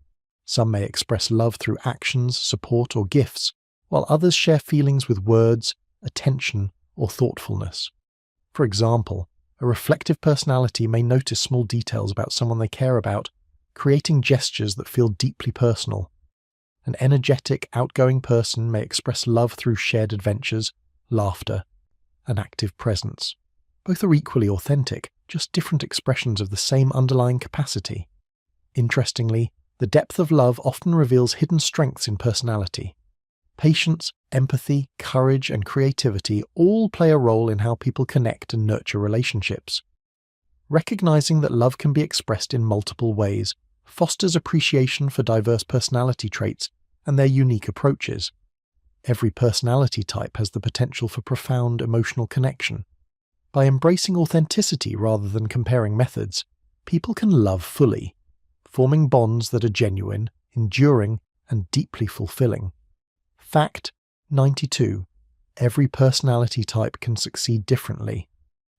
Some may express love through actions, support, or gifts, while others share feelings with words, attention, or thoughtfulness. For example, a reflective personality may notice small details about someone they care about, creating gestures that feel deeply personal. An energetic, outgoing person may express love through shared adventures, laughter, and active presence. Both are equally authentic, just different expressions of the same underlying capacity. Interestingly, the depth of love often reveals hidden strengths in personality. Patience, empathy, courage, and creativity all play a role in how people connect and nurture relationships. Recognizing that love can be expressed in multiple ways fosters appreciation for diverse personality traits and their unique approaches. Every personality type has the potential for profound emotional connection. By embracing authenticity rather than comparing methods, people can love fully, forming bonds that are genuine, enduring, and deeply fulfilling. Fact 92. Every personality type can succeed differently.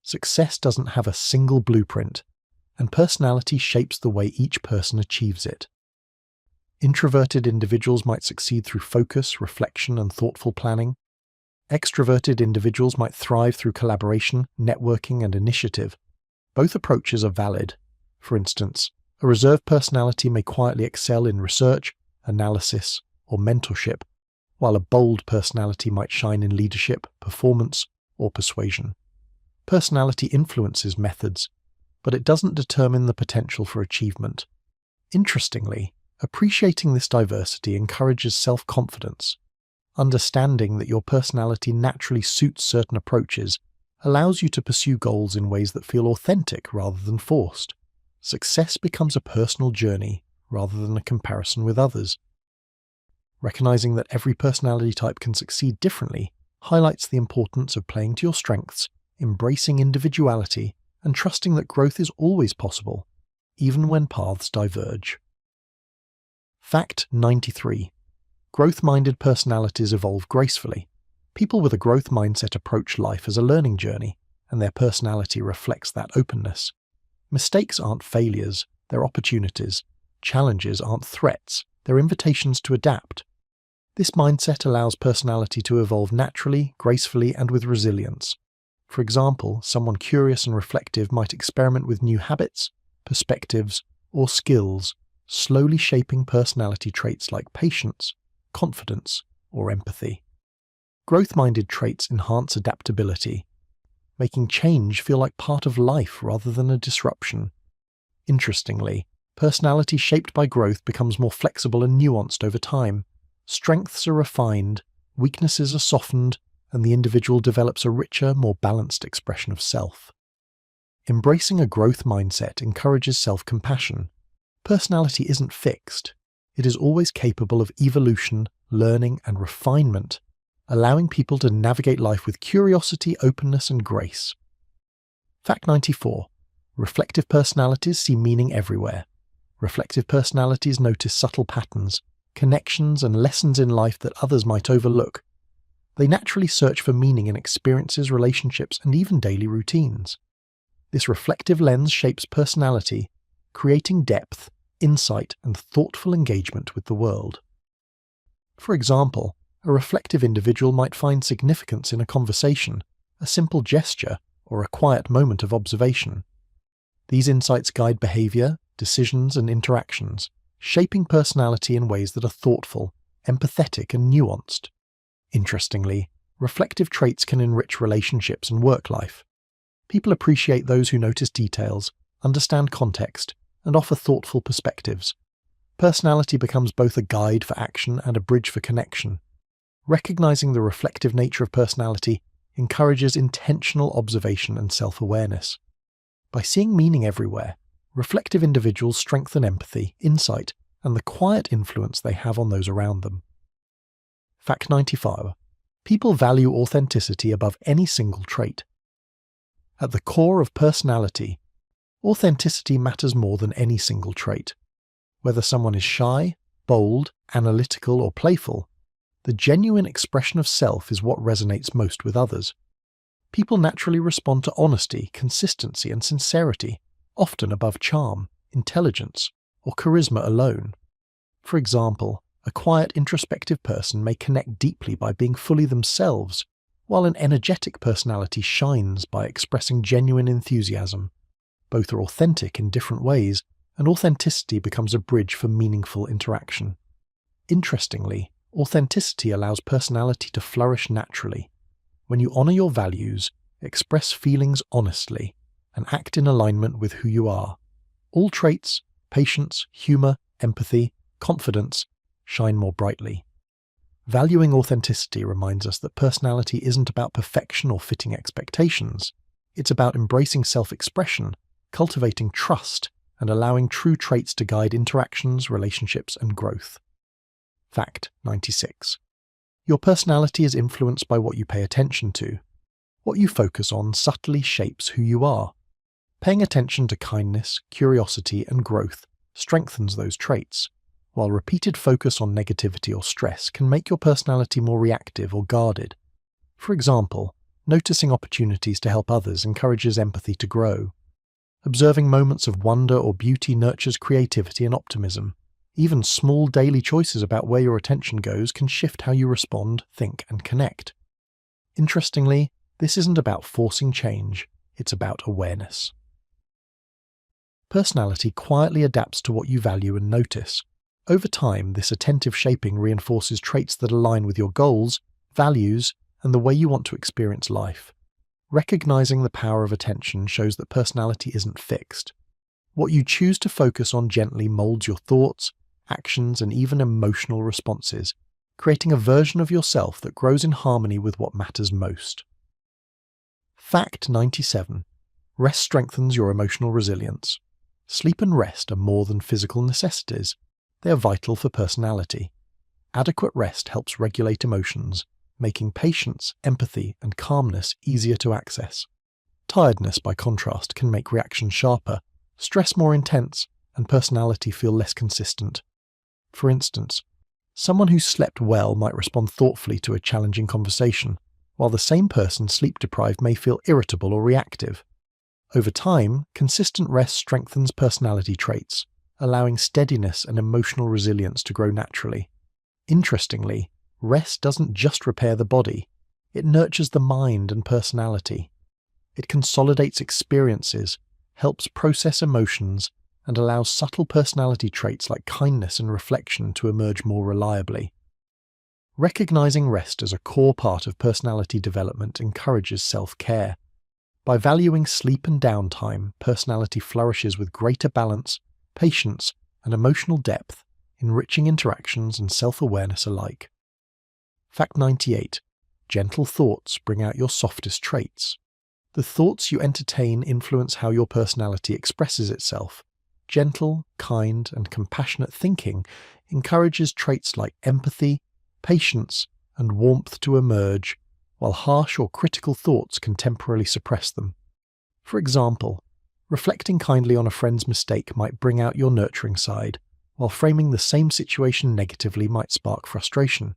Success doesn't have a single blueprint, and personality shapes the way each person achieves it. Introverted individuals might succeed through focus, reflection, and thoughtful planning. Extroverted individuals might thrive through collaboration, networking, and initiative. Both approaches are valid. For instance, a reserved personality may quietly excel in research, analysis, or mentorship, while a bold personality might shine in leadership, performance, or persuasion. Personality influences methods, but it doesn't determine the potential for achievement. Interestingly, appreciating this diversity encourages self-confidence. Understanding that your personality naturally suits certain approaches allows you to pursue goals in ways that feel authentic rather than forced. Success becomes a personal journey rather than a comparison with others. Recognizing that every personality type can succeed differently highlights the importance of playing to your strengths, embracing individuality, and trusting that growth is always possible, even when paths diverge. Fact 93. Growth-minded personalities evolve gracefully. People with a growth mindset approach life as a learning journey, and their personality reflects that openness. Mistakes aren't failures, they're opportunities. Challenges aren't threats, they're invitations to adapt. This mindset allows personality to evolve naturally, gracefully, and with resilience. For example, someone curious and reflective might experiment with new habits, perspectives, or skills, slowly shaping personality traits like patience, confidence, or empathy. Growth-minded traits enhance adaptability, making change feel like part of life rather than a disruption. Interestingly, personality shaped by growth becomes more flexible and nuanced over time. Strengths are refined, weaknesses are softened, and the individual develops a richer, more balanced expression of self. Embracing a growth mindset encourages self-compassion. Personality isn't fixed. It is always capable of evolution, learning, and refinement, allowing people to navigate life with curiosity, openness, and grace. Fact 94. Reflective personalities see meaning everywhere. Reflective personalities notice subtle patterns, connections, and lessons in life that others might overlook. They naturally search for meaning in experiences, relationships, and even daily routines. This reflective lens shapes personality, creating depth, insight, and thoughtful engagement with the world. For example, a reflective individual might find significance in a conversation, a simple gesture, or a quiet moment of observation. These insights guide behavior, decisions, and interactions, shaping personality in ways that are thoughtful, empathetic, and nuanced. Interestingly, reflective traits can enrich relationships and work life. People appreciate those who notice details, understand context, and offer thoughtful perspectives. Personality becomes both a guide for action and a bridge for connection. Recognizing the reflective nature of personality encourages intentional observation and self-awareness. By seeing meaning everywhere, reflective individuals strengthen empathy, insight, and the quiet influence they have on those around them. Fact 95. People value authenticity above any single trait. At the core of personality, authenticity matters more than any single trait. Whether someone is shy, bold, analytical, or playful, the genuine expression of self is what resonates most with others. People naturally respond to honesty, consistency, and sincerity, often above charm, intelligence, or charisma alone. For example, a quiet, introspective person may connect deeply by being fully themselves, while an energetic personality shines by expressing genuine enthusiasm. Both are authentic in different ways, and authenticity becomes a bridge for meaningful interaction. Interestingly, authenticity allows personality to flourish naturally. When you honor your values, express feelings honestly, and act in alignment with who you are, all traits, patience, humor, empathy, confidence, shine more brightly. Valuing authenticity reminds us that personality isn't about perfection or fitting expectations. It's about embracing self-expression, cultivating trust, and allowing true traits to guide interactions, relationships, and growth. Fact 96. Your personality is influenced by what you pay attention to. What you focus on subtly shapes who you are. Paying attention to kindness, curiosity, and growth strengthens those traits, while repeated focus on negativity or stress can make your personality more reactive or guarded. For example, noticing opportunities to help others encourages empathy to grow. Observing moments of wonder or beauty nurtures creativity and optimism. Even small daily choices about where your attention goes can shift how you respond, think, and connect. Interestingly, this isn't about forcing change, it's about awareness. Personality quietly adapts to what you value and notice. Over time, this attentive shaping reinforces traits that align with your goals, values, and the way you want to experience life. Recognizing the power of attention shows that personality isn't fixed. What you choose to focus on gently molds your thoughts, actions, and even emotional responses, creating a version of yourself that grows in harmony with what matters most. Fact 97. Rest strengthens your emotional resilience. Sleep and rest are more than physical necessities. They are vital for personality. Adequate rest helps regulate emotions, making patience, empathy, and calmness easier to access. Tiredness, by contrast, can make reactions sharper, stress more intense, and personality feel less consistent. For instance, someone who slept well might respond thoughtfully to a challenging conversation, while the same person sleep-deprived may feel irritable or reactive. Over time, consistent rest strengthens personality traits, allowing steadiness and emotional resilience to grow naturally. Interestingly, rest doesn't just repair the body, it nurtures the mind and personality. It consolidates experiences, helps process emotions, and allows subtle personality traits like kindness and reflection to emerge more reliably. Recognizing rest as a core part of personality development encourages self-care. By valuing sleep and downtime, personality flourishes with greater balance, patience, and emotional depth, enriching interactions and self-awareness alike. Fact 98. Gentle thoughts bring out your softest traits. The thoughts you entertain influence how your personality expresses itself. Gentle, kind, and compassionate thinking encourages traits like empathy, patience, and warmth to emerge, while harsh or critical thoughts can temporarily suppress them. For example, reflecting kindly on a friend's mistake might bring out your nurturing side, while framing the same situation negatively might spark frustration.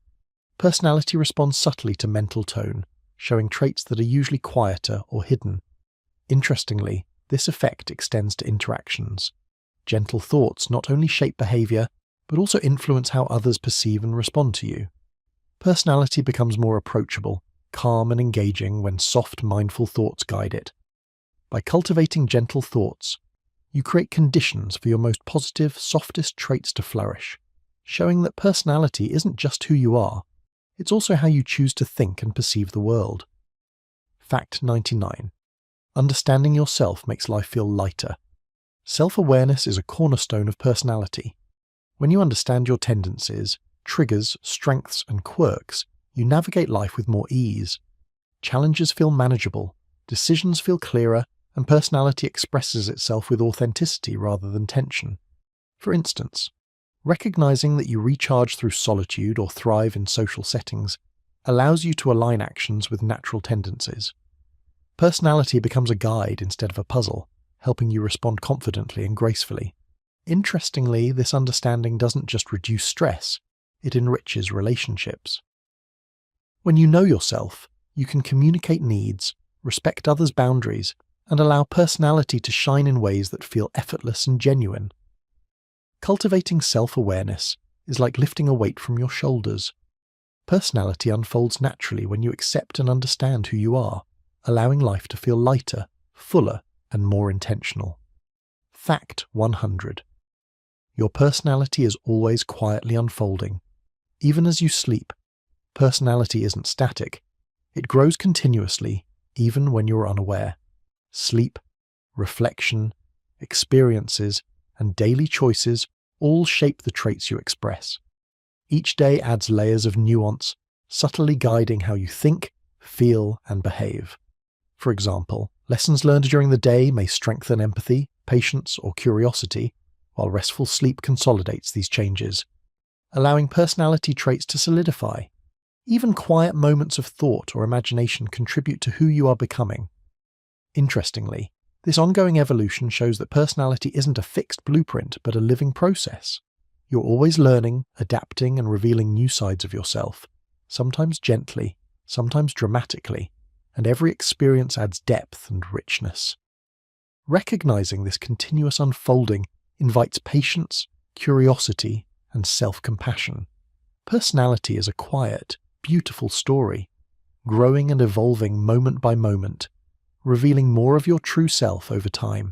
Personality responds subtly to mental tone, showing traits that are usually quieter or hidden. Interestingly, this effect extends to interactions. Gentle thoughts not only shape behavior, but also influence how others perceive and respond to you. Personality becomes more approachable, calm and engaging when soft, mindful thoughts guide it. By cultivating gentle thoughts, you create conditions for your most positive, softest traits to flourish, showing that personality isn't just who you are, it's also how you choose to think and perceive the world. Fact 99. Understanding yourself makes life feel lighter. Self-awareness is a cornerstone of personality. When you understand your tendencies, triggers, strengths, and quirks, you navigate life with more ease. Challenges feel manageable, decisions feel clearer, and personality expresses itself with authenticity rather than tension. For instance, recognizing that you recharge through solitude or thrive in social settings allows you to align actions with natural tendencies. Personality becomes a guide instead of a puzzle, helping you respond confidently and gracefully. Interestingly, this understanding doesn't just reduce stress, it enriches relationships. When you know yourself, you can communicate needs, respect others' boundaries, and allow personality to shine in ways that feel effortless and genuine. Cultivating self-awareness is like lifting a weight from your shoulders. Personality unfolds naturally when you accept and understand who you are, allowing life to feel lighter, fuller, and more intentional. Fact 100. Your personality is always quietly unfolding. Even as you sleep, personality isn't static. It grows continuously, even when you're unaware. Sleep, reflection, experiences, and daily choices all shape the traits you express. Each day adds layers of nuance, subtly guiding how you think, feel, and behave. For example, lessons learned during the day may strengthen empathy, patience, or curiosity, while restful sleep consolidates these changes, allowing personality traits to solidify. Even quiet moments of thought or imagination contribute to who you are becoming. Interestingly, this ongoing evolution shows that personality isn't a fixed blueprint but a living process. You're always learning, adapting, and revealing new sides of yourself, sometimes gently, sometimes dramatically, and every experience adds depth and richness. Recognizing this continuous unfolding invites patience, curiosity, and self-compassion. Personality is a quiet, beautiful story, growing and evolving moment by moment, revealing more of your true self over time.